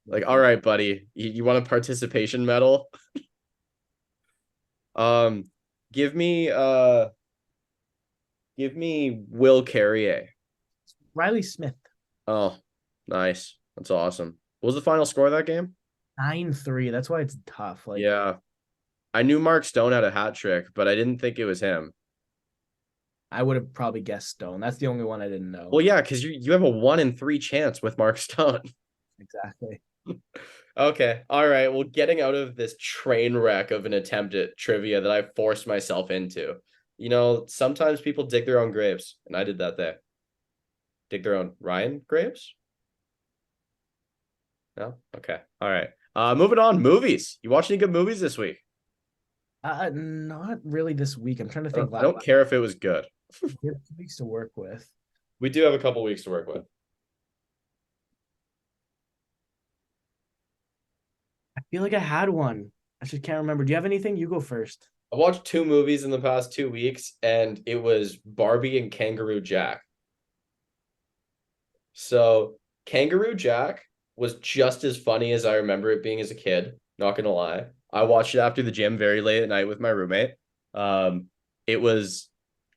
S1: Like, all right, buddy, you want a participation medal? Um, give me Will Carrier.
S2: Riley Smith,
S1: Oh, nice. That's awesome. What was the final score of that game?
S2: 9-3. That's why it's tough. Like
S1: Yeah. I knew Mark Stone had a hat trick, but I didn't think it was him.
S2: I would have probably guessed Stone. That's the only one I didn't know.
S1: Well, yeah, because you have a 1 in 3 chance with Mark Stone.
S2: Exactly.
S1: Okay. All right. Well, getting out of this train wreck of an attempt at trivia that I forced myself into. Sometimes people dig their own graves, and I did that there. Dig their own Ryan graves? No? Okay. All right. Moving on. Movies. You watch any good movies this week?
S2: Not really this week. I'm trying to think.
S1: I don't care if it was good.
S2: We have 2 weeks to work with.
S1: We do have a couple weeks to work with.
S2: I feel like I had one. I just can't remember. Do you have anything? You go first.
S1: I watched 2 movies in the past 2 weeks, and it was Barbie and Kangaroo Jack. So Kangaroo Jack was just as funny as I remember it being as a kid. Not gonna lie, I watched it after the gym very late at night with my roommate. It was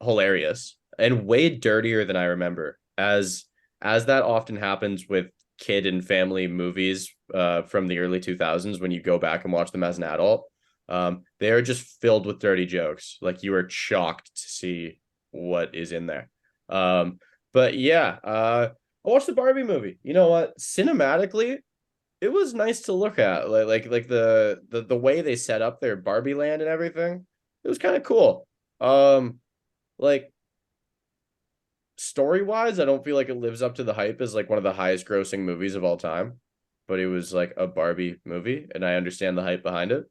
S1: hilarious and way dirtier than I remember, as that often happens with kid and family movies from the early 2000s when you go back and watch them as an adult. They are just filled with dirty jokes. Like you are shocked to see what is in there. But yeah, I watched the Barbie movie. You know what? Cinematically, it was nice to look at. Like the way they set up their Barbie land and everything. It was kind of cool. Like story wise, I don't feel like it lives up to the hype as like one of the highest grossing movies of all time. But it was like a Barbie movie, and I understand the hype behind it.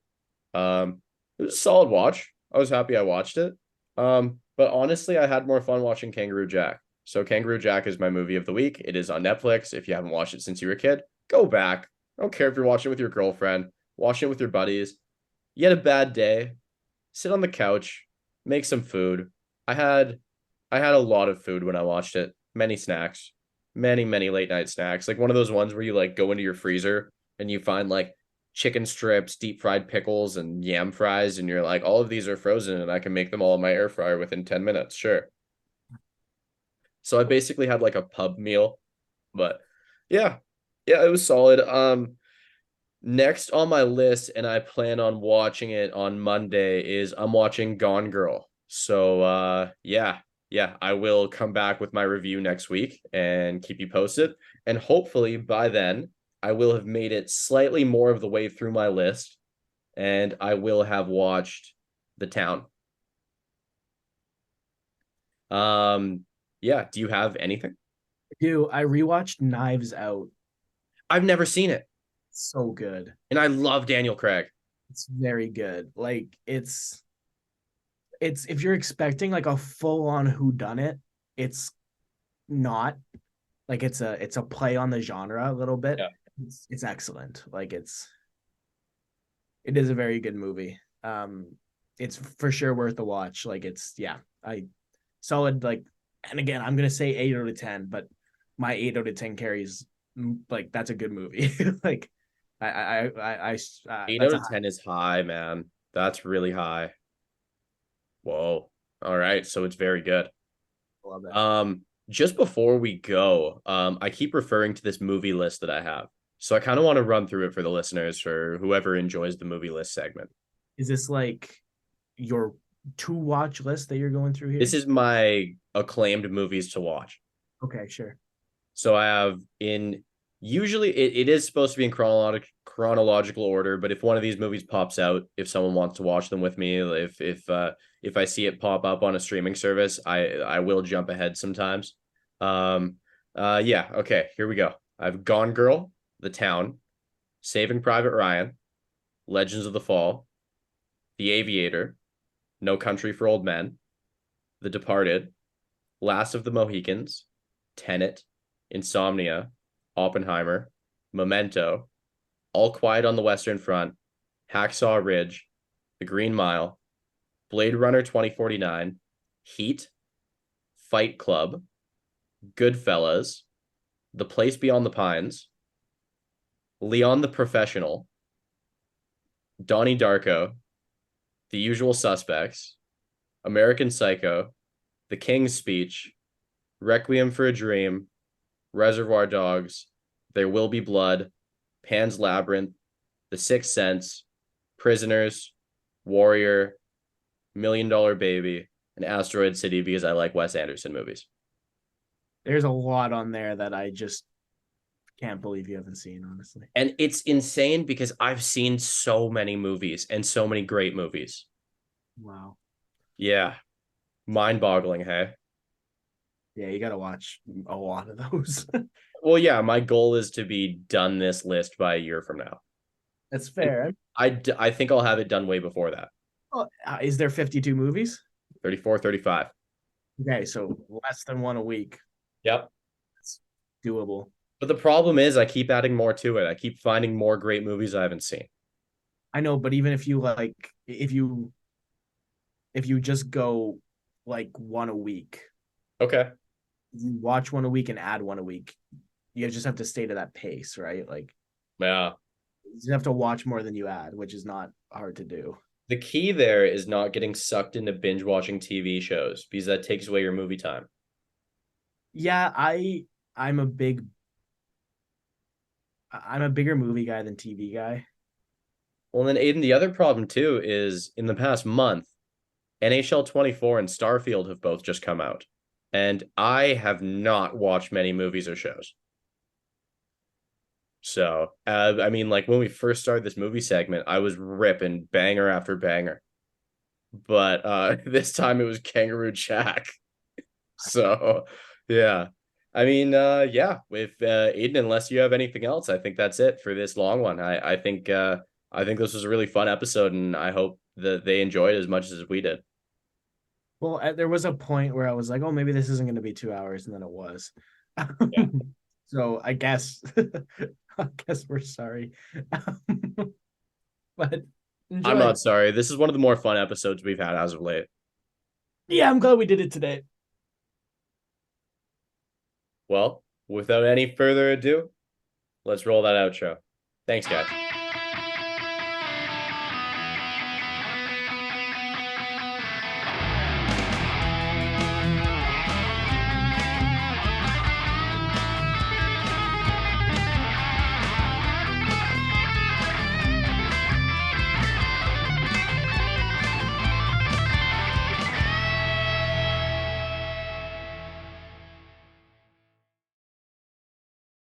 S1: It was a solid watch. I was happy I watched it. But honestly, I had more fun watching Kangaroo Jack. So Kangaroo Jack is my movie of the week. It is on Netflix. If you haven't watched it since you were a kid, go back. I don't care if you're watching it with your girlfriend, watching it with your buddies. You had a bad day, sit on the couch, make some food. I had I had a lot of food when I watched it. Many snacks, many late night snacks. Like one of those ones where you like go into your freezer and you find like chicken strips, deep fried pickles, and yam fries, and you're like, all of these are frozen, and I can make them all in my air fryer within 10 minutes. Sure. So I basically had like a pub meal, but yeah, yeah, it was solid. Next on my list, and I plan on watching it on Monday, is I'm watching Gone Girl. So yeah, I will come back with my review next week and keep you posted. And hopefully by then I will have made it slightly more of the way through my list, and I will have watched The Town. Um, yeah, do you have anything?
S2: I rewatched Knives Out.
S1: I've never seen it,
S2: So good.
S1: and I love Daniel Craig.
S2: It's very good. Like it's if you're expecting like a full on who done it, it's not. Like it's a play on the genre a little bit.
S1: Yeah.
S2: It's excellent. Like it is a very good movie. It's for sure worth a watch. Like it's yeah, I solid like, and again I'm gonna say 8 out of 10, but my 8 out of 10 carries like that's a good movie. Like
S1: Eight
S2: that's
S1: out
S2: a
S1: of ten is high, man. That's really high. Whoa. All right, so it's very good.
S2: I love that.
S1: Just before we go, I keep referring to this movie list that I have. So I kind of want to run through it for the listeners, for whoever enjoys the movie list segment.
S2: Is this like your to watch list that you're going through
S1: This
S2: here?
S1: is my acclaimed movies to watch.
S2: Okay, sure.
S1: So I have in usually it is supposed to be in chronological order, but if one of these movies pops out, if someone wants to watch them with me, if I see it pop up on a streaming service, I will jump ahead sometimes. Um yeah, okay, here we go. I've Gone Girl, The Town, Saving Private Ryan, Legends of the Fall, The Aviator, No Country for Old Men, The Departed, Last of the Mohicans, Tenet, Insomnia, Oppenheimer, Memento, All Quiet on the Western Front, Hacksaw Ridge, The Green Mile, Blade Runner 2049, Heat, Fight Club, Goodfellas, The Place Beyond the Pines, Leon the Professional, Donnie Darko, The Usual Suspects, American Psycho, The King's Speech, Requiem for a Dream, Reservoir Dogs, There Will Be Blood, Pan's Labyrinth, The Sixth Sense, Prisoners, Warrior, Million Dollar Baby, and Asteroid City because I like Wes Anderson movies.
S2: There's a lot on there that I just can't believe you haven't seen, honestly.
S1: And it's insane because I've seen so many movies and so many great movies.
S2: Wow.
S1: Yeah, mind boggling, hey?
S2: Yeah, you got to watch a lot of those.
S1: Well, yeah, my goal is to be done this list by a year from now.
S2: That's
S1: And
S2: fair.
S1: I think I'll have it done way before that.
S2: Oh, is there 52 movies?
S1: 34, 35.
S2: Okay, so less than one a week.
S1: Yep.
S2: It's doable.
S1: But the problem is I keep adding more to it. I keep finding more great movies I haven't seen.
S2: I know, but even if you like, if you just go like one a week,
S1: Okay.
S2: you watch one a week and add one a week, you just have to stay to that pace, right? Like
S1: Yeah.
S2: you have to watch more than you add, which is not hard to do.
S1: The key there is not getting sucked into binge watching TV shows because that takes away your movie time.
S2: Yeah, I'm a big I'm a bigger movie guy than TV guy.
S1: Well, then Aiden, the other problem too is in the past month, NHL 24 and Starfield have both just come out. And I have not watched many movies or shows. So, I mean, like when we first started this movie segment, I was ripping banger after banger. But this time it was Kangaroo Jack. So, yeah. I mean, yeah, with Aiden, unless you have anything else, I think that's it for this long one. I think this was a really fun episode, and I hope that they enjoyed it as much as we did.
S2: Well, there was a point where I was like, oh, maybe this isn't going to be 2 hours, and then it was.
S1: Yeah.
S2: So I guess I guess we're sorry. But
S1: I'm
S2: enjoy.
S1: not sorry. This is one of the more fun episodes we've had as of late.
S2: Yeah, I'm glad we did it today.
S1: Well, without any further ado, let's roll that outro. Thanks, guys.